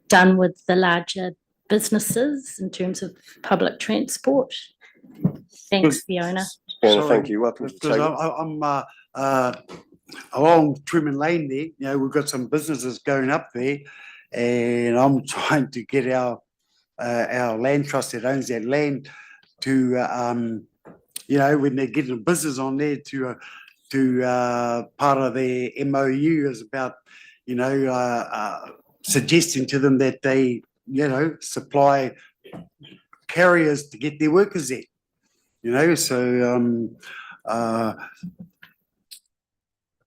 done with the larger businesses in terms of public transport. Thanks, Fiona. Fiona, thank you. Welcome to the Because table. I'm along Truman Lane there, you know, we've got some businesses going up there, and I'm trying to get our land trust that owns that land to, you know, when they're getting a business on there to part of their MOU is about, you know, suggesting to them that they, you know, supply carriers to get their workers there, you know, so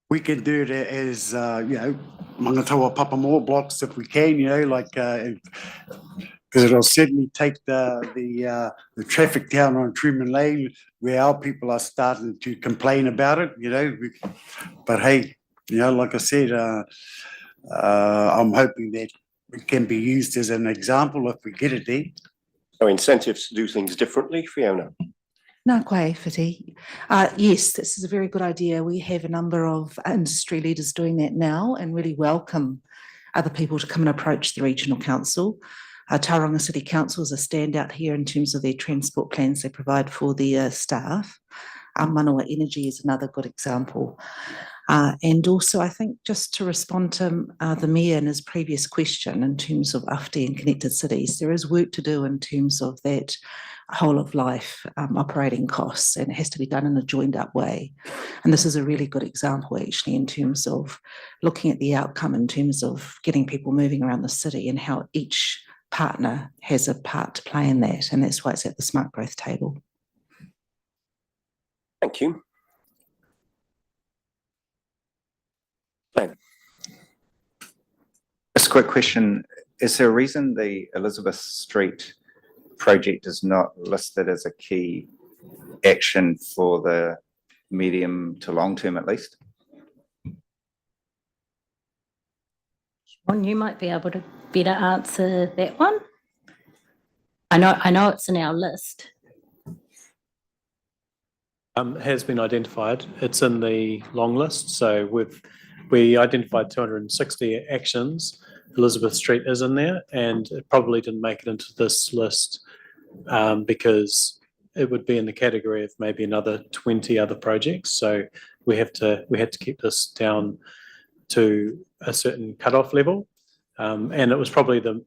we can do it as, you know, Mangatawa Papamoa blocks if we can, you know, like, because it'll certainly take the traffic down on Truman Lane where our people are starting to complain about it, you know. But hey, you know, like I said, I'm hoping that it can be used as an example if we get it there. So incentives to do things differently, Fiona? Nā koe, Whiti. Yes, this is a very good idea. We have a number of industry leaders doing that now and really welcome other people to come and approach the Regional Council. Tauranga City Council is a standout here in terms of their transport plans they provide for their staff. Manawa Energy is another good example. And also, I think just to respond to the Mayor and his previous question in terms of AFTI and connected cities, there is work to do in terms of that whole of life operating costs, and it has to be done in a joined up way. And this is a really good example actually in terms of looking at the outcome in terms of getting people moving around the city and how each partner has a part to play in that. And that's why it's at the Smart Growth table. Thank you. Glenn. Just a quick question. Is there a reason the Elizabeth Street project is not listed as a key action for the medium to long term at least? Sean, you might be able to better answer that one. I know it's in our list. Has been identified. It's in the long list. So we identified 260 actions. Elizabeth Street is in there, and it probably didn't make it into this list because it would be in the category of maybe another 20 other projects. So we had to keep this down to a certain cutoff level, and it was probably the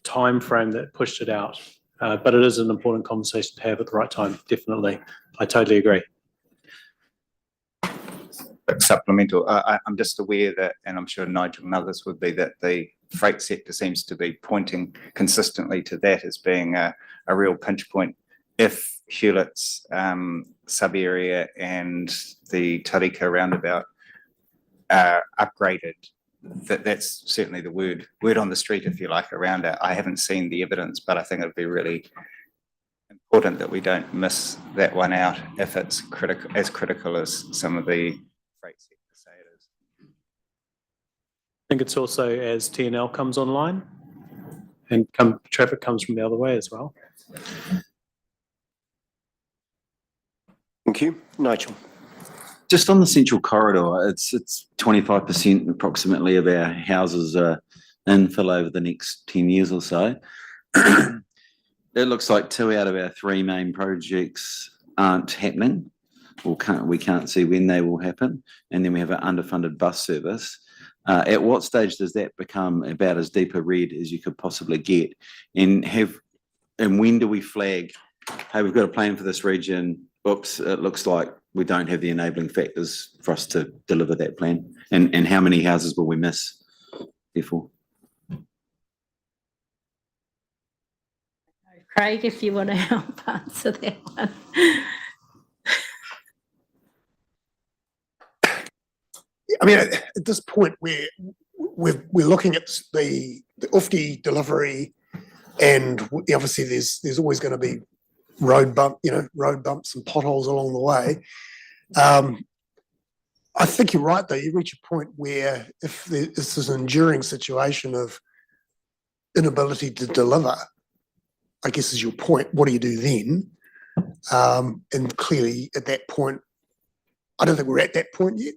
time frame that pushed it out. But it is an important conversation to have at the right time. Definitely, I totally agree. Supplemental. I'm just aware that, and I'm sure Nigel and others would be, that the freight sector seems to be pointing consistently to that as being a real pinch point. If Hewlett's sub area and the Tarika roundabout are upgraded, that's certainly the word on the street, if you like, around it. I haven't seen the evidence, but I think it'd be really important that we don't miss that one out if it's critical as some of the freight sector say it is. I think it's also as TNL comes online and traffic comes from the other way as well. Thank you. Nigel. Just on the central corridor, it's 25% approximately of our houses are infill over the next 10 years or so. It looks like 2 out of our 3 main projects aren't happening. or we can't see when they will happen. And then we have an underfunded bus service. At what stage does that become about as deep a red as you could possibly get? And when do we flag, hey, we've got a plan for this region, oops, it looks like we don't have the enabling factors for us to deliver that plan? And how many houses will we miss, therefore? Craig, if you want to help answer that one. I mean, at this point, we're looking at the UFTI delivery, and obviously there's always going to be road bumps and potholes along the way. I think you're right, though. You reach a point where if this is an enduring situation of inability to deliver, I guess is your point, what do you do then? And clearly at that point, I don't think we're at that point yet,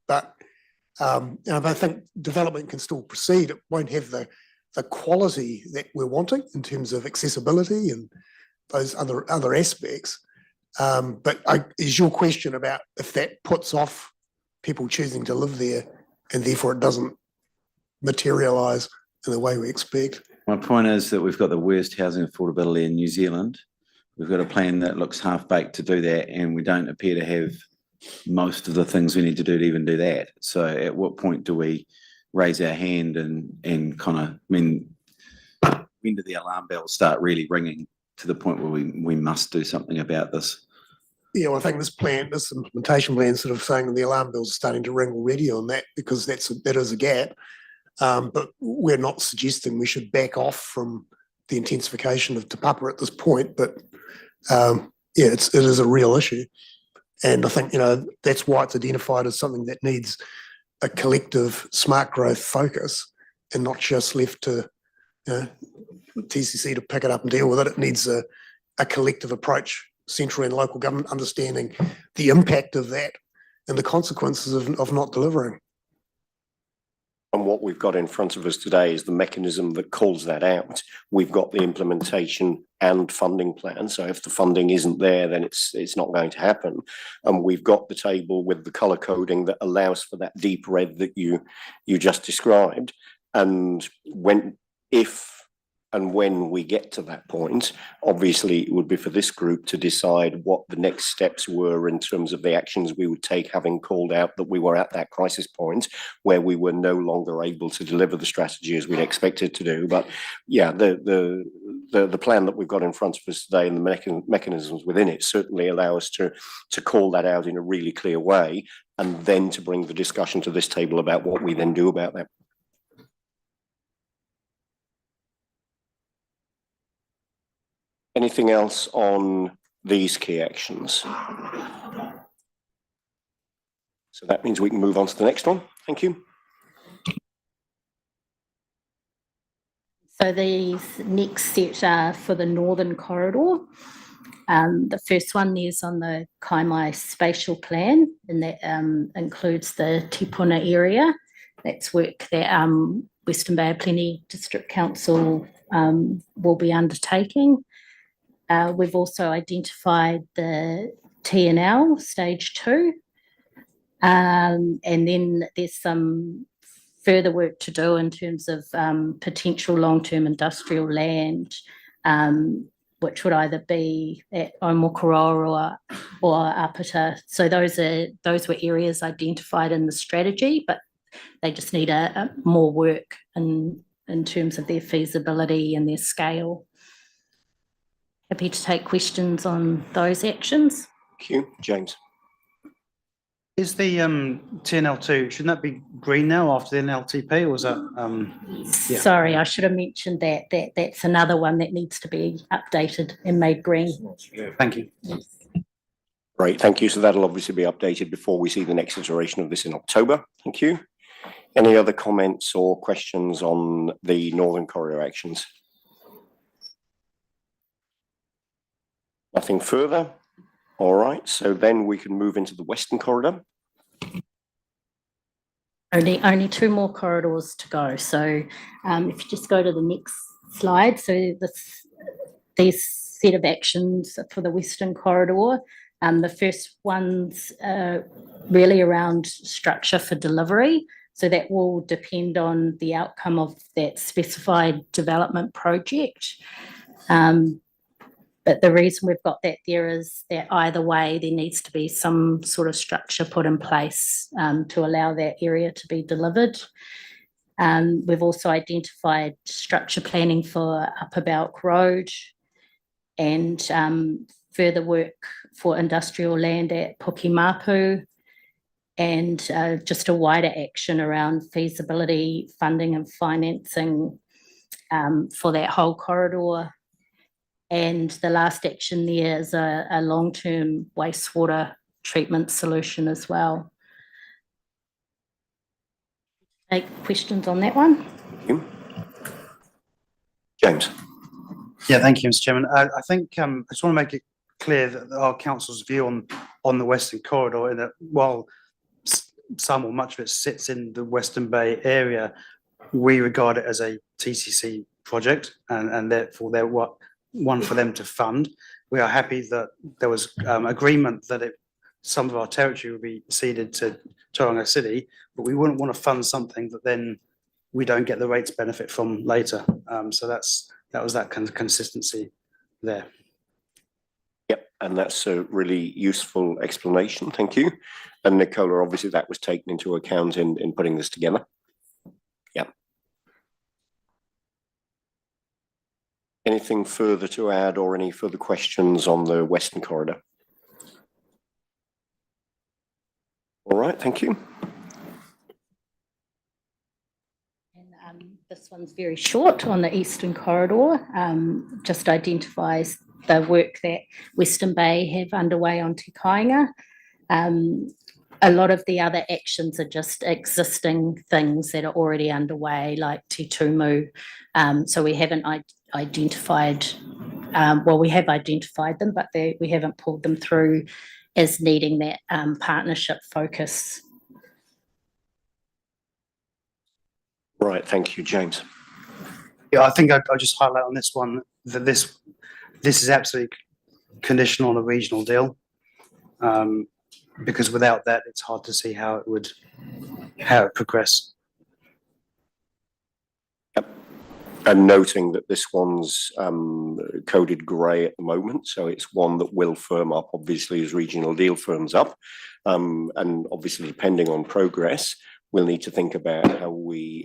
but I think development can still proceed. It won't have the quality that we're wanting in terms of accessibility and those other aspects. But is your question about if that puts off people choosing to live there and therefore it doesn't materialise in the way we expect? My point is that we've got the worst housing affordability in New Zealand. We've got a plan that looks half-baked to do that, and we don't appear to have most of the things we need to do to even do that. So at what point do we raise our hand and kind of, when do the alarm bells start really ringing to the point where we must do something about this? Yeah, well, I think this implementation plan sort of saying the alarm bells are starting to ring already on that, because that is a gap. But we're not suggesting we should back off from the intensification of Te Papa at this point. But it is a real issue. And I think, that's why it's identified as something that needs a collective smart growth focus and not just left to TCC to pick it up and deal with it. It needs a collective approach, central and local government understanding the impact of that and the consequences of not delivering. And what we've got in front of us today is the mechanism that calls that out. We've got the implementation and funding plan. So if the funding isn't there, then it's not going to happen. And we've got the table with the colour coding that allows for that deep red that you just described. And if and when we get to that point, obviously it would be for this group to decide what the next steps were in terms of the actions we would take, having called out that we were at that crisis point where we were no longer able to deliver the strategy as we'd expected to do. But yeah, the plan that we've got in front of us today and the mechanisms within it certainly allow us to call that out in a really clear way, and then to bring the discussion to this table about what we then do about that. Anything else on these key actions? So that means we can move on to the next one. Thank you. So these next set are for the Northern Corridor. The first one is on the Kaimai spatial plan, and that includes the Tipuna area. That's work that Western Bay of Plenty District Council will be undertaking. We've also identified the TNL stage 2, and then there's some further work to do in terms of potential long-term industrial land, which would either be at Omokoroa or Apata. So those were areas identified in the strategy, but they just need more work in terms of their feasibility and their scale. Happy to take questions on those actions. Thank you. James. Is the TNL2, shouldn't that be green now after the NLTP, or is that? Yeah. Sorry, I should have mentioned that. That's another one that needs to be updated and made green. Thank you. Great, thank you. So that'll obviously be updated before we see the next iteration of this in October. Thank you. Any other comments or questions on the Northern Corridor actions? Nothing further. All right, so then we can move into the Western Corridor. Only 2 more corridors to go. So if you just go to the next slide. So these set of actions for the Western Corridor, The first one's really around structure for delivery. So that will depend on the outcome of that specified development project. But the reason we've got that there is that either way, there needs to be some sort of structure put in place to allow that area to be delivered. We've also identified structure planning for Upper Belt Road and further work for industrial land at Pukimapu, and just a wider action around feasibility, funding and financing for that whole corridor. And the last action there is a long-term wastewater treatment solution as well. Take questions on that one? James. Yeah, thank you, Mr. Chairman. I think I just want to make it clear that our council's view on the Western Corridor, in that while some or much of it sits in the Western Bay area, we regard it as a TCC project, and therefore they're one for them to fund. We are happy that there was agreement that some of our territory would be ceded to Tauranga City, but we wouldn't want to fund something that then we don't get the rates benefit from later. So that was that kind of consistency there. Yep, and that's a really useful explanation. Thank you. And Nicola, obviously that was taken into account in putting this together. Yep. Anything further to add or any further questions on the Western Corridor? All right, thank you. And this one's very short on the Eastern Corridor, just identifies the work that Western Bay have underway on Te Kāinga. A lot of the other actions are just existing things that are already underway, like Te Tumu. So we haven't identified, well, we have identified them, but we haven't pulled them through as needing that partnership focus. Right, thank you, James. Yeah, I think I'll just highlight on this one that this is absolutely conditional on a regional deal, because without that, it's hard to see how it would progress. Yep. And noting that this one's coded grey at the moment, so it's one that will firm up, obviously, as regional deal firms up, and obviously, depending on progress, we'll need to think about how we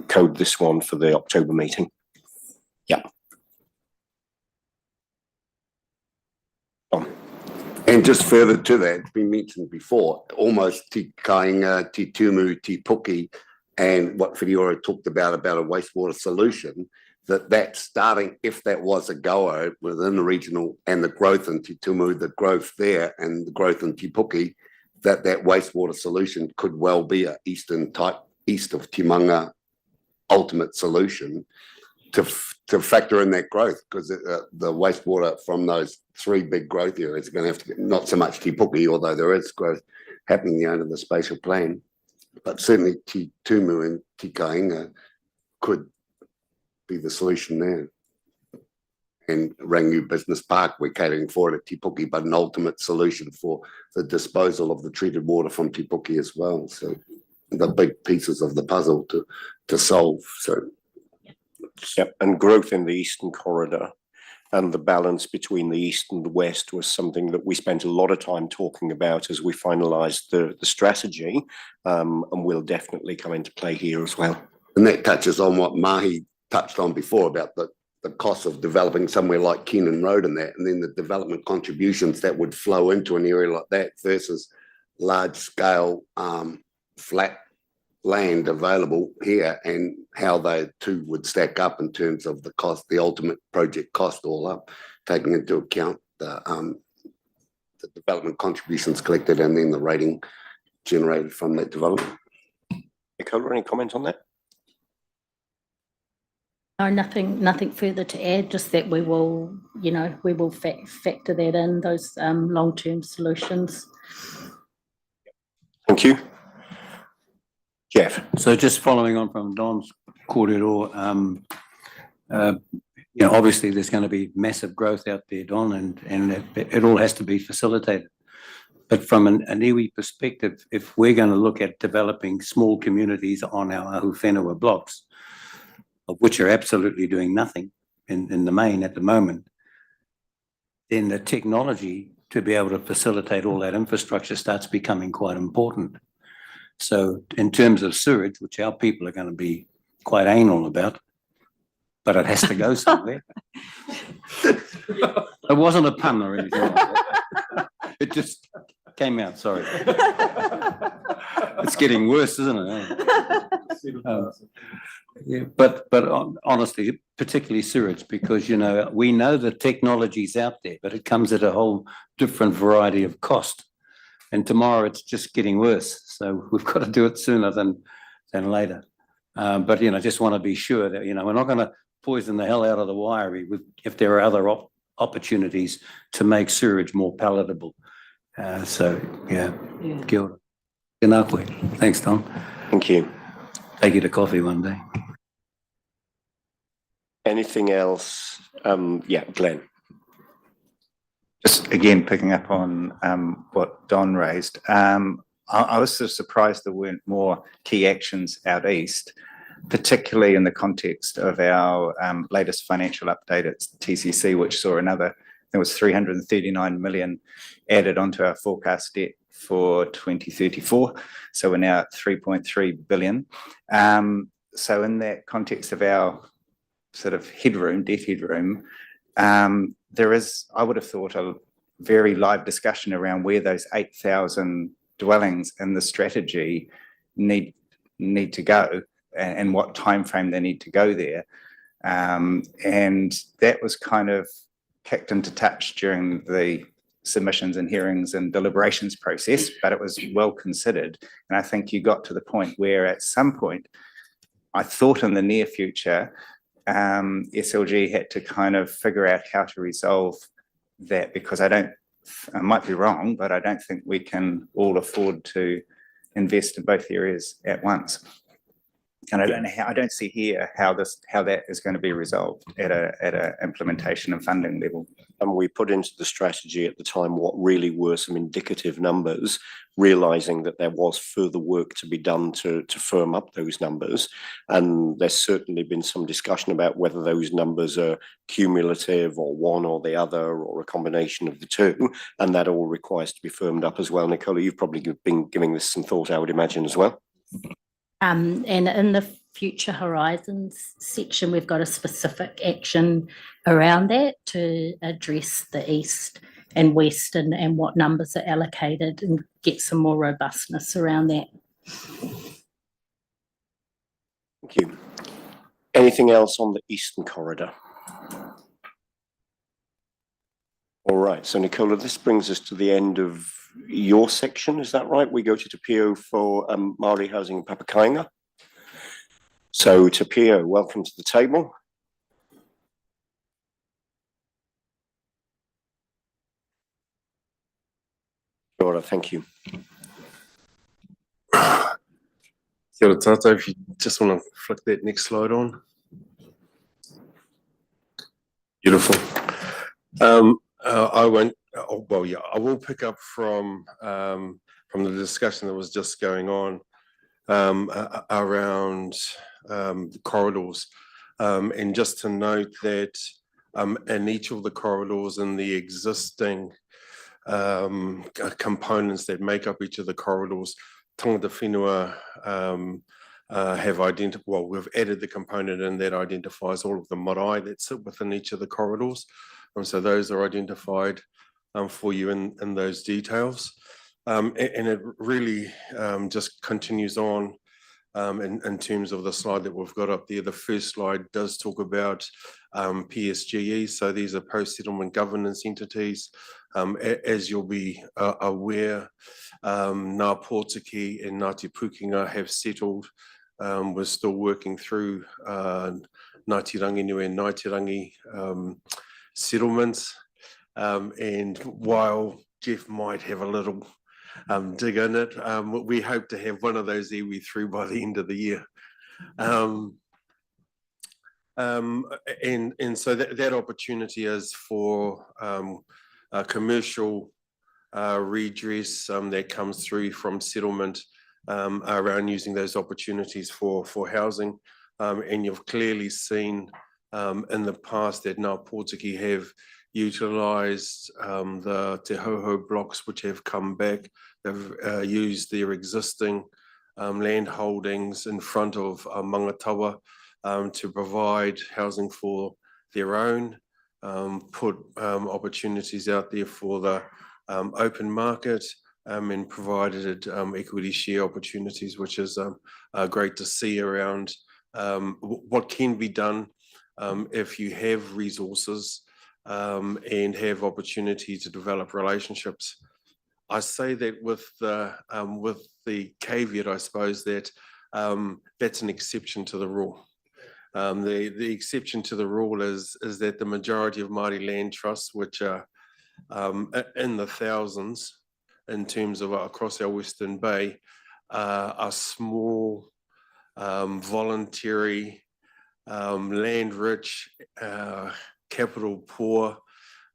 code this one for the October meeting. Yeah. And just further to that, it's been mentioned before, almost Te Kāinga, Te Tumu, Te Puki, and what Whiriora talked about a wastewater solution, that's starting, if that was a goer within the regional and the growth in Te Tumu, the growth there and the growth in Te Puki, that wastewater solution could well be a east of Timanga ultimate solution to factor in that growth, because the wastewater from those three big growth areas are going to have to get, not so much Te Puki, although there is growth happening under the spatial plan, but certainly Te Tumu and Te Kāinga could be the solution there. And Rangiu Business Park, we're catering for it at Te Puki, but an ultimate solution for the disposal of the treated water from Te Puki as well. So the big pieces of the puzzle to solve. So. Yep, and growth in the Eastern Corridor and the balance between the East and the West was something that we spent a lot of time talking about as we finalised the strategy, and will definitely come into play here as well. And that touches on what Mahi touched on before about the cost of developing somewhere like Keenan Road and that, and then the development contributions that would flow into an area like that versus large scale flat land available here, and how they two would stack up in terms of the cost, the ultimate project cost all up, taking into account the development contributions collected and then the rating generated from that development. Nicola, any comment on that? No, nothing further to add, just that we will factor that in, those long-term solutions. Thank you. Jeff. So just following on from Don's corridor, you know, obviously there's going to be massive growth out there, Don, and it all has to be facilitated. But from an iwi perspective, if we're going to look at developing small communities on our ahu whenua blocks, of which are absolutely doing nothing in the main at the moment, then the technology to be able to facilitate all that infrastructure starts becoming quite important. So in terms of sewage, which our people are going to be quite anal about, but it has to go somewhere. It wasn't a pun or anything like that. It just came out, sorry. It's getting worse, isn't it? Yeah, but honestly, particularly sewage, because, you know, we know the technology's out there, but it comes at a whole different variety of cost. And tomorrow it's just getting worse. So we've got to do it sooner than later. But, you know, just want to be sure that, you know, we're not going to poison the hell out of the wiry if there are other opportunities to make sewage more palatable. So, yeah. Kia ora. Tēnā koe. Thanks, Tom. Thank you. Take you to coffee one day. Anything else? Yeah, Glenn. Just again, picking up on what Don raised, I was sort of surprised there weren't more key actions out east, particularly in the context of our latest financial update at TCC, which saw another, there was 339 million added onto our forecast debt for 2034. So we're now at 3.3 billion. So in that context of our sort of headroom, debt headroom, there is, I would have thought, a very live discussion around where those 8,000 dwellings in the strategy need to go and what timeframe they need to go there. And that was kind of kicked into touch during the submissions and hearings and deliberations process, but it was well considered. And I think you got to the point where at some point, I thought in the near future, SLG had to kind of figure out how to resolve that, because I might be wrong, but I don't think we can all afford to invest in both areas at once. And I don't see here how that is going to be resolved at a implementation and funding level. And we put into the strategy at the time what really were some indicative numbers, realizing that there was further work to be done to firm up those numbers. And there's certainly been some discussion about whether those numbers are cumulative or one or the other or a combination of the two. And that all requires to be firmed up as well. Nicola, you've probably been giving this some thought, I would imagine, as well. And in the future horizons section, we've got a specific action around that to address the east and west and what numbers are allocated and get some more robustness around that. Thank you. Anything else on the eastern corridor? All right, so Nicola, this brings us to the end of your section, is that right? We go to Te Pio for Māori housing in Papakainga. So Te Pio, welcome to the table. Kia ora, thank you. Kia ora tātou, if you just want to flick that next slide on. Beautiful. I won't, well, yeah, I will pick up from the discussion that was just going on around the corridors. And just to note that in each of the corridors and the existing components that make up each of the corridors, tangata whenua have identified, well, we've added the component in that identifies all of the marae that sit within each of the corridors. And so those are identified for you in those details. And it really just continues on in terms of the slide that we've got up there. The first slide does talk about PSGE. So these are post-settlement governance entities. As you'll be aware, Ngā Pōtiki and Ngāti Pukinga have settled. We're still working through Ngāti Ranginui and Ngāti Rangi settlements. And while Jeff might have a little dig in it, we hope to have one of those iwi through by the end of the year. And so that opportunity is for a commercial redress that comes through from settlement around using those opportunities for housing. And you've clearly seen in the past that Ngā Pōtiki have utilised the Te Hoho blocks which have come back. They've used their existing land holdings in front of Mangatawa to provide housing for their own, put opportunities out there for the open market, and provided equity share opportunities, which is great to see around what can be done if you have resources and have opportunity to develop relationships. I say that with the caveat, I suppose, that that's an exception to the rule. The exception to the rule is that the majority of Māori land trusts, which are in the thousands in terms of across our Western Bay, are small, voluntary, land-rich, capital-poor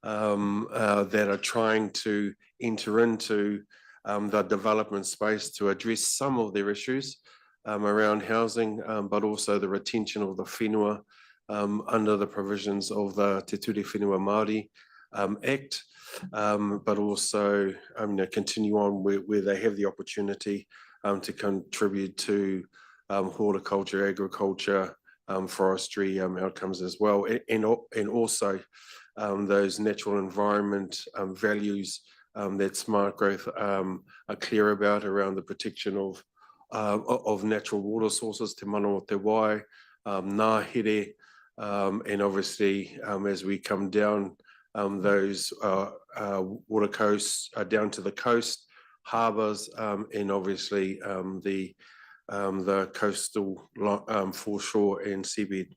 that are trying to enter into the development space to address some of their issues around housing, but also the retention of the whenua under the provisions of the Te Ture Whenua Māori Act, but also continue on where they have the opportunity to contribute to horticulture, agriculture, forestry outcomes as well, and also those natural environment values that SmartGrowth are clear about around the protection of natural water sources, te mana o te wai, ngā here, and obviously as we come down those water coasts down to the coast, harbours, and obviously the coastal foreshore and seabed.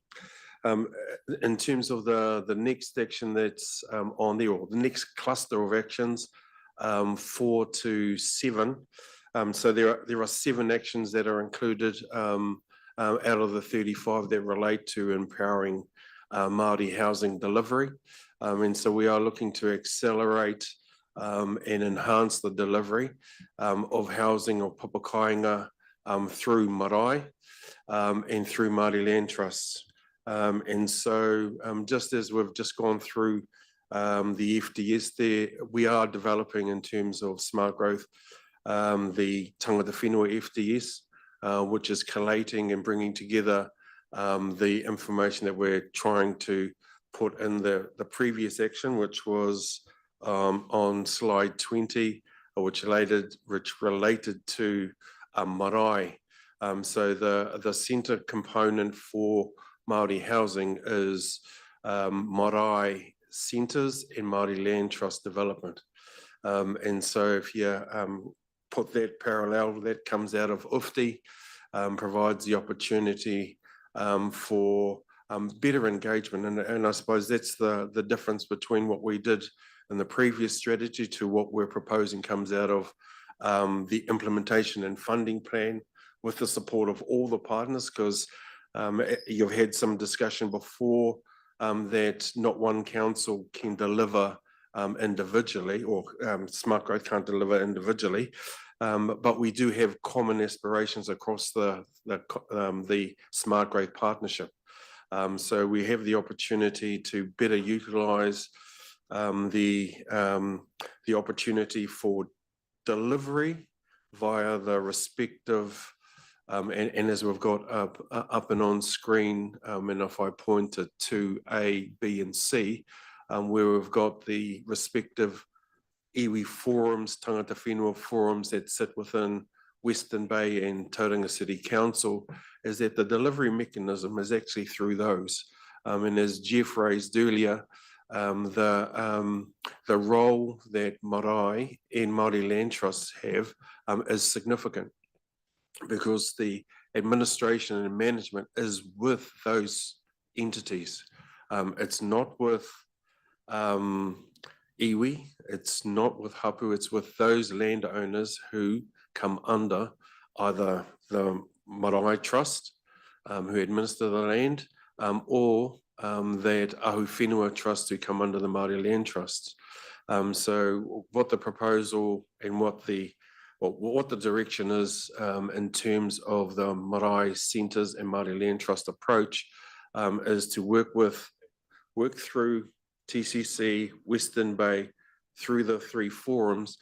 In terms of the next action that's on there, or the next cluster of actions, 4 to 7. So there are 7 actions that are included out of the 35 that relate to empowering Māori housing delivery. And so we are looking to accelerate and enhance the delivery of housing of papakainga through marae and through Māori land trusts. And so just as we've just gone through the FDS there, we are developing in terms of SmartGrowth the Tangata Whenua FDS, which is collating and bringing together the information that we're trying to put in the previous action, which was on slide 20, which related to marae. So the centre component for Māori housing is marae centres and Māori land trust development. And so if you put that parallel, that comes out of UFTI, provides the opportunity for better engagement. And I suppose that's the difference between what we did in the previous strategy to what we're proposing comes out of the implementation and funding plan with the support of all the partners, because you've had some discussion before that not one council can deliver individually, or SmartGrowth can't deliver individually, but we do have common aspirations across the SmartGrowth partnership. So we have the opportunity to better utilise the opportunity for delivery via the respective and as we've got up and on screen, and if I point to 2A, B and C, where we've got the respective iwi forums, tangata whenua forums that sit within Western Bay and Tauranga City Council, is that the delivery mechanism is actually through those. And as Jeff raised earlier, the role that marae and Māori land trusts have is significant, because the administration and management is with those entities. It's not with iwi, it's not with hapu, it's with those landowners who come under either the marae trust, who administer the land, or that Ahu Whenua Trust to come under the Māori Land Trust. So what the proposal and what the direction is in terms of the marae centres and Māori Land Trust approach is to work through TCC, Western Bay, through the three forums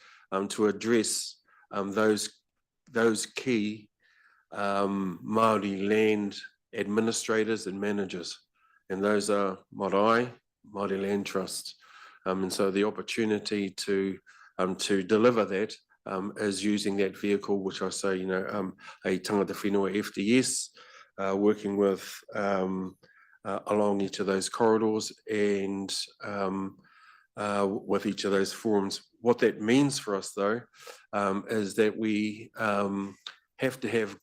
to address those key Māori land administrators and managers, and those are Māori Land Trust. And so the opportunity to deliver that is using that vehicle, which I say, a tangata whenua FDS, working with along each of those corridors and with each of those forums. What that means for us, though, is that we have to have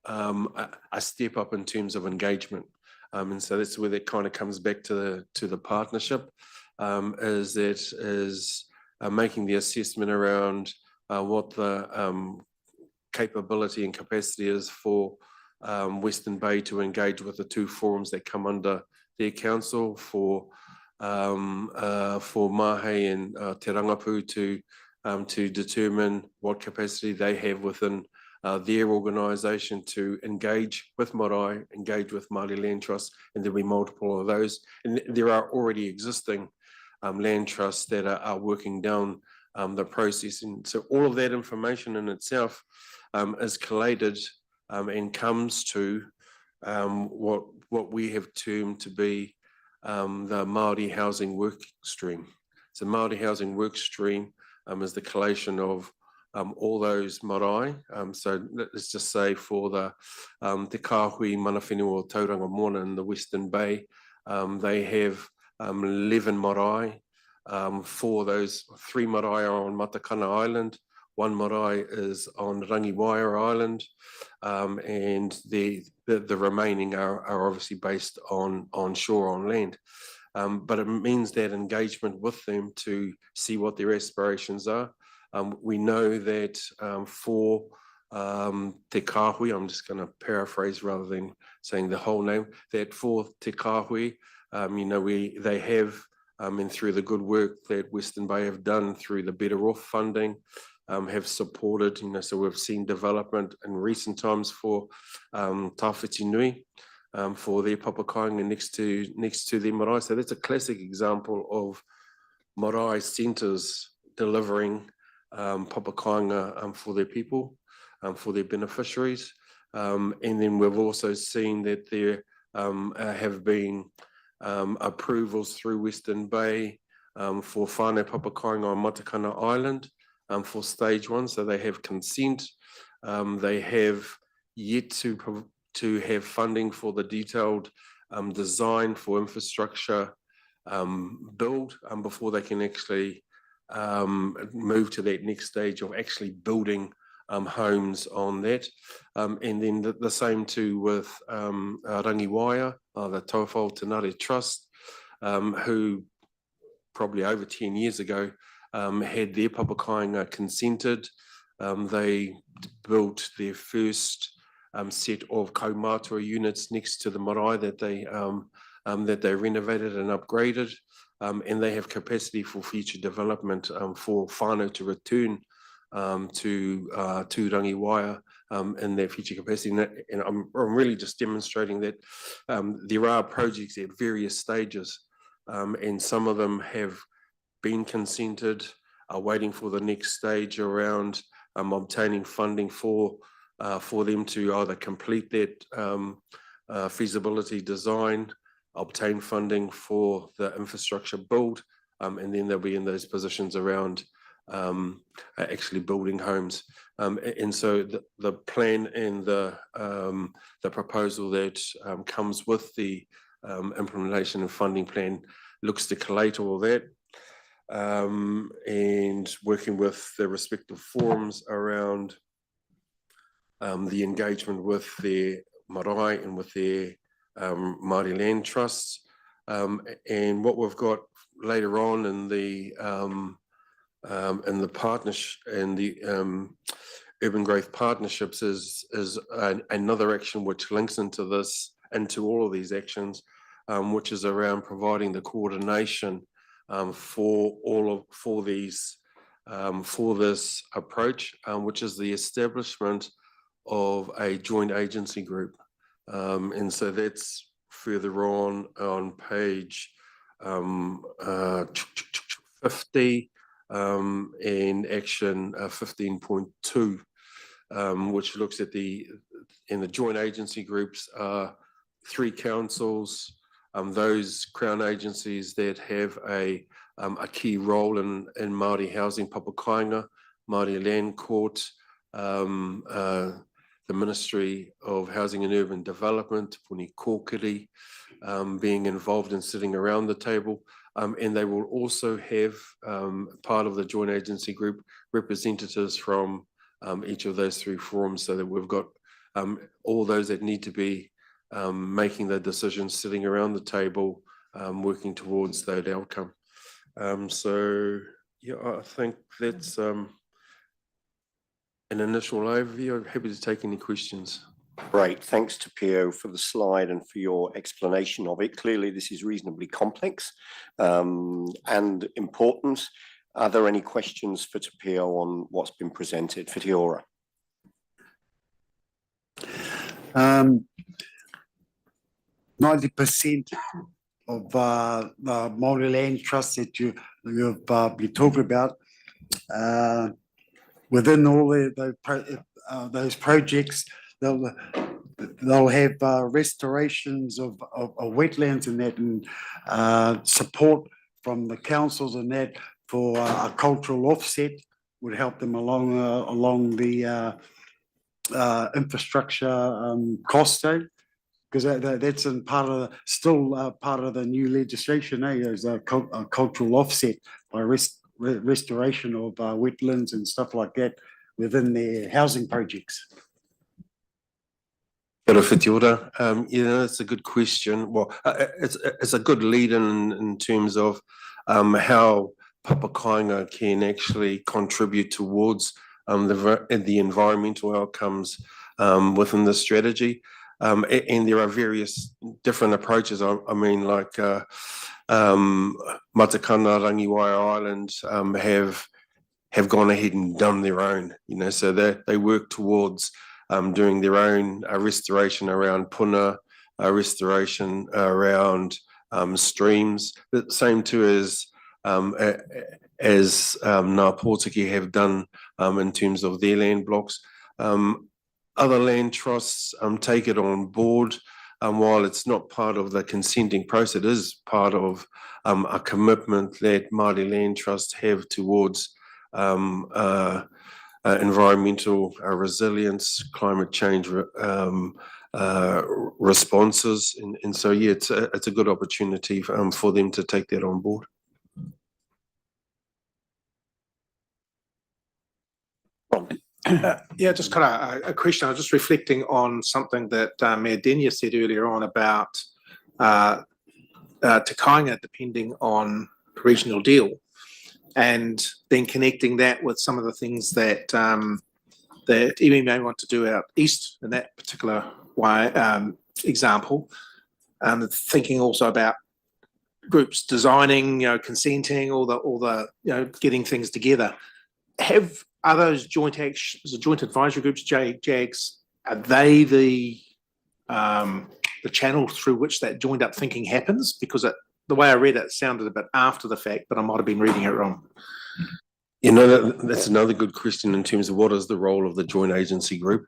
a step up in terms of engagement. And so that's where that kind of comes back to the partnership, is making the assessment around what the capability and capacity is for Western Bay to engage with the two forums that come under their council, for Mahe and Te Rangapu to determine what capacity they have within their organisation to engage with marae, engage with Māori Land Trust, and there'll be multiple of those. And there are already existing land trusts that are working down the process. And so all of that information in itself is collated and comes to what we have termed to be the Māori Housing Work Stream. So Māori Housing Work Stream is the collation of all those marae. So let's just say for the Te Kāhui Mana Whenua o Tauranga Moana in the Western Bay, they have 11 marae. For those, 3 marae are on Matakana Island, 1 marae is on Rangiwaia Island, and the remaining are obviously based on shore, on land. But it means that engagement with them to see what their aspirations are. We know that for Te Kāhui, I'm just going to paraphrase rather than saying the whole name, that for Te Kāhui, they have, and through the good work that Western Bay have done through the Better Off funding, have supported, so we've seen development in recent times for Tawhiti Nui, for their papakainga next to their marae. So that's a classic example of marae centres delivering papakainga for their people, for their beneficiaries. And then we've also seen that there have been approvals through Western Bay for whānau papakainga on Matakana Island for stage 1. So they have consent. They have yet to have funding for the detailed design for infrastructure build before they can actually move to that next stage of actually building homes on that. And then the same too with Rangiwaia, the Tauwhao Tenare Trust, who probably over 10 years ago had their papakainga consented. They built their first set of kaumātua units next to the marae that they renovated and upgraded. And they have capacity for future development for whānau to return to Rangiwaia in their future capacity. And I'm really just demonstrating that there are projects at various stages, and some of them have been consented, are waiting for the next stage around obtaining funding for them to either complete that feasibility design, obtain funding for the infrastructure build, and then they'll be in those positions around actually building homes. And so the plan and the proposal that comes with the implementation and funding plan looks to collate all that, and working with the respective forums around the engagement with their marae and with their Māori Land Trusts. And what we've got later on in the partnership and the urban growth partnerships is another action which links into this into all of these actions, which is around providing the coordination for this approach, which is the establishment of a joint agency group. And so that's further on page 50 and action 15.2, which looks at the joint agency groups are 3 councils, those Crown agencies that have a key role in Māori housing, Papakainga, Māori Land Court, the Ministry of Housing and Urban Development, Puni Kōkiri, being involved in sitting around the table. And they will also have part of the joint agency group representatives from each of those 3 forums, so that we've got all those that need to be making the decisions sitting around the table, working towards that outcome. So yeah, I think that's an initial overview. I'm happy to take any questions. Great, thanks to Pio for the slide and for your explanation of it. Clearly, this is reasonably complex and important. Are there any questions for Te Pio on what's been presented? Whitiora. 90% of the Māori land trust that you've been talking about, within all those projects, they'll have restorations of wetlands and that, and support from the councils and that for a cultural offset would help them along the infrastructure cost, because that's in still part of the new legislation, as a cultural offset by restoration of wetlands and stuff like that within their housing projects. Whitiora, it's a good question. Well, it's a good lead in terms of how Papakainga can actually contribute towards the environmental outcomes within the strategy. And there are various different approaches. I mean, like Matakana, Rangiwai Island have gone ahead and done their own, so they work towards doing their own restoration around puna, restoration around streams, the same too as Ngā Pōtiki have done in terms of their land blocks. Other land trusts take it on board. While it's not part of the consenting process, it is part of a commitment that Māori Land Trust have towards environmental resilience, climate change responses. And so, yeah, it's a good opportunity for them to take that on board. Yeah, just kind of a question. I was just reflecting on something that Mayor Denyer said earlier on about Te Kāinga depending on regional deal, and then connecting that with some of the things that that iwi may want to do out east in that particular way, example. Thinking also about groups designing, consenting, all the getting things together. Are those joint actions, the joint advisory groups, JAGs, are they the channel through which that joined up thinking happens? Because the way I read it sounded a bit after the fact, but I might have been reading it wrong. That's another good question in terms of what is the role of the joint agency group.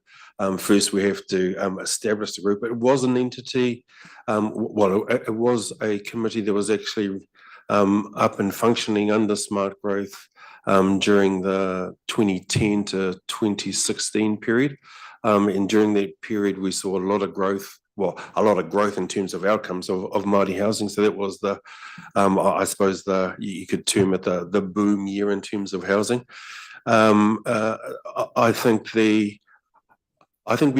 First, we have to establish the group. It was an entity, it was a committee that was actually up and functioning under SmartGrowth during the 2010 to 2016 period. And during that period, we saw a lot of growth in terms of outcomes of Māori housing. So that was I suppose you could term it the boom year in terms of housing. I think we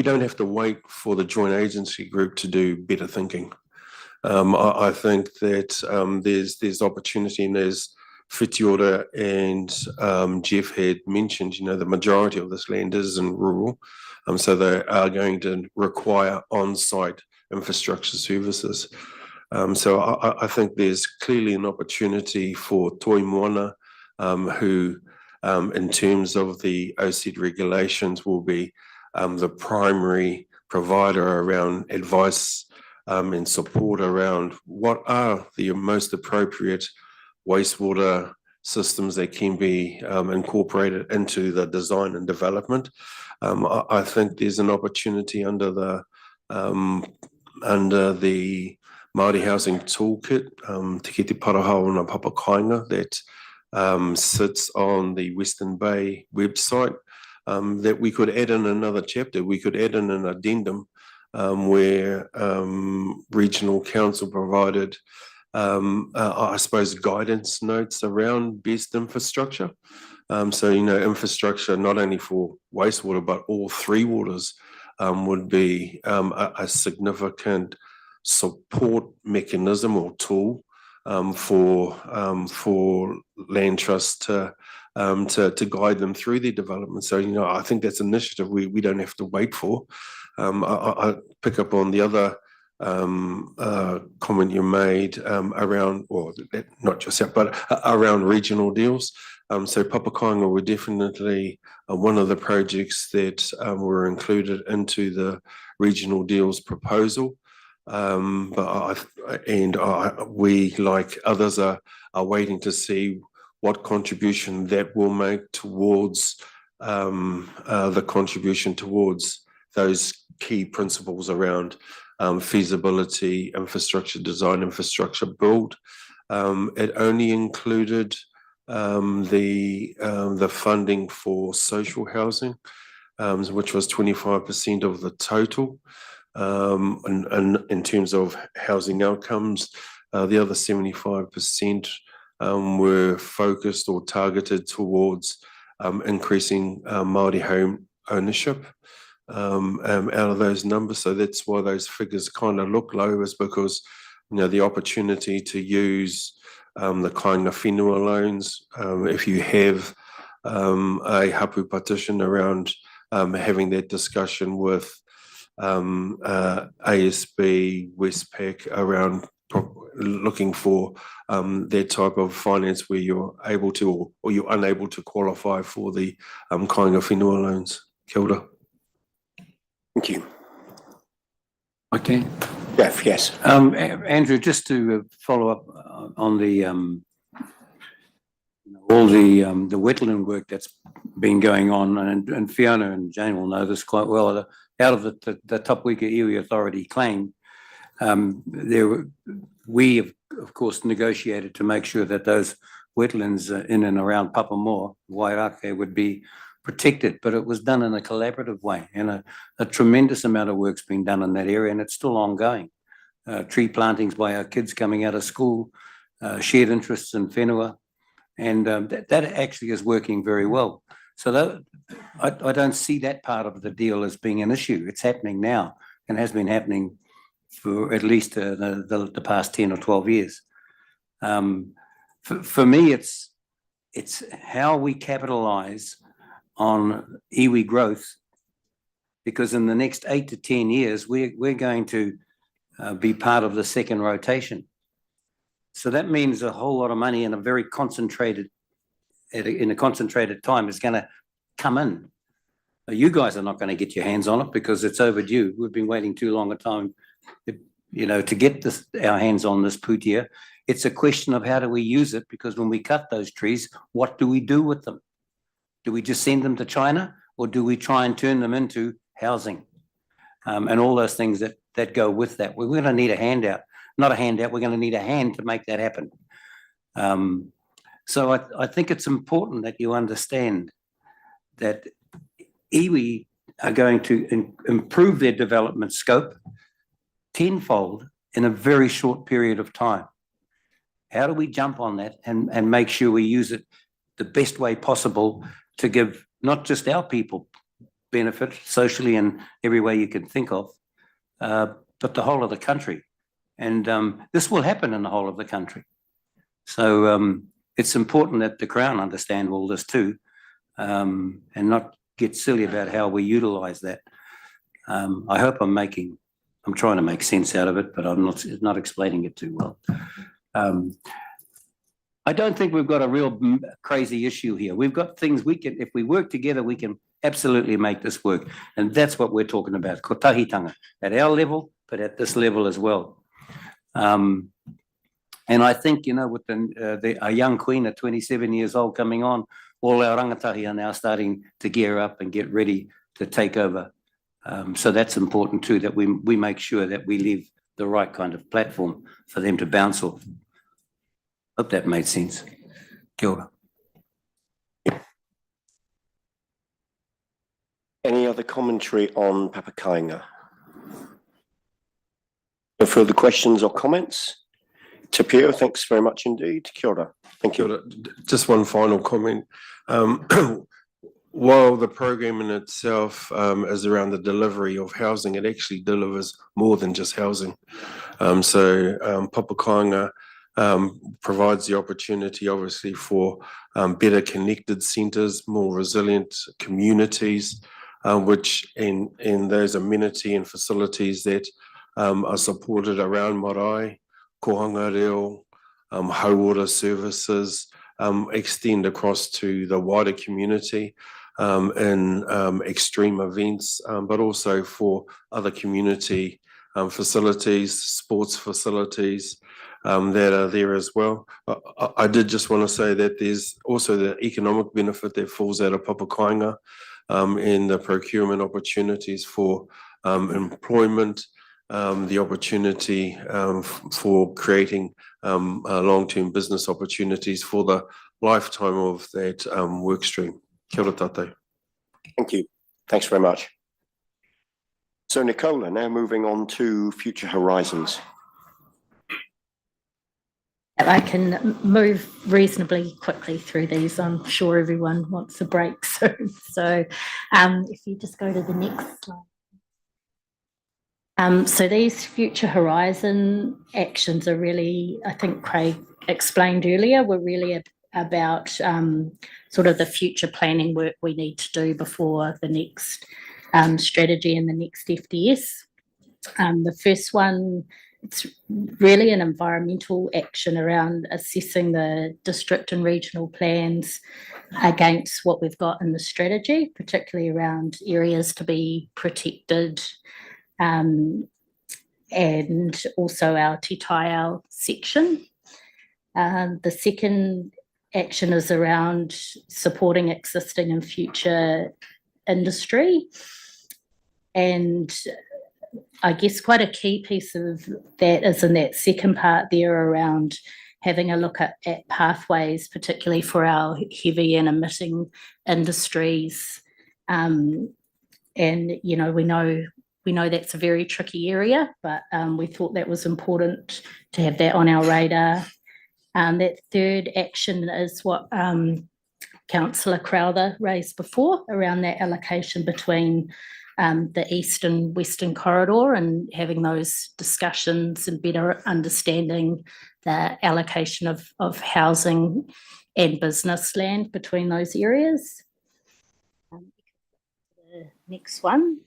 don't have to wait for the joint agency group to do better thinking. I think that there's opportunity, and there's Whitiora and Jeff had mentioned, the majority of this land is in rural, so they are going to require on-site infrastructure services. So I think there's clearly an opportunity for Toi Moana, who, in terms of the OSED regulations, will be the primary provider around advice and support around what are the most appropriate wastewater systems that can be incorporated into the design and development. I think there's an opportunity under the Māori Housing Toolkit, Te Kiti Parahau na Papakainga, that sits on the Western Bay website, that we could add in another chapter. We could add in an addendum where regional council provided, I suppose, guidance notes around best infrastructure. So, infrastructure not only for wastewater, but all three waters would be a significant support mechanism or tool for land trusts to guide them through their development. So, I think that's an initiative we don't have to wait for. I pick up on the other comment you made around, or not just that, but around regional deals. So Papakainga were definitely one of the projects that were included into the regional deals proposal. We, like others, are waiting to see what contribution that will make towards the contribution towards those key principles around feasibility, infrastructure design, infrastructure build. It only included the funding for social housing, which was 25% of the total. And in terms of housing outcomes, the other 75% were focused or targeted towards increasing Māori home ownership out of those numbers. So that's why those figures kind of look low, is because the opportunity to use the kainga whenua loans, if you have a hapu partition around having that discussion with ASB, Westpac around looking for that type of finance where you're able to or you're unable to qualify for the kainga whenua loans. Kia ora. Thank you. Okay. Jeff, yes. Andrew, just to follow up on the all the wetland work that's been going on, and Fiona and Jane will know this quite well. Out of the Tapuika Iwi Authority claim, we have, of course, negotiated to make sure that those wetlands in and around Papamoa, Wairake, would be protected, but it was done in a collaborative way, and a tremendous amount of work's been done in that area, and it's still ongoing. Tree plantings by our kids coming out of school, shared interests in whenua, and that actually is working very well. So I don't see that part of the deal as being an issue. It's happening now and has been happening for at least the past 10 or 12 years. For me, it's how we capitalise on iwi growth, because in the next 8 to 10 years, we're going to be part of the second rotation. So that means a whole lot of money in a very concentrated, in a concentrated time is going to come in. You guys are not going to get your hands on it because it's overdue. We've been waiting too long a time, to get our hands on this putia. It's a question of how do we use it, because when we cut those trees, what do we do with them? Do we just send them to China, or do we try and turn them into housing? And all those things that go with that. We're going to need a handout, not a handout. We're going to need a hand to make that happen. So I think it's important that you understand that iwi are going to improve their development scope tenfold in a very short period of time. How do we jump on that and make sure we use it the best way possible to give not just our people benefit socially in every way you can think of, but the whole of the country. And this will happen in the whole of the country. So it's important that the Crown understand all this too, and not get silly about how we utilise that. I hope I'm making I'm trying to make sense out of it, but I'm not explaining it too well. I don't think we've got a real crazy issue here. We've got things we can, if we work together, we can absolutely make this work. And that's what we're talking about, kotahitanga, at our level, but at this level as well. And I think, you know, with a young queen at 27 years old coming on, all our rangatahi are now starting to gear up and get ready to take over. So that's important too, that we make sure that we leave the right kind of platform for them to bounce off. Hope that made sense. Kia ora. Any other commentary on Papakainga? No further questions or comments? Tapio, thanks very much indeed. Kia ora. Thank you. Kia ora. Just one final comment. While the program in itself is around the delivery of housing, it actually delivers more than just housing. Papakainga provides the opportunity, obviously, for better connected centres, more resilient communities, which in those amenity and facilities that are supported around marae, kohanga reo, hauora services, extend across to the wider community in extreme events, but also for other community facilities, sports facilities that are there as well. I did just want to say that there's also the economic benefit that falls out of Papakainga in the procurement opportunities for employment, the opportunity for creating long-term business opportunities for the lifetime of that work stream. Kia ora tātou. Thank you. Thanks very much. So Nicola, now moving on to Future Horizons. I can move reasonably quickly through these. I'm sure everyone wants a break soon. So if you just go to the next slide. So these Future Horizon actions are really, I think Craig explained earlier, were really about sort of the future planning work we need to do before the next strategy and the next FDS. The first one, it's really an environmental action around assessing the district and regional plans against what we've got in the strategy, particularly around areas to be protected, and also our Te Taiao section. The second action is around supporting existing and future industry. And I guess quite a key piece of that is in that second part there around having a look at pathways, particularly for our heavy and emitting industries. And, you know, we know that's a very tricky area, but we thought that was important to have that on our radar. That third action is what Councillor Crowther raised before around that allocation between the east and western corridor and having those discussions and better understanding the allocation of housing and business land between those areas. The next one.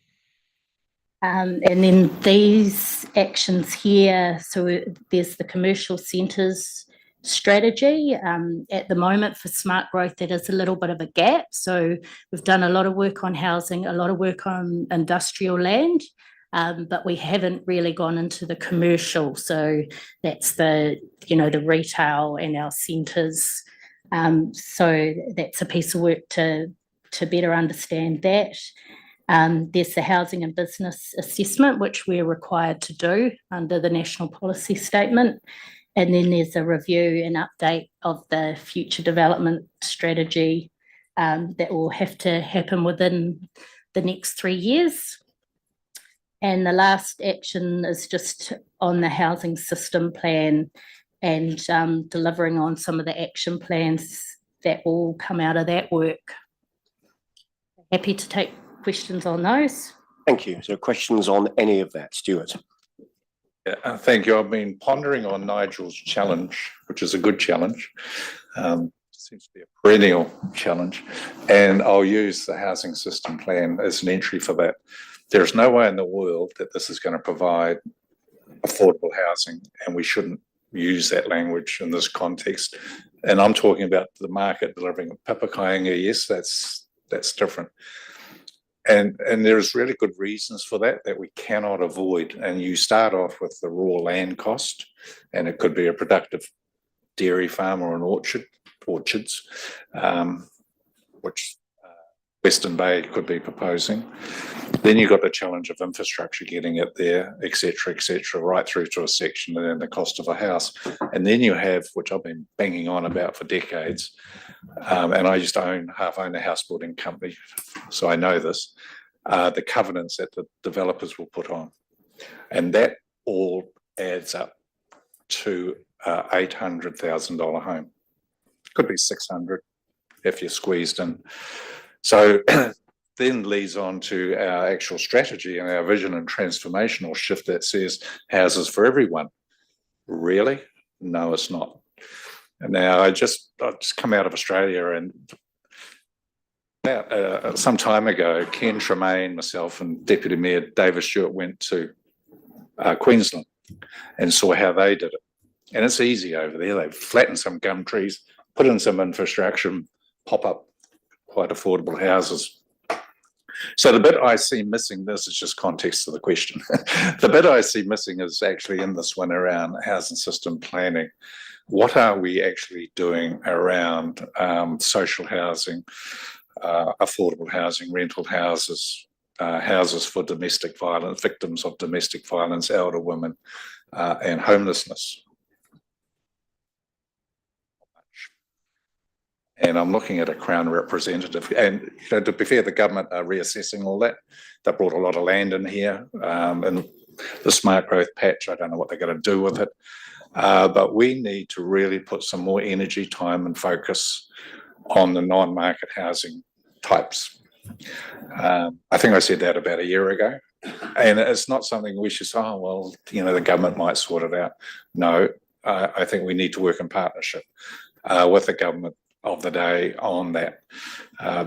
And then these actions here, so there's the commercial centres strategy. At the moment for smart growth, that is a little bit of a gap. So we've done a lot of work on housing, a lot of work on industrial land, but we haven't really gone into the commercial. So that's the, you know, the retail and our centres. So that's a piece of work to better understand that. There's the housing and business assessment, which we're required to do under the National Policy Statement. And then there's a review and update of the future development strategy that will have to happen within the next 3 years. And the last action is just on the housing system plan and delivering on some of the action plans that will come out of that work. Happy to take questions on those. Thank you. So questions on any of that, Stuart? Yeah, thank you. I've been pondering on Nigel's challenge, which is a good challenge. Seems to be a perennial challenge. And I'll use the housing system plan as an entry for that. There's no way in the world that this is going to provide affordable housing, and we shouldn't use that language in this context. And I'm talking about the market delivering pipakainga. Yes, that's different. And there's really good reasons for that we cannot avoid. And you start off with the raw land cost, and it could be a productive dairy farm or an orchards, which Western Bay could be proposing. Then you've got the challenge of infrastructure, getting it there, et cetera, right through to a section, and then the cost of a house. And then you have, which I've been banging on about for decades, and I used to half own a house building company, so I know this, the covenants that the developers will put on. And that all adds up to $800,000 home. Could be 600 if you're squeezed in. So then leads on to our actual strategy and our vision and transformational shift that says houses for everyone. Really? No, it's not. And now I've just come out of Australia, and about some time ago, Ken Tremaine, myself, and Deputy Mayor David Stewart went to Queensland and saw how they did it. And it's easy over there. They flattened some gum trees, put in some infrastructure, pop up quite affordable houses. So the bit I see missing, this is just context to the question. The bit I see missing is actually in this one around housing system planning. What are we actually doing around social housing, affordable housing, rental houses, houses for domestic violence, victims of domestic violence, elder women, and homelessness? And I'm looking at a Crown representative, and to be fair, the government are reassessing all that. They brought a lot of land in here, and the smart growth patch, I don't know what they're going to do with it, but we need to really put some more energy, time and focus on the non-market housing types. I think I said that about a year ago, and it's not something we should say, oh, well, the government might sort it out. No, I think we need to work in partnership with the government of the day on that,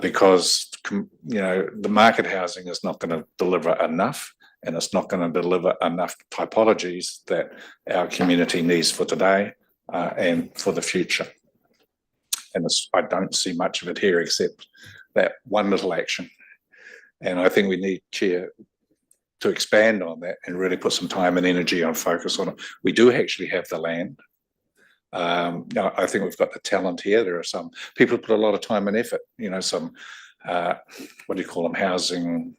because the market housing is not going to deliver enough, and it's not going to deliver enough typologies that our community needs for today and for the future. And I don't see much of it here except that one little action. And I think we need, Chair, to expand on that and really put some time and energy on focus on it. We do actually have the land. I think we've got the talent here. There are some people who put a lot of time and effort, some, what do you call them, housing,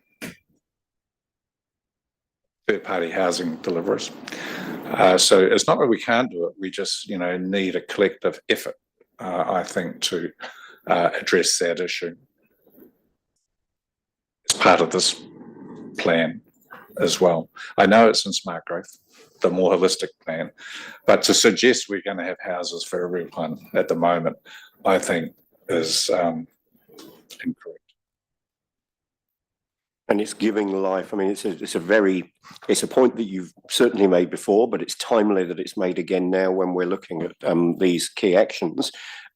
third-party housing deliverers. So it's not that we can't do it. We just, need a collective effort, I think, to address that issue. It's part of this plan as well. I know it's in smart growth, the more holistic plan, but to suggest we're going to have houses for everyone at the moment, I think is incorrect. And it's giving life. I mean, it's a point that you've certainly made before, but it's timely that it's made again now when we're looking at these key actions.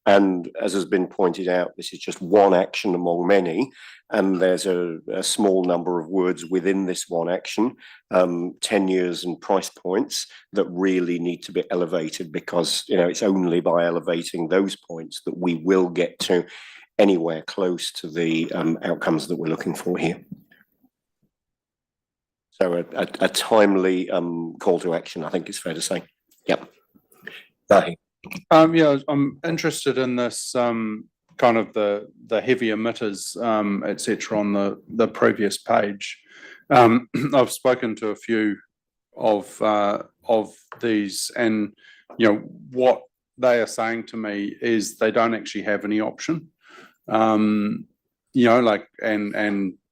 And as has been pointed out, this is just one action among many, and there's a small number of words within this one action, tenures and price points that really need to be elevated, because it's only by elevating those points that we will get to anywhere close to the outcomes that we're looking for here. So a timely call to action, I think it's fair to say. Yep. Yeah, I'm interested in this kind of the heavy emitters, et cetera, on the previous page. I've spoken to a few of these, and what they are saying to me is they don't actually have any option. And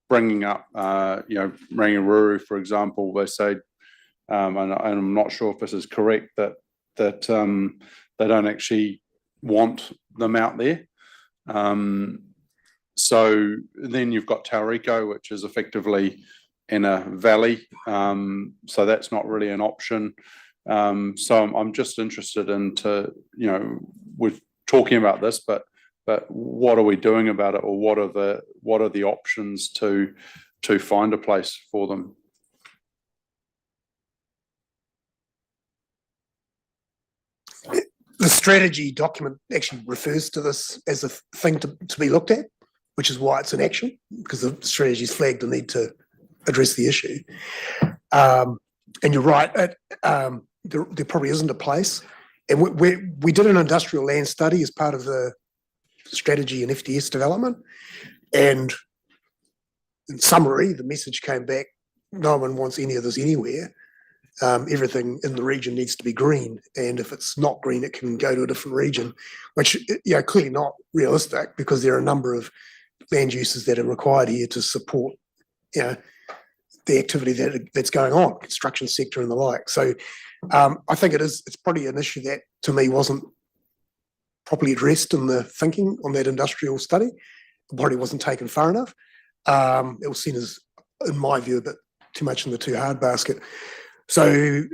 bringing up Rangiroa, for example, they say, and I'm not sure if this is correct, that they don't actually want them out there. So then you've got Tauriko, which is effectively in a valley. So that's not really an option. So I'm just interested we're talking about this, but what are we doing about it, or what are the options to to find a place for them. The strategy document actually refers to this as a thing to be looked at, which is why it's in action, because the strategy's flagged the need to address the issue. And you're right, there probably isn't a place. And we did an industrial land study as part of the strategy and FDS development. And in summary, the message came back, no one wants any of this anywhere. Everything in the region needs to be green. And if it's not green, it can go to a different region, which, clearly not realistic, because there are a number of land uses that are required here to support, the activity that's going on, construction sector and the like. So I think it's probably an issue that to me wasn't properly addressed in the thinking on that industrial study. It probably wasn't taken far enough. It was seen as, in my view, a bit too much in the too hard basket. So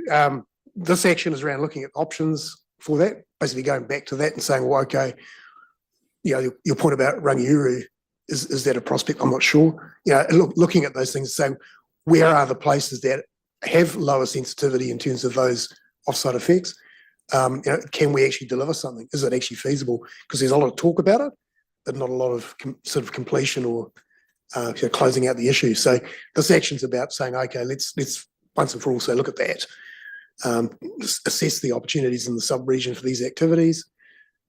this action is around looking at options for that, basically going back to that and saying, well, okay, your point about Rangiuru, is that a prospect? I'm not sure. Looking at those things and saying, where are the places that have lower sensitivity in terms of those offsite effects? Can we actually deliver something? Is it actually feasible? Because there's a lot of talk about it, but not a lot of sort of completion or closing out the issue. So this action's about saying, okay, let's once and for all say, look at that, assess the opportunities in the sub-region for these activities,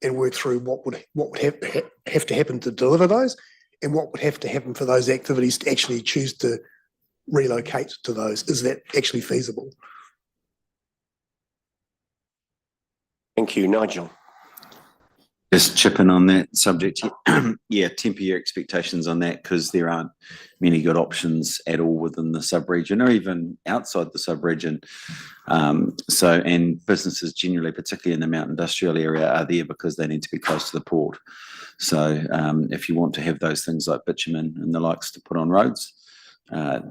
and work through what would have to happen to deliver those, and what would have to happen for those activities to actually choose to relocate to those. Is that actually feasible? Thank you, Nigel. Just chipping on that subject. Yeah, temper your expectations on that, because there aren't many good options at all within the sub-region or even outside the sub-region. And businesses generally, particularly in the Mount Industrial area, are there because they need to be close to the port. So if you want to have those things like bitumen and the likes to put on roads,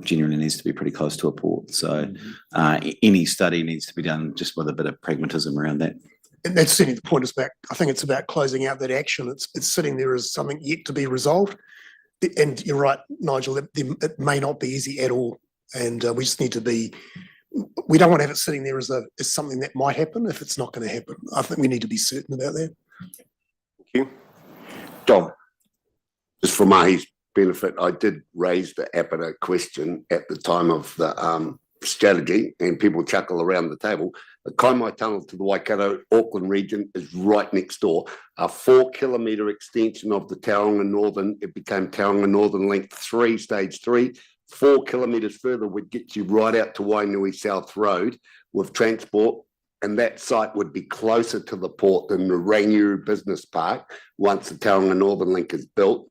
generally needs to be pretty close to a port. So any study needs to be done just with a bit of pragmatism around that. And that's certainly the point. I think it's about closing out that action. It's sitting there as something yet to be resolved. And you're right, Nigel, it may not be easy at all. And we just need to we don't want to have it sitting there as something that might happen if it's not going to happen. I think we need to be certain about that. Thank you. Dom. Just for my benefit, I did raise the APITA question at the time of the strategy, and people chuckle around the table. The Kaimai Tunnel to the Waikato, Auckland region is right next door. A 4-kilometre extension of the Tauranga Northern, it became Tauranga Northern Link 3, stage 3. 4 kilometres further would get you right out to Wainui South Road with transport, and that site would be closer to the port than the Rangiuru Business Park once the Tauranga Northern Link is built.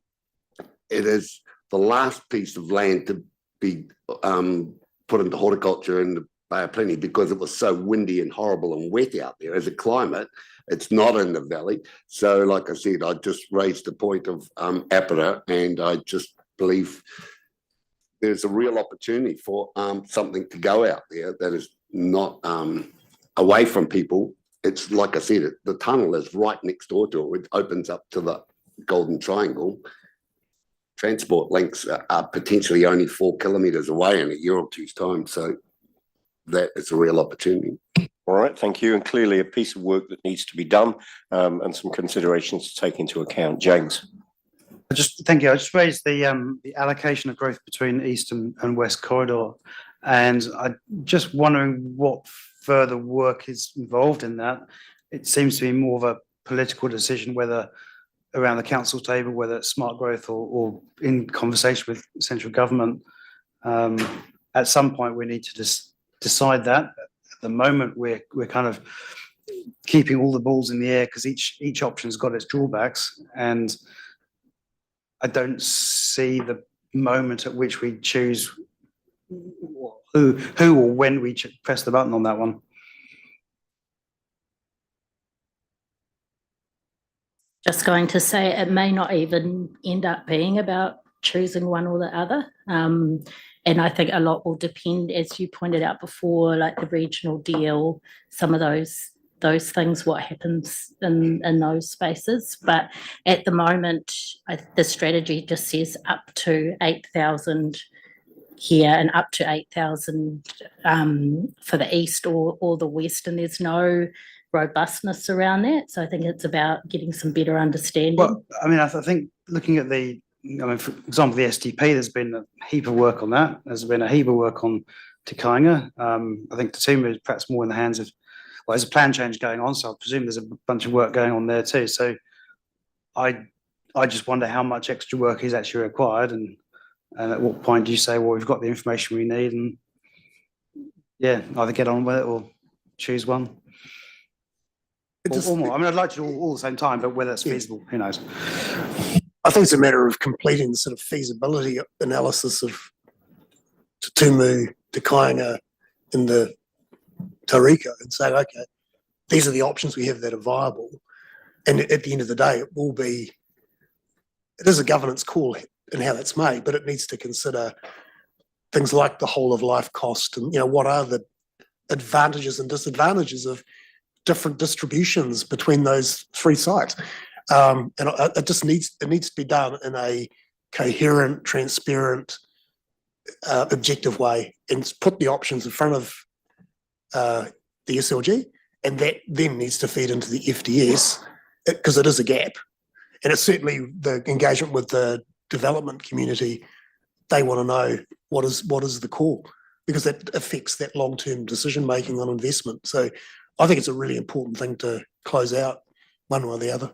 It is the last piece of land to be put into horticulture in the Bay of Plenty because it was so windy and horrible and wet out there. As a climate, it's not in the valley. So like I said, I just raised the point of APITA, and I just believe there's a real opportunity for something to go out there that is not away from people. It's like I said, the tunnel is right next door to it. It opens up to the Golden Triangle. Transport links are potentially only 4 kilometres away in a year or two's time. So that is a real opportunity. All right, thank you. And clearly a piece of work that needs to be done and some considerations to take into account. James. Thank you. I just raised the allocation of growth between East and West Corridor, and I'm just wondering what further work is involved in that. It seems to be more of a political decision, whether around the council table, whether it's SmartGrowth or in conversation with central government. At some point, we need to just decide that. At the moment, we're kind of keeping all the balls in the air because each option's got its drawbacks, and I don't see the moment at which we choose who or when we press the button on that one. Just going to say it may not even end up being about choosing one or the other. And I think a lot will depend, as you pointed out before, like the regional deal, some of those things, what happens in those spaces. But at the moment, the strategy just says up to 8,000 here and up to 8,000 for the east or the west, and there's no robustness around that. So I think it's about getting some better understanding. Well, I mean, I think looking at for example, the STP, there's been a heap of work on that. There's been a heap of work on Te Kāinga. I think Te Tumu is perhaps more in the hands of, well, there's a plan change going on, so I presume there's a bunch of work going on there too. So I just wonder how much extra work is actually required, and at what point do you say, well, we've got the information we need, and yeah, either get on with it or choose one. Or more. I mean, I'd like to do all at the same time, but whether it's feasible, who knows? I think it's a matter of completing the sort of feasibility analysis of Te Tumu, Te Kāinga, and the Tauriko, and saying, okay, these are the options we have that are viable. And at the end of the day, it is a governance call in how that's made, but it needs to consider things like the whole of life cost and, what are the advantages and disadvantages of different distributions between those three sites. And it needs to be done in a coherent, transparent, objective way, and put the options in front of the SLG, and that then needs to feed into the FDS, because it is a gap. And it's certainly the engagement with the development community. They want to know what is the call, because that affects that long-term decision-making on investment. So I think it's a really important thing to close out one way or the other.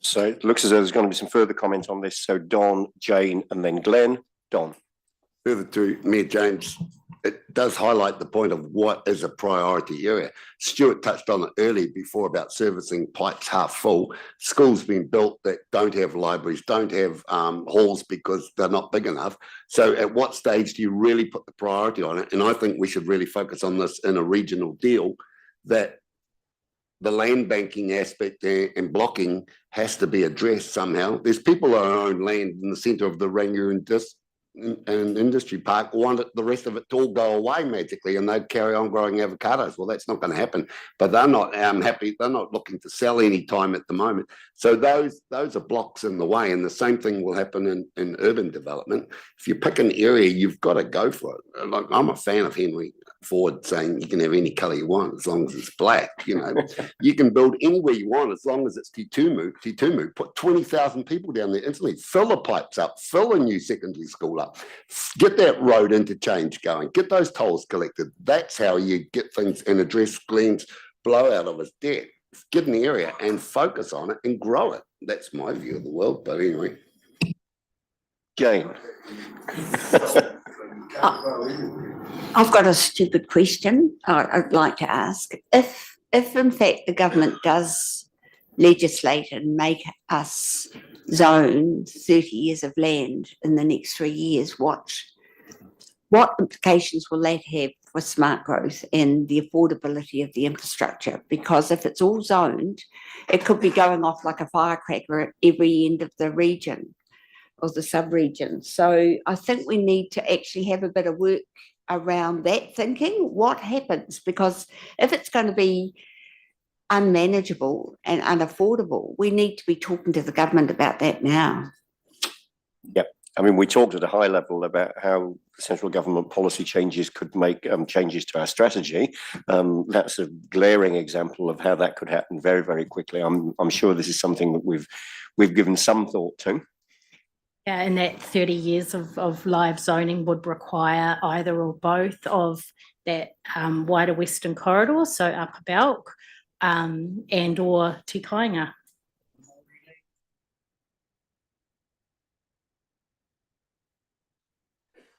So it looks as though there's going to be some further comments on this. So Don, Jane, and then Glenn. Don. Further to Mayor James, it does highlight the point of what is a priority area. Stuart touched on it earlier before about servicing pipes half full. Schools being built that don't have libraries, don't have halls because they're not big enough. So at what stage do you really put the priority on it? And I think we should really focus on this in a regional deal, that the land banking aspect and blocking has to be addressed somehow. There's people that own land in the centre of the Rangiora and industry park want the rest of it to all go away magically, and they'd carry on growing avocados. Well, that's not going to happen. But they're not happy. They're not looking to sell any time at the moment. So those are blocks in the way, and the same thing will happen in urban development. If you pick an area, you've got to go for it. Like, I'm a fan of Henry Ford saying you can have any colour you want as long as it's black. You can build anywhere you want as long as it's Te Tumu. Put 20,000 people down there instantly. Fill the pipes up. Fill a new secondary school up. Get that road interchange going. Get those tolls collected. That's how you get things and address Glenn's blowout of his debt. Get an area and focus on it and grow it. That's my view of the world. But anyway, Jane. I've got a stupid question I'd like to ask. If in fact the government does legislate and make us zone 30 years of land in the next 3 years, what implications will that have for smart growth and the affordability of the infrastructure? Because if it's all zoned, it could be going off like a firecracker at every end of the region or the sub-region. So I think we need to actually have a bit of work around that thinking. What happens? Because if it's going to be unmanageable and unaffordable, we need to be talking to the government about that now. Yep. I mean, we talked at a high level about how central government policy changes could make changes to our strategy. That's a glaring example of how that could happen very, very quickly. I'm sure this is something that we've given some thought to. Yeah, and that 30 years of live zoning would require either or both of that wider western corridor, so Upper Belk, and or Te Kāinga.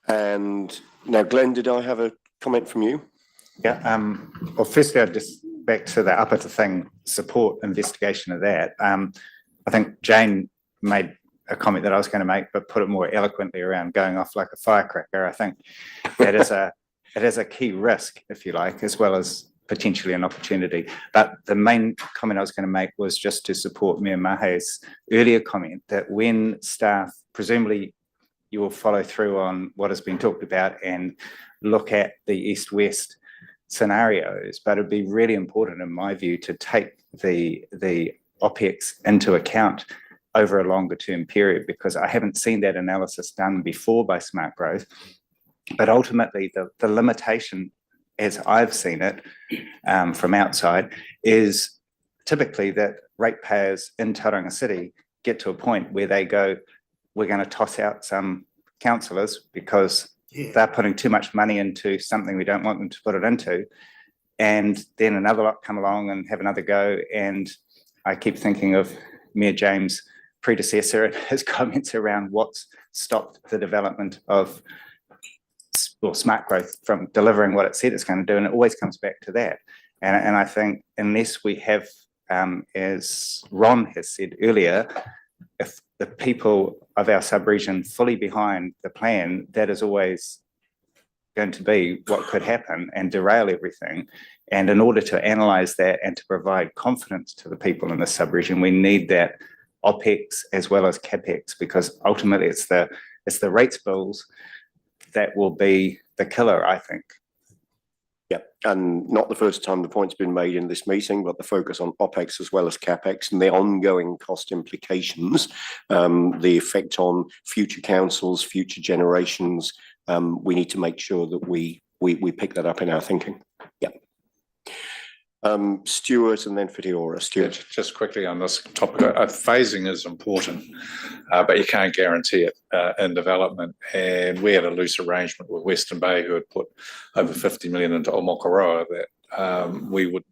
And now, Glenn, did I have a comment from you? Yeah. Well, firstly, I'd just back to the upper thing, support investigation of that. I think Jane made a comment that I was going to make, but put it more eloquently around going off like a firecracker. I think that it is a key risk, if you like, as well as potentially an opportunity. But the main comment I was going to make was just to support Mayor Mahe's earlier comment that when staff, presumably you will follow through on what has been talked about and look at the east-west scenarios, but it'd be really important, in my view, to take the OPEX into account over a longer term period, because I haven't seen that analysis done before by SmartGrowth. But ultimately, the limitation, as I've seen it from outside, is typically that ratepayers in Tauranga City get to a point where they go, we're going to toss out some councillors because they're putting too much money into something we don't want them to put it into. And then another lot come along and have another go. And I keep thinking of Mayor James' predecessor and his comments around what's stopped the development of smart growth from delivering what it said it's going to do. And it always comes back to that. And I think unless we have, as Ron has said earlier, if the people of our sub-region fully behind the plan, that is always going to be what could happen and derail everything. And in order to analyse that and to provide confidence to the people in the sub-region, we need that OPEX as well as CAPEX, because ultimately it's the rates bills that will be the killer, I think. Yep, and not the first time the point's been made in this meeting, but the focus on OPEX as well as CAPEX and the ongoing cost implications, the effect on future councils, future generations. We need to make sure that we pick that up in our thinking. Yep. Stuart and then Fitiora. Stuart. Just quickly on this topic, phasing is important, but you can't guarantee it in development. And we had a loose arrangement with Western Bay, who had put over 50 million into Omokoroa, that we would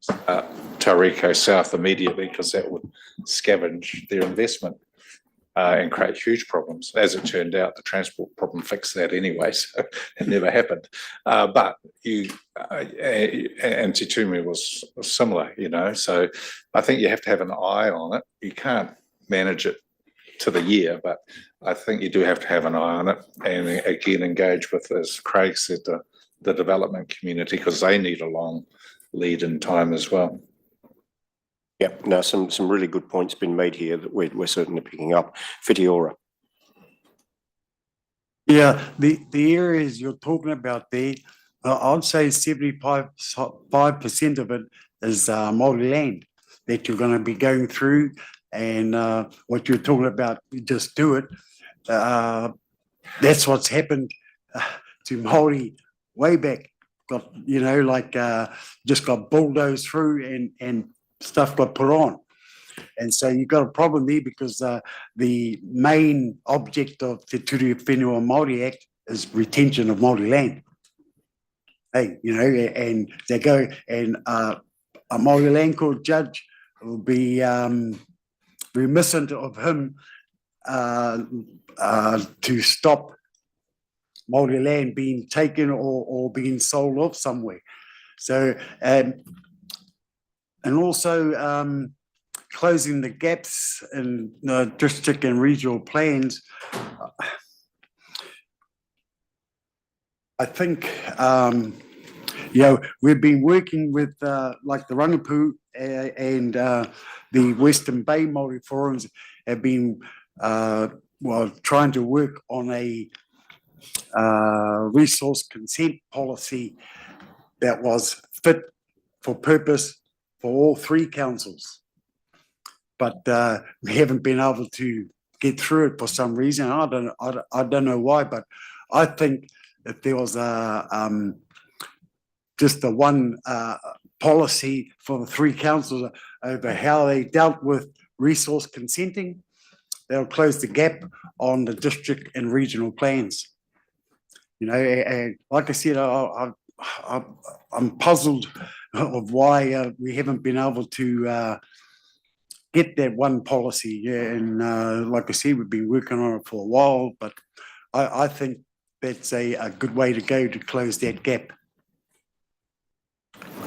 Tauriko South immediately, because that would scavenge their investment and create huge problems. As it turned out, the transport problem fixed that anyway, so it never happened. But and Te Tumu was similar, so I think you have to have an eye on it. You can't manage it to the year, but I think you do have to have an eye on it, and again engage with, as Craig said, the development community, because they need a long lead in time as well. Yeah, now some really good points been made here that we're certainly picking up. Fitiora. Yeah, the areas you're talking about there, I'd say 75% of it is Māori land that you're going to be going through, and what you're talking about, you just do it. That's what's happened to Māori way back. Got just got bulldozed through and stuff got put on. And so you've got a problem there, because the main object of the Turi Whenua Māori Act is retention of Māori land. Hey, and they go, and a Māori land court judge will be reminiscent of him to stop Māori land being taken or being sold off somewhere. So, and also closing the gaps in the district and regional plans. I think, we've been working with like the Rangipu and the Western Bay Māori forums have been trying to work on a resource consent policy that was fit for purpose for all three councils. But we haven't been able to get through it for some reason. I don't know why, but I think if there was just the one policy for the three councils over how they dealt with resource consenting, they'll close the gap on the district and regional plans. And like I said, I'm puzzled of why we haven't been able to get that one policy. Yeah, and like I said, we've been working on it for a while, but I think that's a good way to go to close that gap.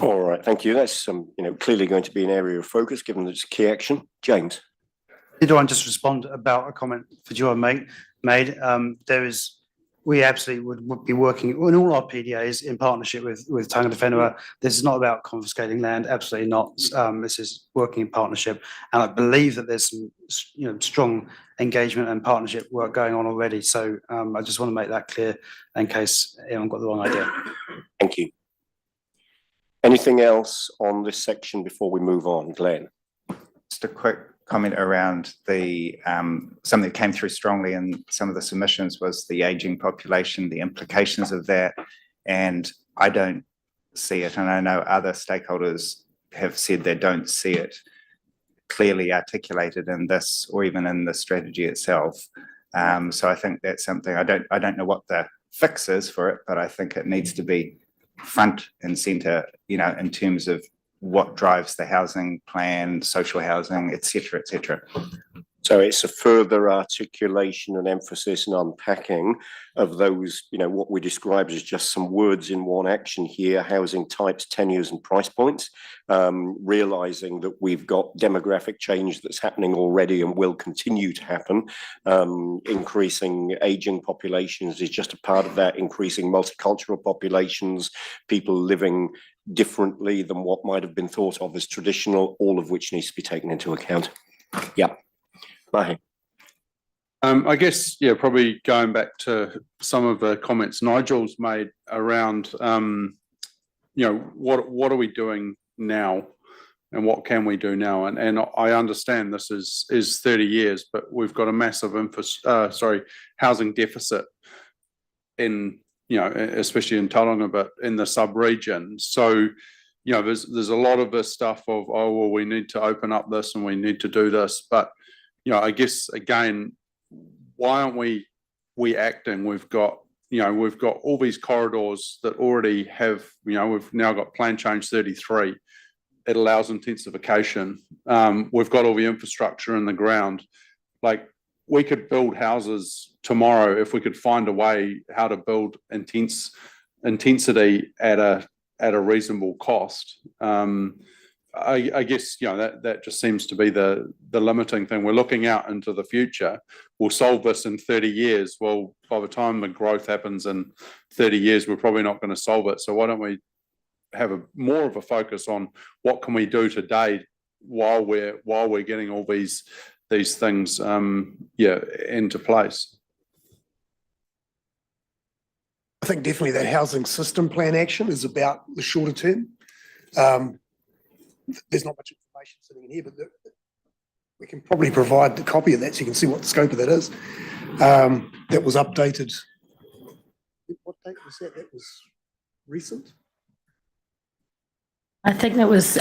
All right, thank you. That's clearly going to be an area of focus, given that it's key action. James. Did I just respond about a comment Fitiora made? We absolutely would be working in all our PDAs in partnership with Tangata Whenua. This is not about confiscating land, absolutely not. This is working in partnership, and I believe that there's some strong engagement and partnership work going on already. So I just want to make that clear in case anyone got the wrong idea. Thank you. Anything else on this section before we move on, Glenn? Just a quick comment around the, something that came through strongly in some of the submissions was the aging population, the implications of that. And I don't see it, and I know other stakeholders have said they don't see it clearly articulated in this or even in the strategy itself. So I think that's something, I don't know what the fix is for it, but I think it needs to be front and center, you know, in terms of what drives the housing plan, social housing, et cetera, et cetera. So it's a further articulation and emphasis and unpacking of those, you know, what we describe as just some words in one action here, housing types, tenures and price points, realising that we've got demographic change that's happening already and will continue to happen. Increasing ageing populations is just a part of that, increasing multicultural populations, people living differently than what might have been thought of as traditional, all of which needs to be taken into account. Yeah. I guess, yeah, probably going back to some of the comments Nigel's made around, you know, what are we doing now and what can we do now? And I understand this is 30 years, but we've got a massive housing deficit in, you know, especially in Tauranga, but in the sub-region. So, you know, there's a lot of this stuff of, oh, well, we need to open up this and we need to do this, but you know, I guess again, why aren't we acting? We've got all these corridors that already have, you know, we've now got Plan Change 33. It allows intensification. We've got all the infrastructure in the ground. Like, we could build houses tomorrow if we could find a way how to build intensity at a reasonable cost. I guess, you know, that just seems to be the limiting thing. We're looking out into the future. We'll solve this in 30 years. Well, by the time the growth happens in 30 years, we're probably not going to solve it. So why don't we have more of a focus on what can we do today while we're getting all these things into place. I think definitely that housing system plan action is about the shorter term. There's not much information sitting in here, but we can probably provide the copy of that so you can see what the scope of that is. That was updated. What date was that? That was recent? I think that was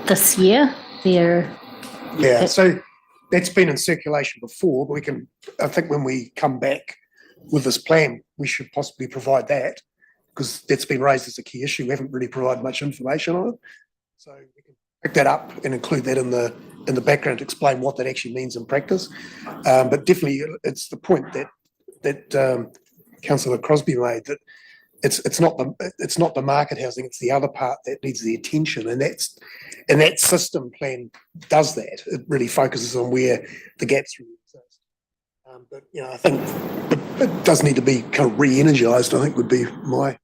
this year. Yeah, so that's been in circulation before, but I think when we come back with this plan, we should possibly provide that, because that's been raised as a key issue. We haven't really provided much information on it. So we can pick that up and include that in the background to explain what that actually means in practice. But definitely it's the point that Councillor Crosby made, that it's not the market housing, it's the other part that needs the attention, and that system plan does that. It really focuses on where the gaps really exist. But you know, I think it does need to be kind of re-energised, I think would be my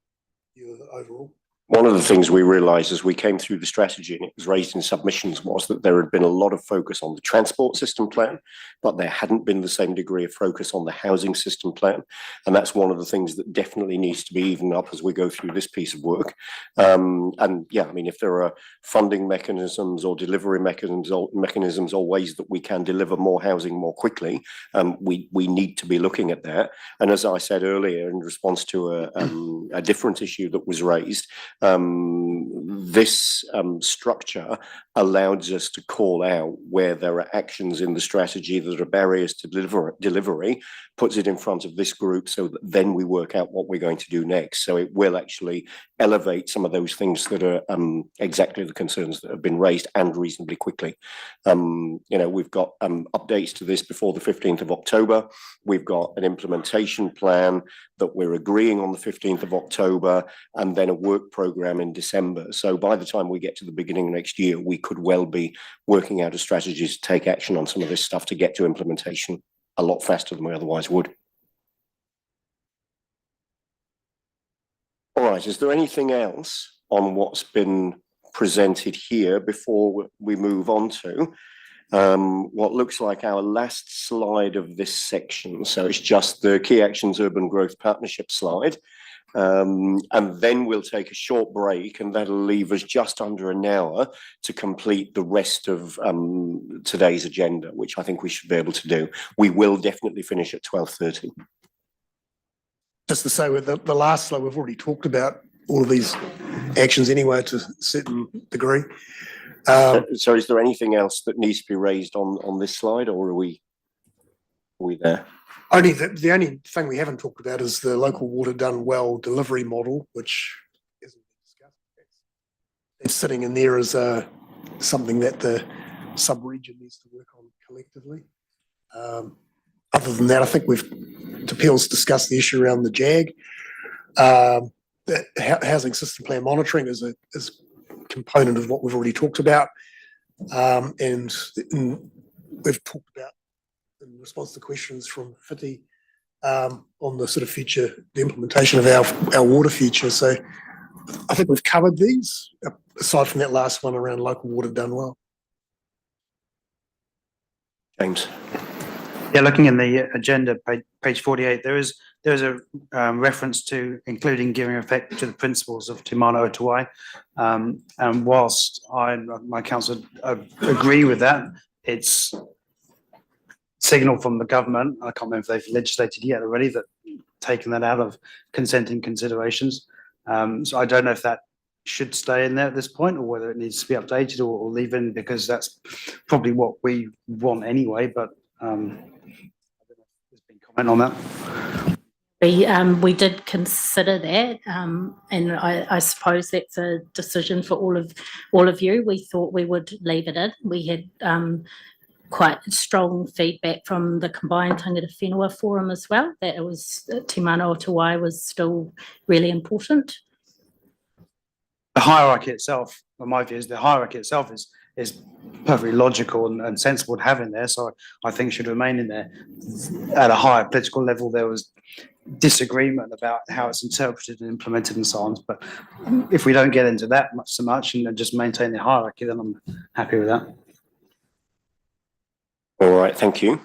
view of it overall. One of the things we realised as we came through the strategy, and it was raised in submissions, was that there had been a lot of focus on the transport system plan, but there hadn't been the same degree of focus on the housing system plan. And that's one of the things that definitely needs to be evened up as we go through this piece of work. And yeah, I mean, if there are funding mechanisms or delivery mechanisms or ways that we can deliver more housing more quickly, we need to be looking at that. And as I said earlier, in response to a different issue that was raised, this structure allows us to call out where there are actions in the strategy that are barriers to delivery, puts it in front of this group so that then we work out what we're going to do next. So it will actually elevate some of those things that are exactly the concerns that have been raised, and reasonably quickly. You know, we've got updates to this before the 15th of October. We've got an implementation plan that we're agreeing on the 15th of October, and then a work programme in December. So by the time we get to the beginning of next year, we could well be working out a strategy to take action on some of this stuff to get to implementation a lot faster than we otherwise would. All right, is there anything else on what's been presented here before we move on to what looks like our last slide of this section? So it's just the Key Actions Urban Growth Partnership slide. And then we'll take a short break, and that'll leave us just under an hour to complete the rest of today's agenda, which I think we should be able to do. We will definitely finish at 12:30. Just to say, with the last slide, we've already talked about all of these actions anyway to a certain degree. So is there anything else that needs to be raised on this slide, or are we there? The only thing we haven't talked about is the local water done well delivery model, which isn't discussed. It's sitting in there as something that the sub-region needs to work on collectively. Other than that, I think Tapil's discussed the issue around the JAG. The housing system plan monitoring is a component of what we've already talked about. And we've talked about, in response to questions from Whitty, on the sort of the implementation of our water future. So I think we've covered these, aside from that last one around local water done well. James. Yeah, looking in the agenda, page 48, there is a reference to including giving effect to the principles of Te Mana o Te Wai. And whilst my council agree with that, it's signal from the government. I can't remember if they've legislated yet already that taken that out of consenting considerations. So I don't know if that should stay in there at this point, or whether it needs to be updated or leave in, because that's probably what we want anyway. But I don't know if there's been comment on that. We did consider that, and I suppose that's a decision for all of you. We thought we would leave it in. We had quite strong feedback from the Combined Tangata Whenua Forum as well, that it was Te Mana o Te Wai was still really important. The hierarchy itself, in my view, the hierarchy itself is perfectly logical and sensible to have in there. So I think it should remain in there. At a higher political level, there was disagreement about how it's interpreted and implemented and so on. But if we don't get into that so much and just maintain the hierarchy, then I'm happy with that. All right, thank you.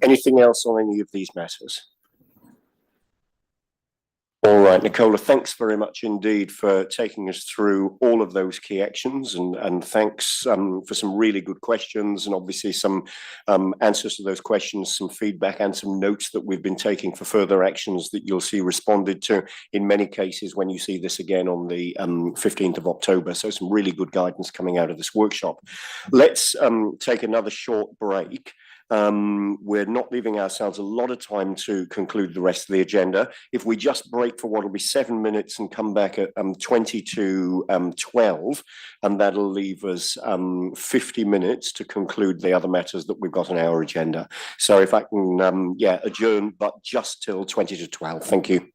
Anything else on any of these matters? All right, Nicola, thanks very much indeed for taking us through all of those key actions, and thanks for some really good questions, and obviously some answers to those questions, some feedback and some notes that we've been taking for further actions that you'll see responded to in many cases when you see this again on the 15th of October. So some really good guidance coming out of this workshop. Let's take another short break. We're not leaving ourselves a lot of time to conclude the rest of the agenda. If we just break for what will be 7 minutes and come back at 20 to 12, and that'll leave us 50 minutes to conclude the other matters that we've got on our agenda. So if I can, adjourn, but just till 20 to 12. Thank you.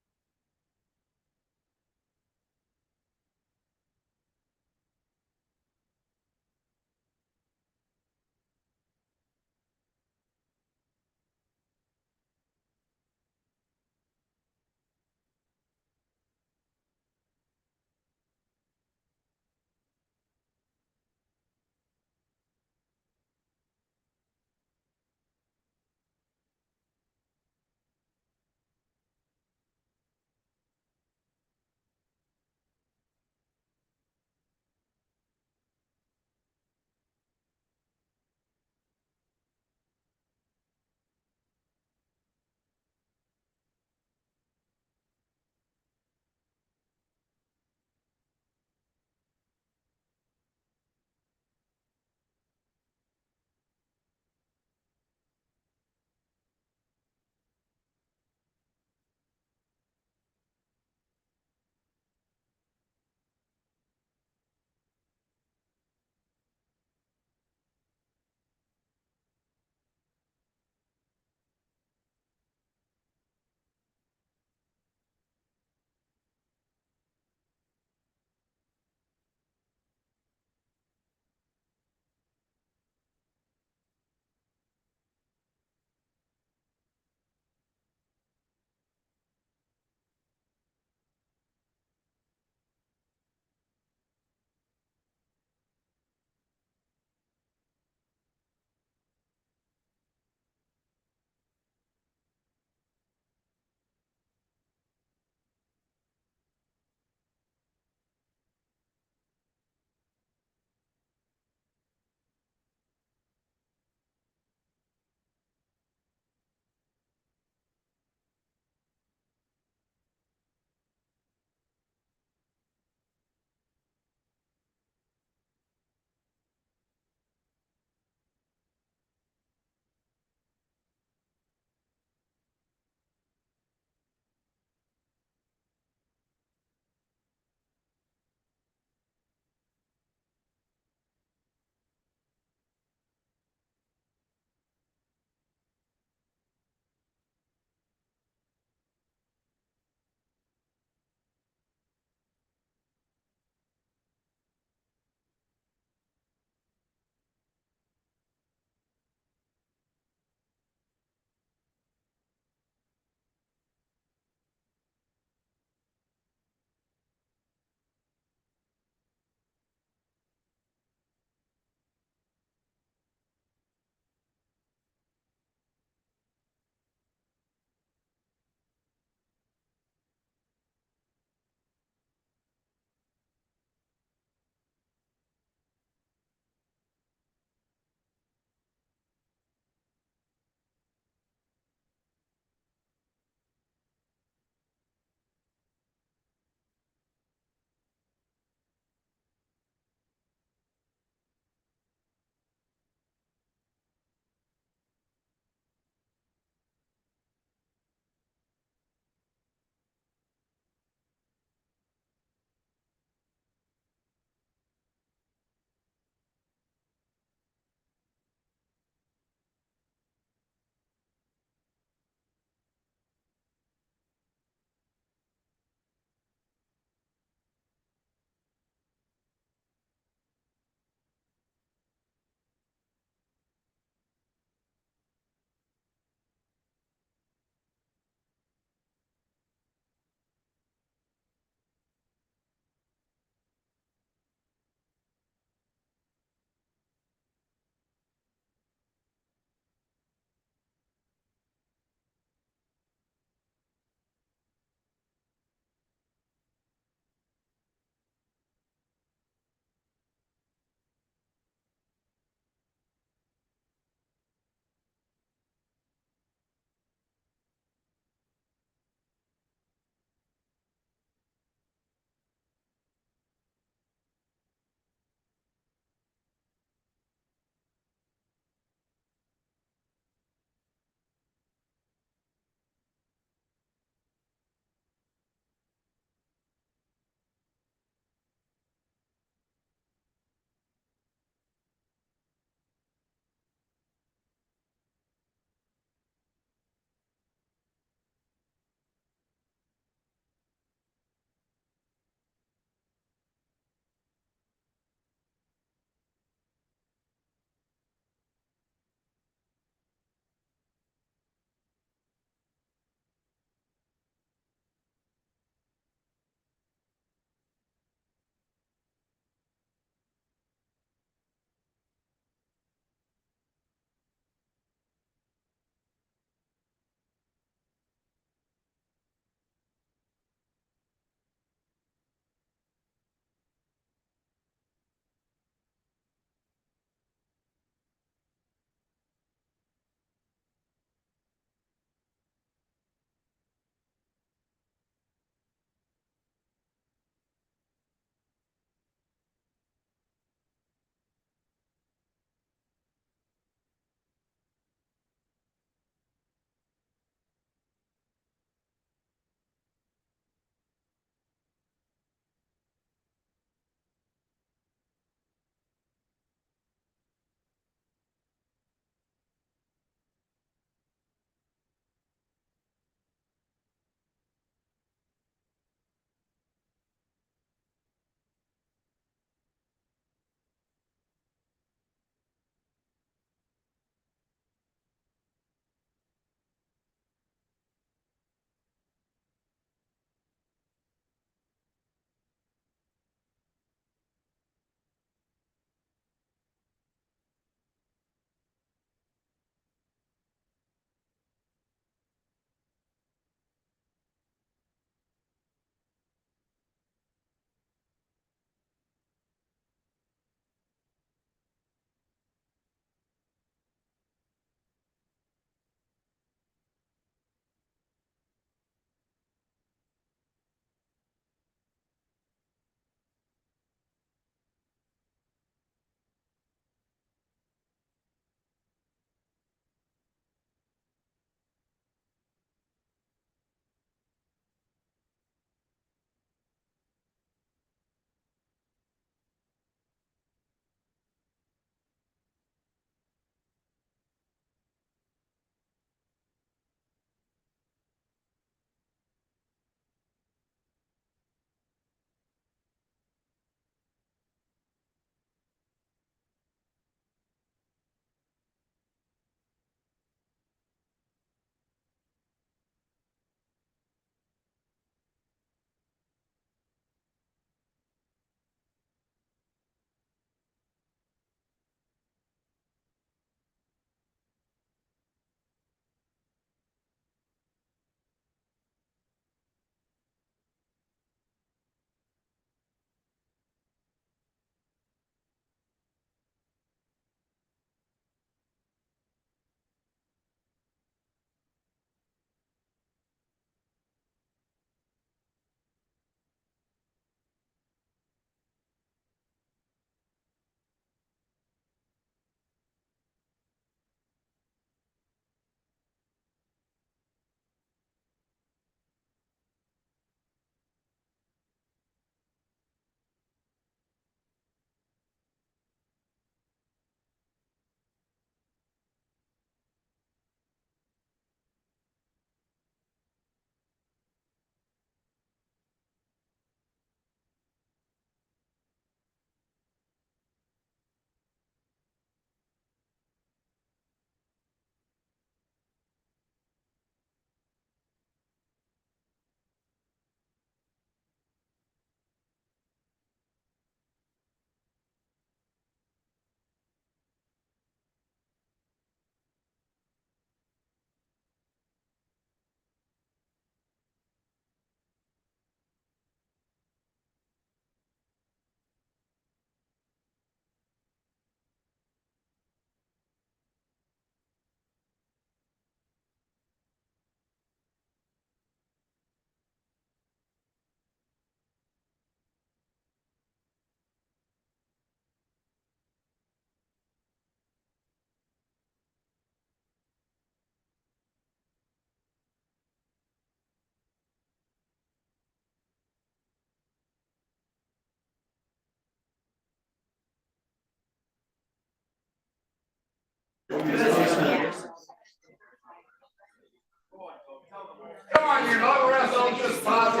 Come on, you lot, or else I'll just pass it.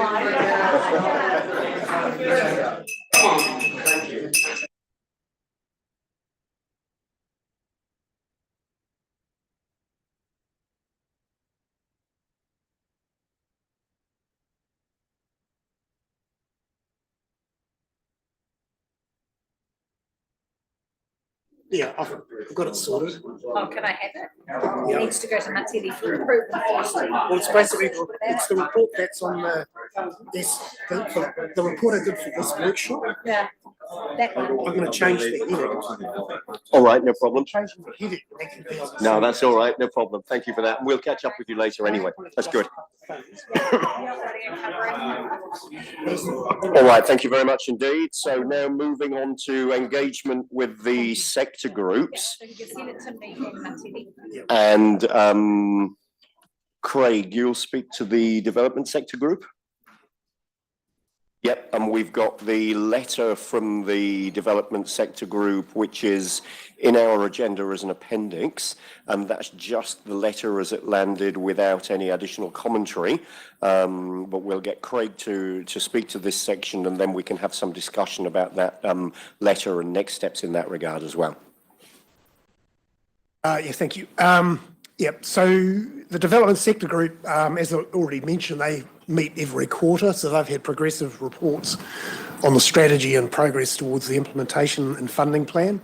Come on, thank you. Yeah, I've got it sorted. Oh, can I have it? Yeah. It needs to go to Matili for approval first. Well, it's basically, it's the report that's on the report I did for this workshop. Yeah, that one. I'm gonna change the heading. All right, no problem. Changing the heading. No, that's all right, no problem. Thank you for that. We'll catch up with you later anyway. That's good. All right, thank you very much indeed. So now moving on to engagement with the sector groups. So you can send it to me and Matili. And Craig, you'll speak to the development sector group? Yep, and we've got the letter from the development sector group, which is in our agenda as an appendix, and that's just the letter as it landed without any additional commentary. But we'll get Craig to speak to this section, and then we can have some discussion about that letter and next steps in that regard as well. Yeah, thank you. Yep, so the development sector group, as I already mentioned, they meet every quarter, so they've had progressive reports on the strategy and progress towards the implementation and funding plan.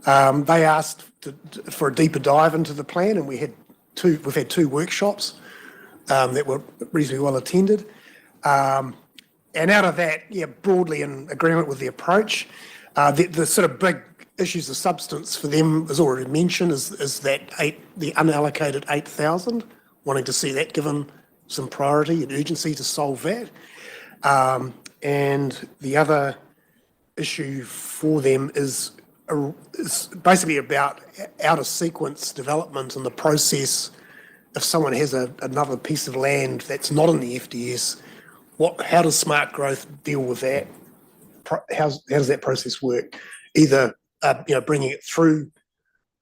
They asked for a deeper dive into the plan, and we've had two workshops that were reasonably well attended. And out of that, yeah, broadly in agreement with the approach, the sort of big issues of substance for them, as already mentioned, is that the unallocated 8,000, wanting to see that given some priority and urgency to solve that. And the other issue for them is basically about out of sequence development and the process. If someone has another piece of land that's not in the FDS, how does SmartGrowth deal with that? How does that process work? Either bringing it through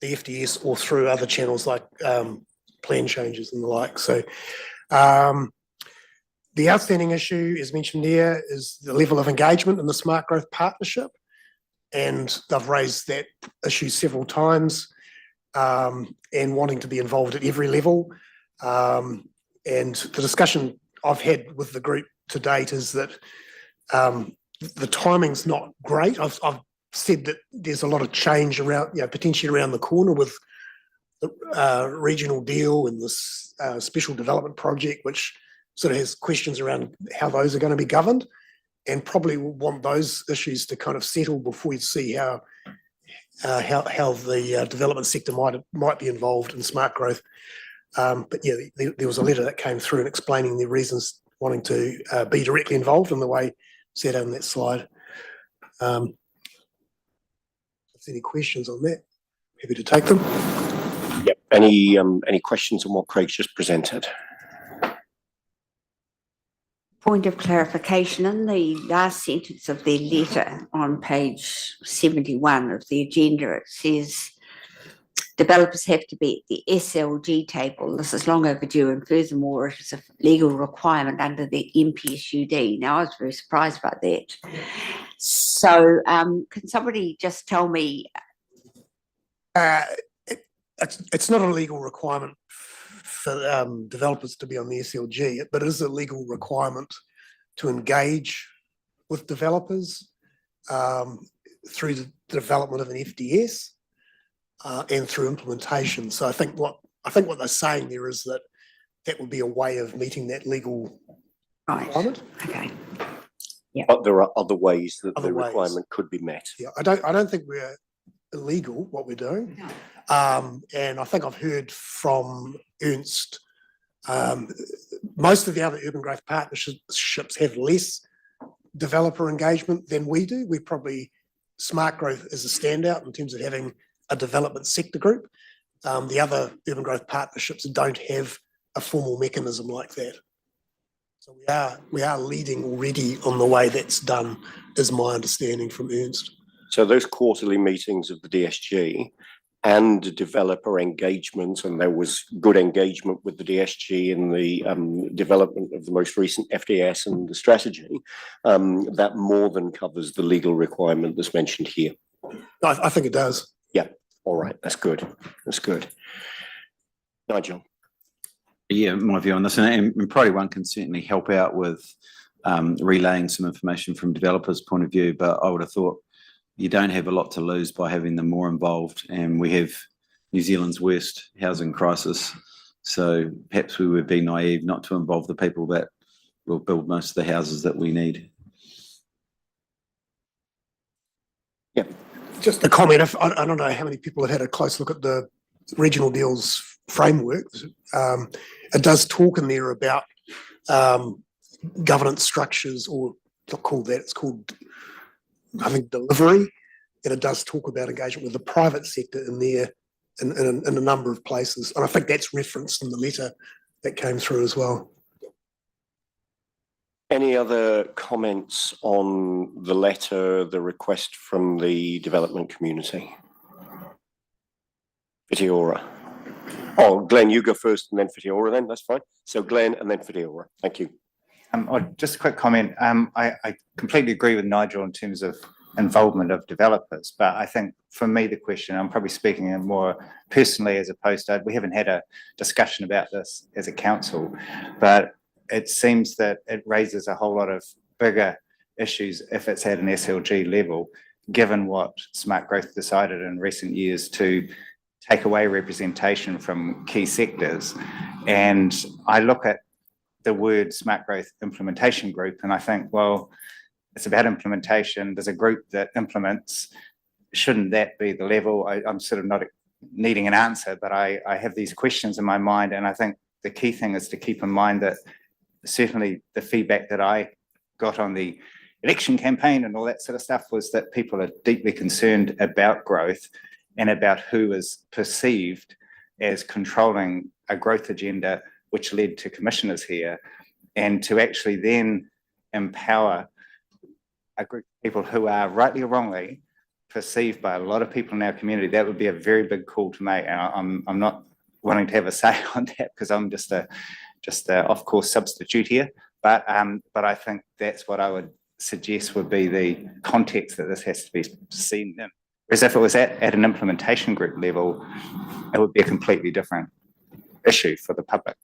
the FDS or through other channels like plan changes and the like. So the outstanding issue, as mentioned there, is the level of engagement in the SmartGrowth partnership. And they've raised that issue several times and wanting to be involved at every level. And the discussion I've had with the group to date is that the timing's not great. I've said that there's a lot of change around, potentially around the corner with the regional deal and this special development project, which sort of has questions around how those are going to be governed, and probably will want those issues to kind of settle before we see how the development sector might be involved in SmartGrowth. But yeah, there was a letter that came through and explaining the reasons wanting to be directly involved in the way set out on that slide. If there's any questions on that, happy to take them. Yep. Any questions on what Craig's just presented? Point of clarification, in the last sentence of their letter on page 71 of the agenda, it says developers have to be at the SLG table. This is long overdue, and furthermore, it is a legal requirement under the MPSUD. Now, I was very surprised by that. So can somebody just tell me? It's not a legal requirement for developers to be on the SLG, but it is a legal requirement to engage with developers through the development of an FDS and through implementation. So I think what they're saying there is that would be a way of meeting that legal requirement. Okay. Yeah. But there are other ways that the requirement could be met. Yeah, I don't think we're illegal what we're doing. No. And I think I've heard from Ernst, most of the other urban growth partnerships have less developer engagement than we do. SmartGrowth is a standout in terms of having a development sector group. The other urban growth partnerships don't have a formal mechanism like that. So we are leading already on the way that's done, is my understanding from Ernst. So those quarterly meetings of the DSG, and developer engagement, and there was good engagement with the DSG in the development of the most recent FDS and the strategy, that more than covers the legal requirement that's mentioned here. I think it does. Yeah, all right, that's good. That's good. Nigel. Yeah, my view on this, and probably one can certainly help out with relaying some information from developers' point of view, but I would have thought you don't have a lot to lose by having them more involved, and we have New Zealand's worst housing crisis, so perhaps we would be naive not to involve the people that will build most of the houses that we need. Yeah. Just a comment, I don't know how many people have had a close look at the regional deals framework. It does talk in there about governance structures, or it's not called that, it's called, I think, delivery. And it does talk about engagement with the private sector in there in a number of places. And I think that's referenced in the letter that came through as well. Any other comments on the letter, the request from the development community? Whitiora. Oh, Glenn, you go first and then Whitiora then, that's fine. So Glenn and then Whitiora. Thank you. Just a quick comment. I completely agree with Nigel in terms of involvement of developers, but I think for me, the question, I'm probably speaking more personally as opposed to, we haven't had a discussion about this as a council, but it seems that it raises a whole lot of bigger issues if it's at an SLG level, given what SmartGrowth decided in recent years to take away representation from key sectors. And I look at the word SmartGrowth Implementation Group and I think, well, it's about implementation. There's a group that implements. Shouldn't that be the level? I'm sort of not needing an answer, but I have these questions in my mind. And I think the key thing is to keep in mind that certainly the feedback that I got on the election campaign and all that sort of stuff was that people are deeply concerned about growth and about who is perceived as controlling a growth agenda, which led to commissioners here, and to actually then empower a group of people who are rightly or wrongly perceived by a lot of people in our community. That would be a very big call to make. And I'm not wanting to have a say on that because I'm just a off-course substitute here. But I think that's what I would suggest would be the context that this has to be seen in. Whereas if it was at an implementation group level, it would be a completely different issue for the public.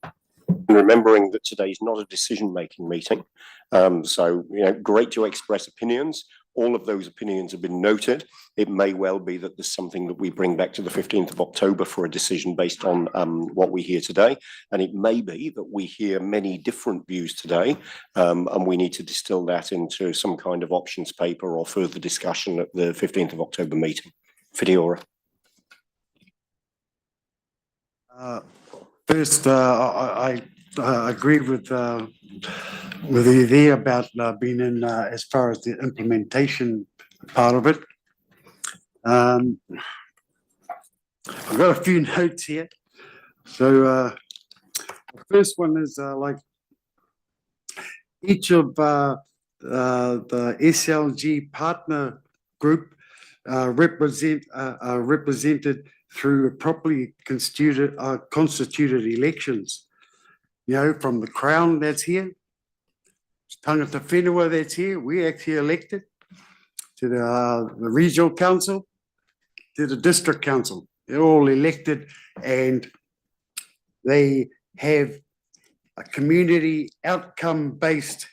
And remembering that today is not a decision-making meeting. So, great to express opinions. All of those opinions have been noted. It may well be that there's something that we bring back to the 15th of October for a decision based on what we hear today. And it may be that we hear many different views today, and we need to distill that into some kind of options paper or further discussion at the 15th of October meeting. Whitiora. First, I agree with you there about being in as far as the implementation part of it. I've got a few notes here. So the first one is like each of the SLG partner group represented through properly constituted elections. From the Crown that's here, Tangata Whenua that's here, we actually elected, to the regional council, to the district council. They're all elected and they have a community outcome-based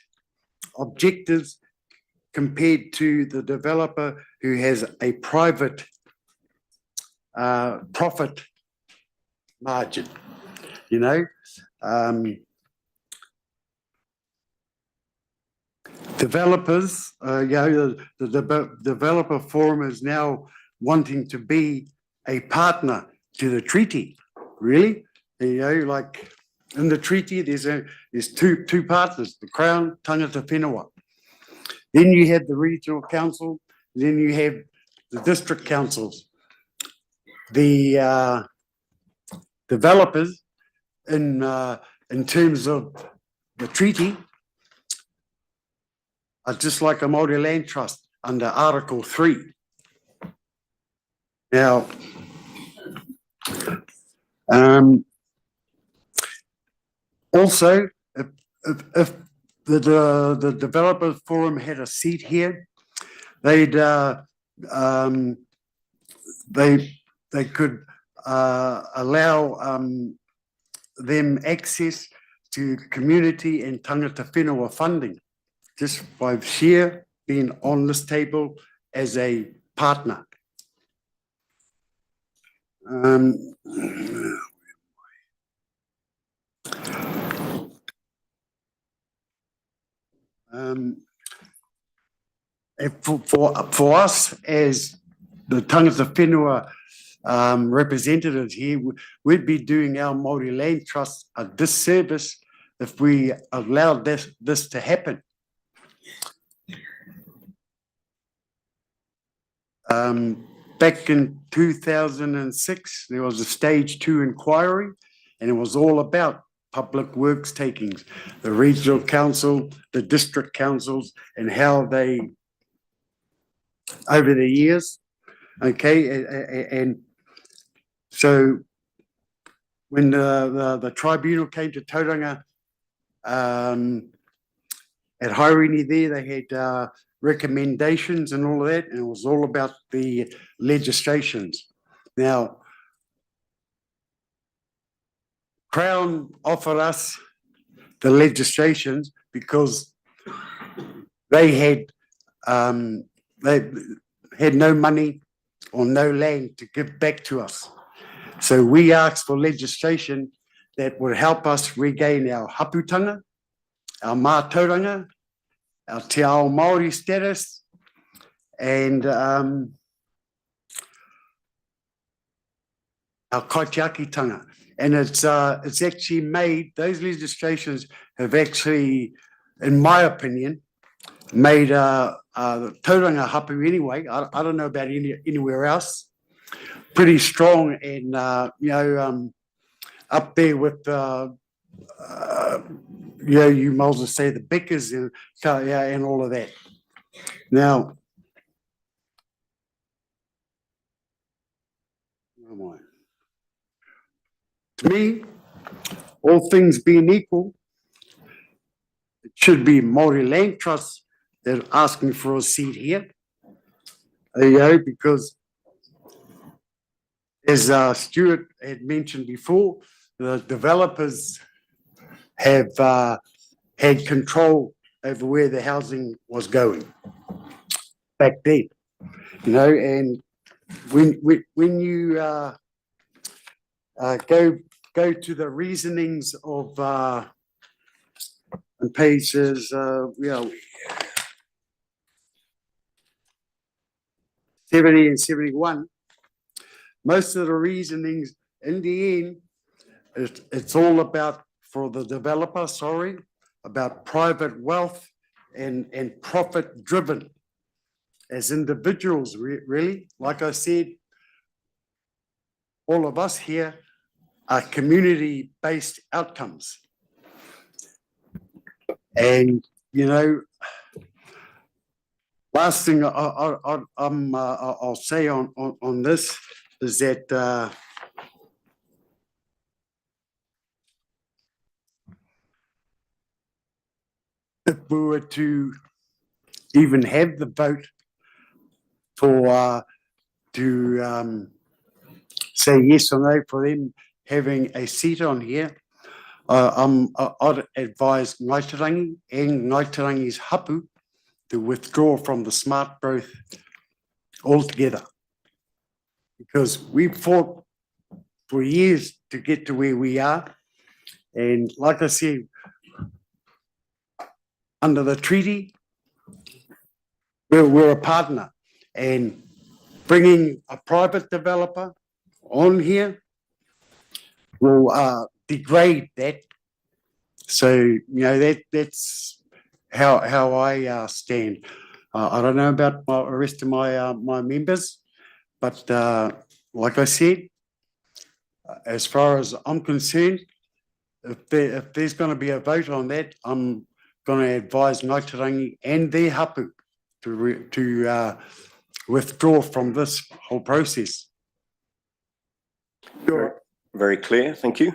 objectives compared to the developer who has a private profit margin, developers, the developer forum is now wanting to be a partner to the treaty. Really, like in the treaty, there's two partners: the Crown, Tangata Whenua. Then you have the regional council. Then you have the district councils. The developers, in terms of the treaty, are just like a Māori land trust under Article 3. Now, Also, if the developers forum had a seat here, they'd, they could, allow, them access to community and tangata whenua funding, just by sheer being on this table as a partner. For us as the tangata whenua representatives here, we'd be doing our Māori Land Trust a disservice if we allowed this to happen. Back in 2006, there was a stage 2 inquiry, and it was all about public works takings, the regional council, the district councils, and how they, over the years, okay, and so when the tribunal came to Tauranga at Haerini there, they had recommendations and all of that, and it was all about the legislations. Now, Crown offered us the legislations because they had no money or no land to give back to us. So we asked for legislation that would help us regain our haputanga, our mātauranga, our te ao Māori status, and our kaitiakitanga. And it's actually made, those legislations have actually, in my opinion, made the tauranga hapu anyway. I don't know about anywhere else. Pretty strong and, up there with, you might as well say the Bickers and all of that. Now, to me, all things being equal, it should be Māori Land Trust that are asking for a seat here. Because as Stuart had mentioned before, the developers have had control over where the housing was going back then, and when you go to the reasonings of on pages 70 and 71, most of the reasonings in the end, it's all about, for the developer, about private wealth and profit driven as individuals, really. Like I said, all of us here are community-based outcomes. And, last thing I'll say on this is that if we were to even have the vote for to say yes or no for them having a seat on here, I'd advise Ngaitarangi and Ngaitarangi's hapu to withdraw from the SmartGrowth altogether, because we fought for years to get to where we are, and like I said, under the treaty, we're a partner, and bringing a private developer on here will degrade that. So, that's how I stand. I don't know about the rest of my members, but like I said, as far as I'm concerned, if there's going to be a vote on that, I'm going to advise Ngaitarangi and their hapu to withdraw from this whole process. Very clear, thank you.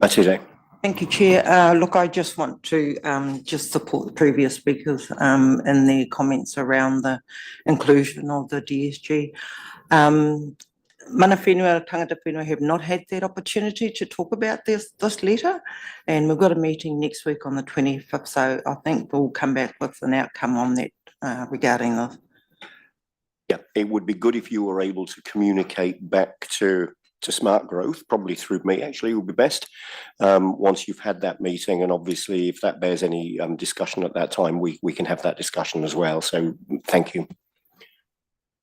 Matilde. Thank you, Chair. Look, I just want to just support the previous speakers in their comments around the inclusion of the DSG. Mana whenua, tangata whenua have not had that opportunity to talk about this letter, and we've got a meeting next week on the 25th, so I think we'll come back with an outcome on that regarding this. Yeah, it would be good if you were able to communicate back to SmartGrowth, probably through me actually would be best, once you've had that meeting, and obviously if that bears any discussion at that time, we can have that discussion as well, so thank you.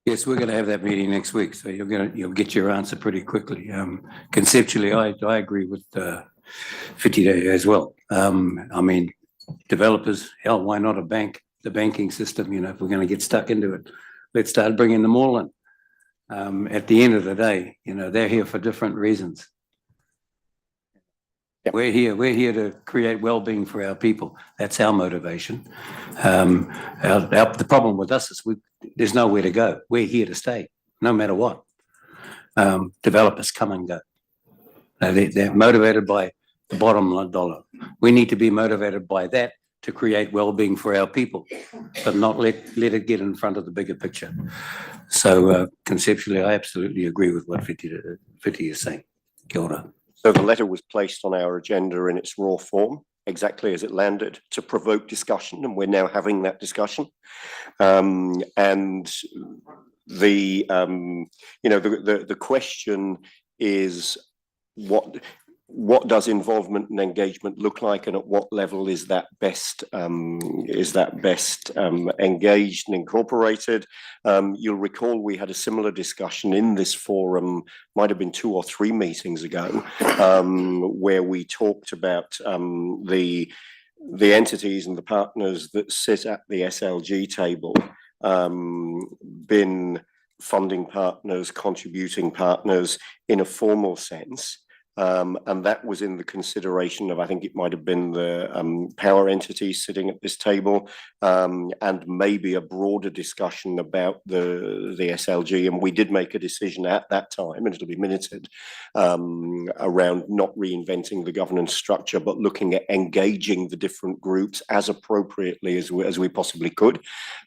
Yes, we're going to have that meeting next week, so you'll get your answer pretty quickly. Conceptually, I agree with Whitty as well. I mean, developers, hell, why not a bank? The banking system, you know, if we're going to get stuck into it, let's start bringing them all in. At the end of the day, you know, they're here for different reasons. Yep. We're here to create well-being for our people. That's our motivation. The problem with us is there's nowhere to go. We're here to stay, no matter what. Developers come and go. They're motivated by the bottom line dollar. We need to be motivated by that to create well-being for our people, but not let it get in front of the bigger picture. So conceptually, I absolutely agree with what Whitty is saying. Kia ora. So the letter was placed on our agenda in its raw form, exactly as it landed, to provoke discussion, and we're now having that discussion. And the the question is what does involvement and engagement look like, and at what level is that best engaged and incorporated? You'll recall we had a similar discussion in this forum, might have been 2 or 3 meetings ago, where we talked about the entities and the partners that sit at the SLG table, been funding partners, contributing partners in a formal sense. And that was in the consideration of, I think it might have been the power entities sitting at this table, and maybe a broader discussion about the SLG. And we did make a decision at that time, and it'll be minuted, around not reinventing the governance structure, but looking at engaging the different groups as appropriately as we possibly could.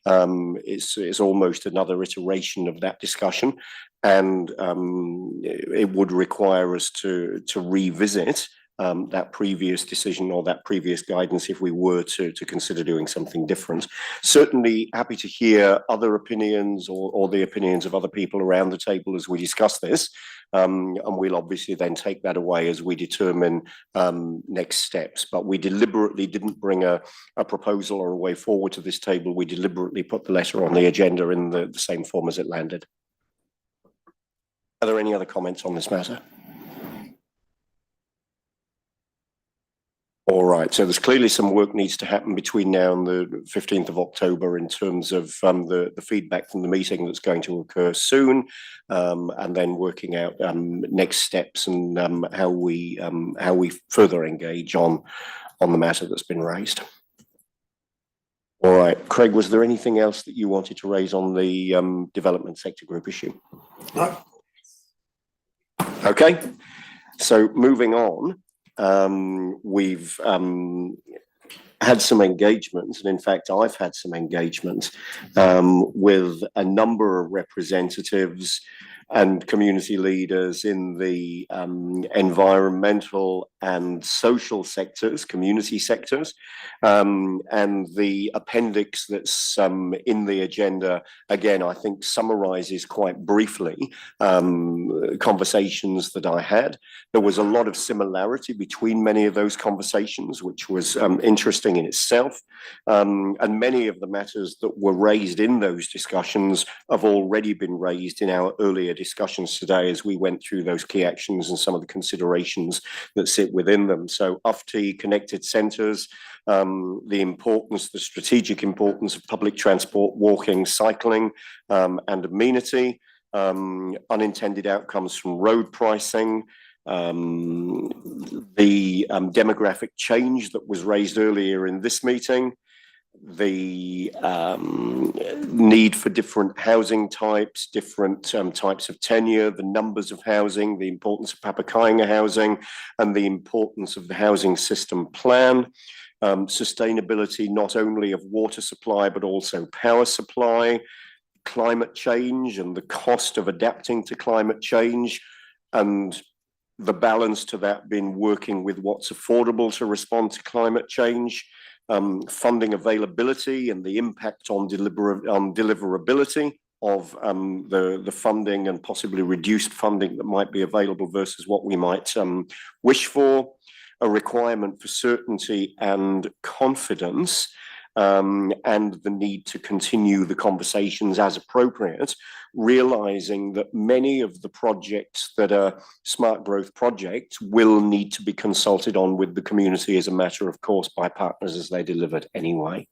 It's almost another iteration of that discussion. And it would require us to revisit that previous decision or that previous guidance if we were to consider doing something different. Certainly happy to hear other opinions or the opinions of other people around the table as we discuss this. And we'll obviously then take that away as we determine next steps. But we deliberately didn't bring a proposal or a way forward to this table. We deliberately put the letter on the agenda in the same form as it landed. Are there any other comments on this matter? All right, so there's clearly some work needs to happen between now and the 15th of October in terms of the feedback from the meeting that's going to occur soon, and then working out next steps and how we further engage on the matter that's been raised. All right, Craig, was there anything else that you wanted to raise on the development sector group issue? No. Okay, so moving on, we've had some engagements, and in fact, I've had some engagements with a number of representatives and community leaders in the environmental and social sectors, community sectors, and the appendix that's in the agenda, again, I think summarizes quite briefly conversations that I had. There was a lot of similarity between many of those conversations, which was interesting in itself, and many of the matters that were raised in those discussions have already been raised in our earlier discussions today as we went through those key actions and some of the considerations that sit within them. So UFT, connected centres, the strategic importance of public transport, walking, cycling, and amenity, unintended outcomes from road pricing, the demographic change that was raised earlier in this meeting, the need for different housing types, different types of tenure, the numbers of housing, the importance of Papakainga housing, and the importance of the housing system plan. Sustainability not only of water supply, but also power supply, climate change and the cost of adapting to climate change, and the balance to that being working with what's affordable to respond to climate change, funding availability and the impact on deliverability of the funding and possibly reduced funding that might be available versus what we might wish for, a requirement for certainty and confidence, and the need to continue the conversations as appropriate, realizing that many of the projects that are smart growth projects will need to be consulted on with the community as a matter of course by partners as they're delivered anyway.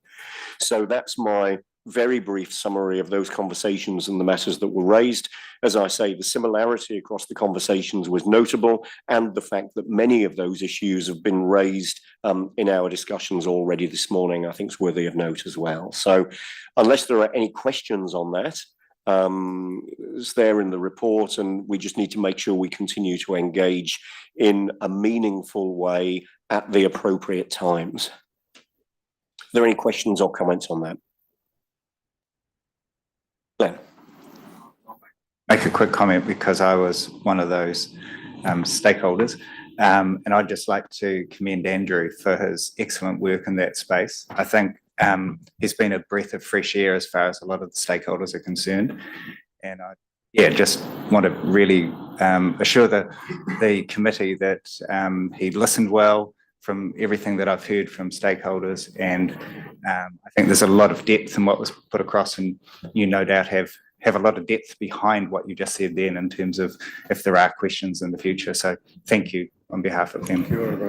So that's my very brief summary of those conversations and the matters that were raised. As I say, the similarity across the conversations was notable, and the fact that many of those issues have been raised in our discussions already this morning, I think is worthy of note as well. So unless there are any questions on that, it's there in the report, and we just need to make sure we continue to engage in a meaningful way at the appropriate times. Are there any questions or comments on that? Glenn. Make a quick comment because I was one of those stakeholders. And I'd just like to commend Andrew for his excellent work in that space. I think he's been a breath of fresh air as far as a lot of the stakeholders are concerned. And I just want to really assure the committee that he listened well from everything that I've heard from stakeholders. And I think there's a lot of depth in what was put across, and you no doubt have a lot of depth behind what you just said then in terms of if there are questions in the future. So thank you on behalf of them.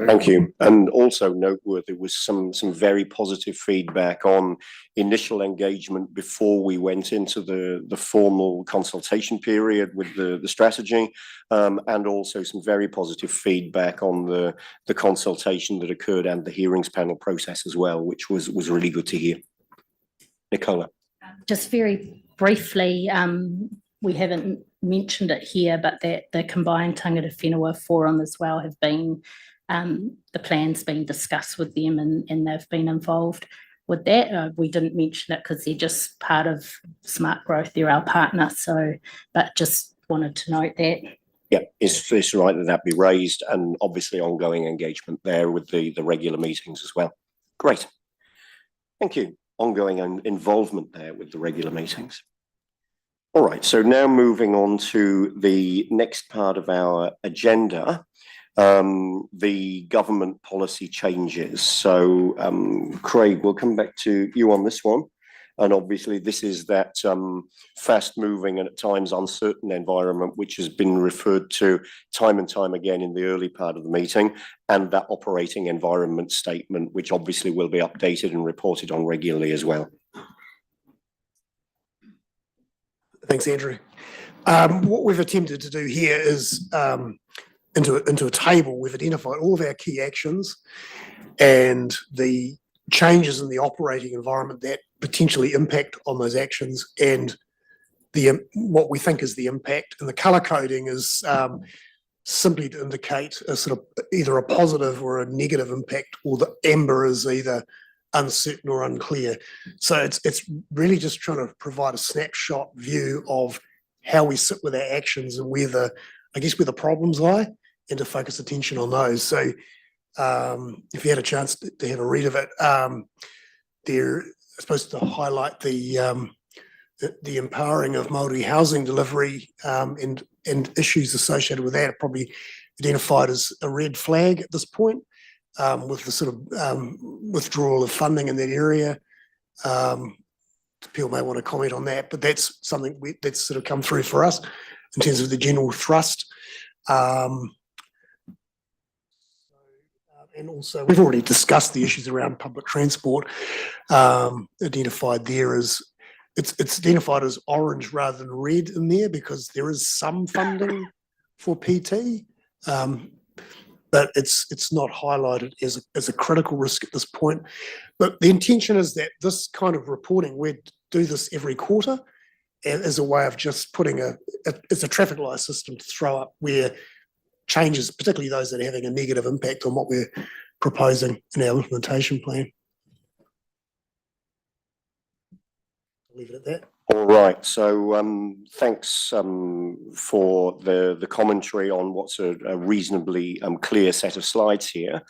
Thank you. And also noteworthy was some very positive feedback on initial engagement before we went into the formal consultation period with the strategy, and also some very positive feedback on the consultation that occurred and the hearings panel process as well, which was really good to hear. Nicola. Just very briefly, we haven't mentioned it here, but that the combined tangata whenua forum as well have been, the plan's been discussed with them and they've been involved with that. We didn't mention it because they're just part of Smart Growth, they're our partner. So, but just wanted to note that. Yeah, it's right that be raised, and obviously ongoing engagement there with the regular meetings as well. Great. Thank you. Ongoing involvement there with the regular meetings. All right, so now moving on to the next part of our agenda, the government policy changes. So Craig, we'll come back to you on this one. And obviously this is that fast moving and at times uncertain environment, which has been referred to time and time again in the early part of the meeting, and that operating environment statement, which obviously will be updated and reported on regularly as well. Thanks, Andrew. What we've attempted to do here is into a table, we've identified all of our key actions and the changes in the operating environment that potentially impact on those actions, and what we think is the impact. And the colour coding is simply to indicate a sort of either a positive or a negative impact, or the amber is either uncertain or unclear. So it's really just trying to provide a snapshot view of how we sit with our actions and where the problems lie, and to focus attention on those. So if you had a chance to have a read of it, they're supposed to highlight the empowering of Māori housing delivery, and issues associated with that are probably identified as a red flag at this point, with the sort of withdrawal of funding in that area. People may want to comment on that, but that's something that's sort of come through for us in terms of the general thrust. And also, we've already discussed the issues around public transport, identified there as, it's identified as orange rather than red in there because there is some funding for PT. but it's not highlighted as a critical risk at this point. But the intention is that this kind of reporting, we do this every quarter, and as a way of just putting it's a traffic light system to throw up where changes, particularly those that are having a negative impact on what we're proposing in our implementation plan. I'll leave it at that. All right, so thanks for the commentary on what's a reasonably clear set of slides here.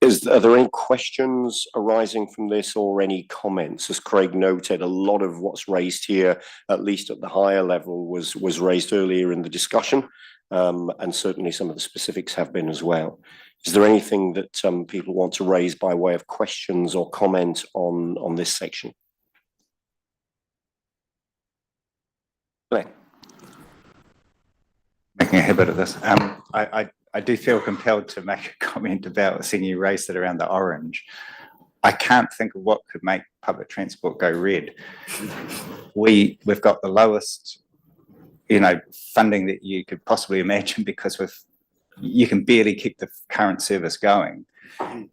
Are there any questions arising from this or any comments? As Craig noted, a lot of what's raised here, at least at the higher level, was raised earlier in the discussion, and certainly some of the specifics have been as well. Is there anything that people want to raise by way of questions or comment on this section? Glenn. Making a habit of this. I do feel compelled to make a comment about seeing you raised it around the orange. I can't think of what could make public transport go red. We've got the lowest, funding that you could possibly imagine because you can barely keep the current service going.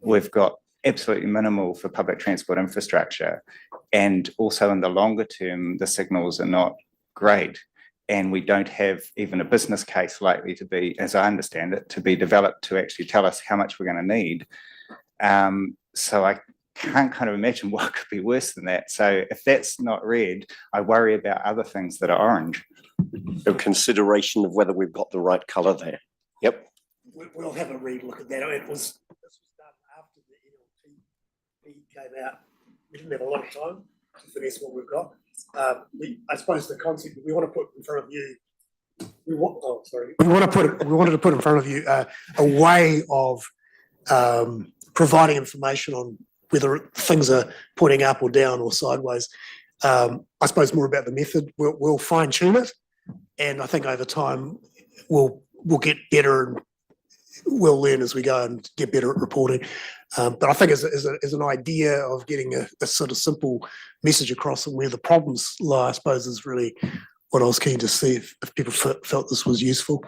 We've got absolutely minimal for public transport infrastructure, and also in the longer term, the signals are not great. And we don't have even a business case likely to be, as I understand it, to be developed to actually tell us how much we're going to need. So I can't kind of imagine what could be worse than that. So if that's not red, I worry about other things that are orange. So consideration of whether we've got the right colour there. Yep. We'll have a relook at that. This was done after the NLT came out. We didn't have a lot of time to finish what we've got. I suppose the concept that we want to put in front of you, we wanted to put in front of you a way of providing information on whether things are pointing up or down or sideways. I suppose more about the method. We'll fine tune it, and I think over time we'll get better and we'll learn as we go and get better at reporting. But I think as an idea of getting a sort of simple message across and where the problems lie, I suppose is really what I was keen to see if people felt this was useful.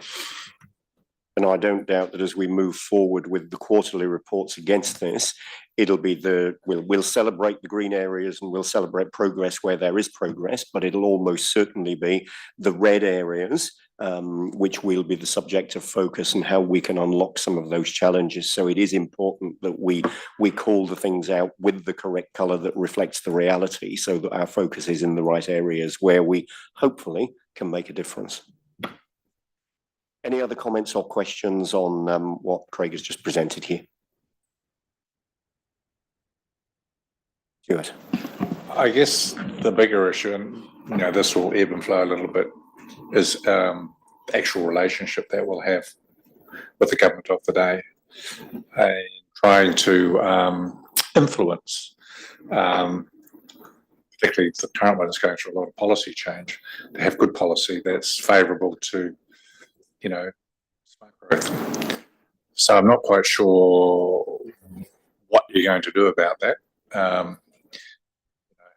And I don't doubt that as we move forward with the quarterly reports against this, it'll be we'll celebrate the green areas and we'll celebrate progress where there is progress, but it'll almost certainly be the red areas, which will be the subject of focus and how we can unlock some of those challenges. So it is important that we call the things out with the correct colour that reflects the reality, so that our focus is in the right areas where we hopefully can make a difference. Any other comments or questions on what Craig has just presented here? Stuart. I guess the bigger issue, and this will ebb and flow a little bit, is the actual relationship that we'll have with the government of the day, and trying to influence, particularly the current one is going through a lot of policy change, to have good policy that's favourable to smart growth. So I'm not quite sure what you're going to do about that.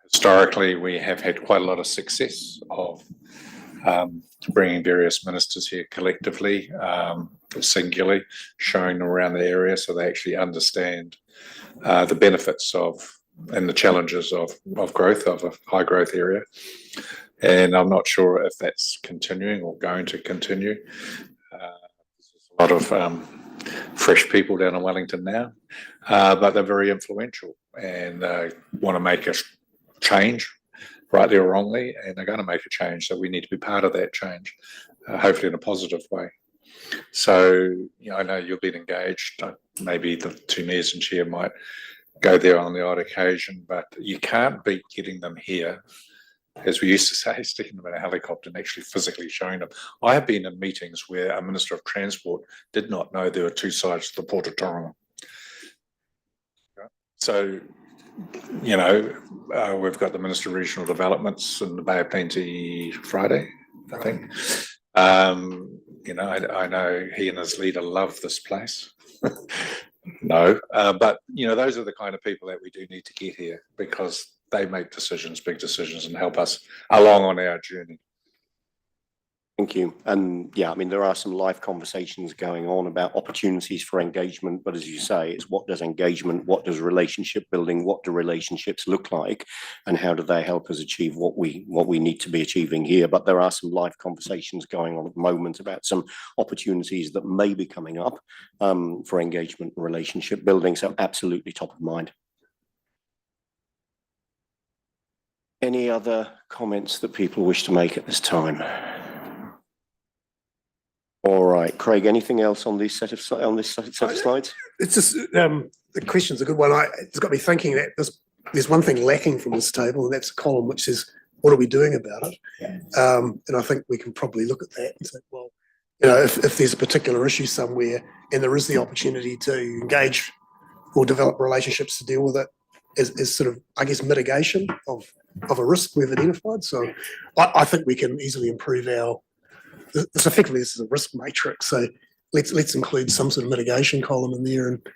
Historically, we have had quite a lot of success of bringing various ministers here collectively, singularly, showing them around the area so they actually understand the benefits of and the challenges of growth, of a high growth area. And I'm not sure if that's continuing or going to continue. There's a lot of fresh people down in Wellington now, but they're very influential and want to make a change, rightly or wrongly, and they're going to make a change. So we need to be part of that change, hopefully in a positive way. So, I know you've been engaged. Maybe the two mayors and chair might go there on the odd occasion, but you can't be getting them here, as we used to say, sticking them in a helicopter and actually physically showing them. I have been in meetings where a Minister of Transport did not know there were two sides to the Port of Tauranga. So, we've got the Minister of Regional Developments in the Bay of Plenty Friday, I think. I know he and his leader love this place. No, but those are the kind of people that we do need to get here, because they make decisions, big decisions, and help us along on our journey. Thank you. And yeah, I mean, there are some live conversations going on about opportunities for engagement, but as you say, it's what does engagement, what does relationship building, what do relationships look like, and how do they help us achieve what we need to be achieving here? But there are some live conversations going on at the moment about some opportunities that may be coming up for engagement and relationship building. So absolutely top of mind. Any other comments that people wish to make at this time? All right, Craig, anything else on this set of slides? It's just, the question's a good one. It's got me thinking that there's one thing lacking from this table, and that's a column which is, what are we doing about it? And I think we can probably look at that and say, well, you know, if there's a particular issue somewhere and there is the opportunity to engage or develop relationships to deal with it, is sort of, I guess, mitigation of a risk we've identified. So I think we can easily improve this is a risk matrix. So let's include some sort of mitigation column in there and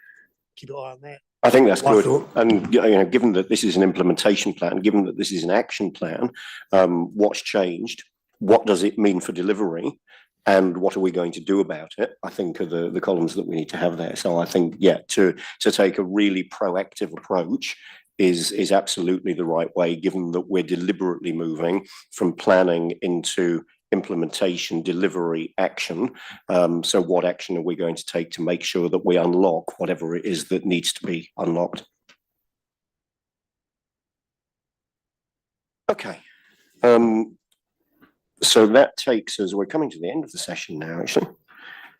keep an eye on that. I think that's My good. thought. And you know, given that this is an implementation plan, given that this is an action plan, what's changed? What does it mean for delivery? And what are we going to do about it? I think are the columns that we need to have there. So I think, yeah, to take a really proactive approach is absolutely the right way, given that we're deliberately moving from planning into implementation, delivery, action. So what action are we going to take to make sure that we unlock whatever it is that needs to be unlocked? Okay. So that takes us, we're coming to the end of the session now, actually.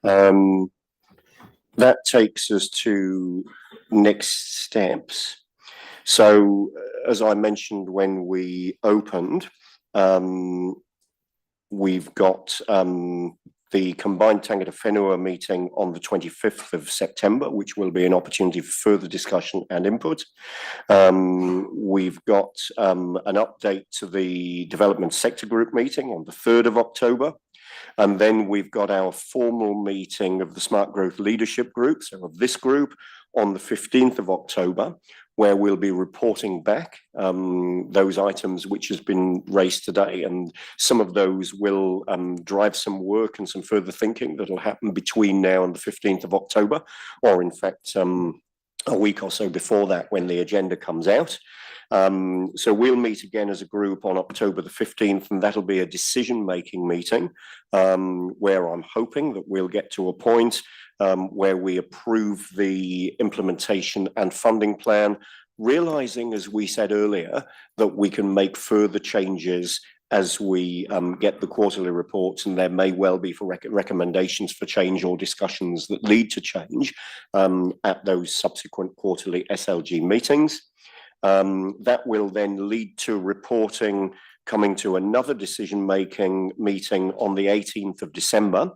That takes us to next steps. So as I mentioned when we opened, we've got the combined Tangata Whenua meeting on the 25th of September, which will be an opportunity for further discussion and input. We've got an update to the development sector group meeting on the 3rd of October. And then we've got our formal meeting of the SmartGrowth Leadership Group, so of this group, on the 15th of October, where we'll be reporting back those items which has been raised today. And some of those will drive some work and some further thinking that'll happen between now and the 15th of October, or in fact, a week or so before that when the agenda comes out. So we'll meet again as a group on October the 15th, and that'll be a decision-making meeting where I'm hoping that we'll get to a point where we approve the implementation and funding plan, realizing, as we said earlier, that we can make further changes as we get the quarterly reports, and there may well be for recommendations for change or discussions that lead to change at those subsequent quarterly SLG meetings. That will then lead to reporting coming to another decision-making meeting on the 18th of December.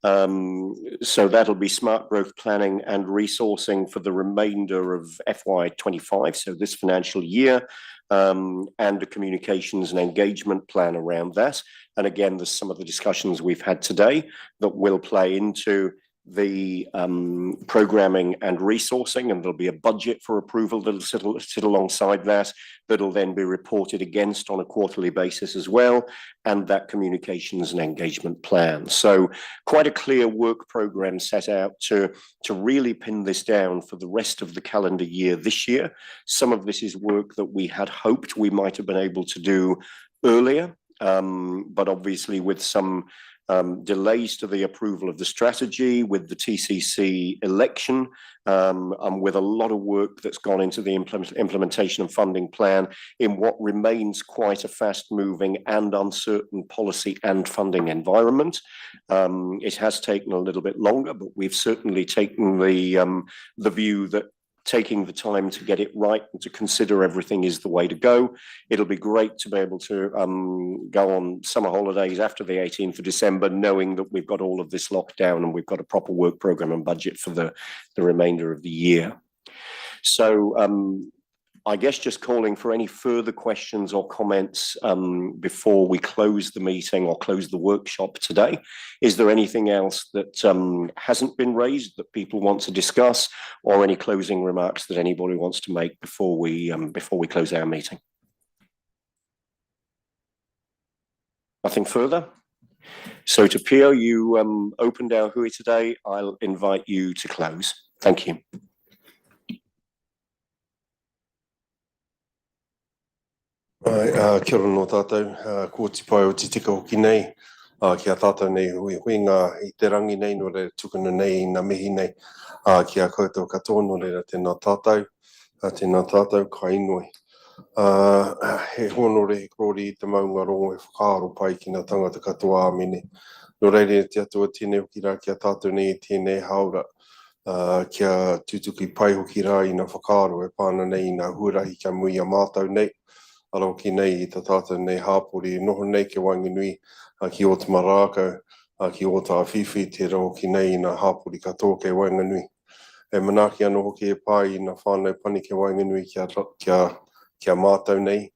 So that'll be smart growth planning and resourcing for the remainder of FY25, so this financial year, and a communications and engagement plan around that. And again, there's some of the discussions we've had today that will play into the programming and resourcing, and there'll be a budget for approval that'll sit alongside that, that'll then be reported against on a quarterly basis as well, and that communications and engagement plan. So quite a clear work program set out to really pin this down for the rest of the calendar year this year. Some of this is work that we had hoped we might have been able to do earlier, but obviously with some delays to the approval of the strategy, with the TCC election, and with a lot of work that's gone into the implementation and funding plan in what remains quite a fast-moving and uncertain policy and funding environment. It has taken a little bit longer, but we've certainly taken the view that taking the time to get it right and to consider everything is the way to go. It'll be great to be able to go on summer holidays after the 18th of December, knowing that we've got all of this locked down and we've got a proper work program and budget for the remainder of the year. So I guess just calling for any further questions or comments before we close the meeting or close the workshop today. Is there anything else that hasn't been raised that people want to discuss, or any closing remarks that anybody wants to make before we close our meeting? Nothing further? So to Pio, you opened our hui today. I'll invite you to close. Thank you. Kia ora no tātou, ko tipai o te tika hoki nei, kia tātou nei hui ngā i te rangi nei, no reira tukuna nei i ngā mihi nei, kia koutou katoa, no reira tēnā tātou, ka inoi. He honore he krori i te maunga rongo e whakaaro pai ki ngā tangata katoa āmene. No reira te atua tēnei hoki rā kia tātou nei i tēnei haura, kia tutuki pai hoki rā i ngā whakaaro e pāna nei i ngā huarahi kia mui a mātou nei. Aro ki nei i tā tātou nei hāpori e noho nei ke Wainganui ki o te marākau ki o tā whiwhi te rau ki nei i ngā hāpori katoa ke Wainganui. E manaki anō hoki e pai i ngā whānau pani ke Wainganui kia mātou nei,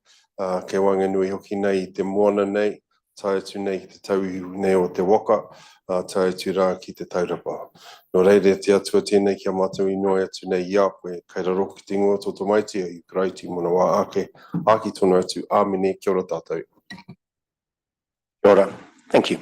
ke Wainganui hoki nei i te moana nei, tai atu nei ki te tauihu nei o te waka, tai atu rā ki te taurapa. No reire te atua tēnei kia mātou i noi atu nei i a koe, kei raro ki te ingoa tō maitia i Grauti mona wā ake, aki tonu atu, āmine, kia ora tātou. Kia ora. Thank you.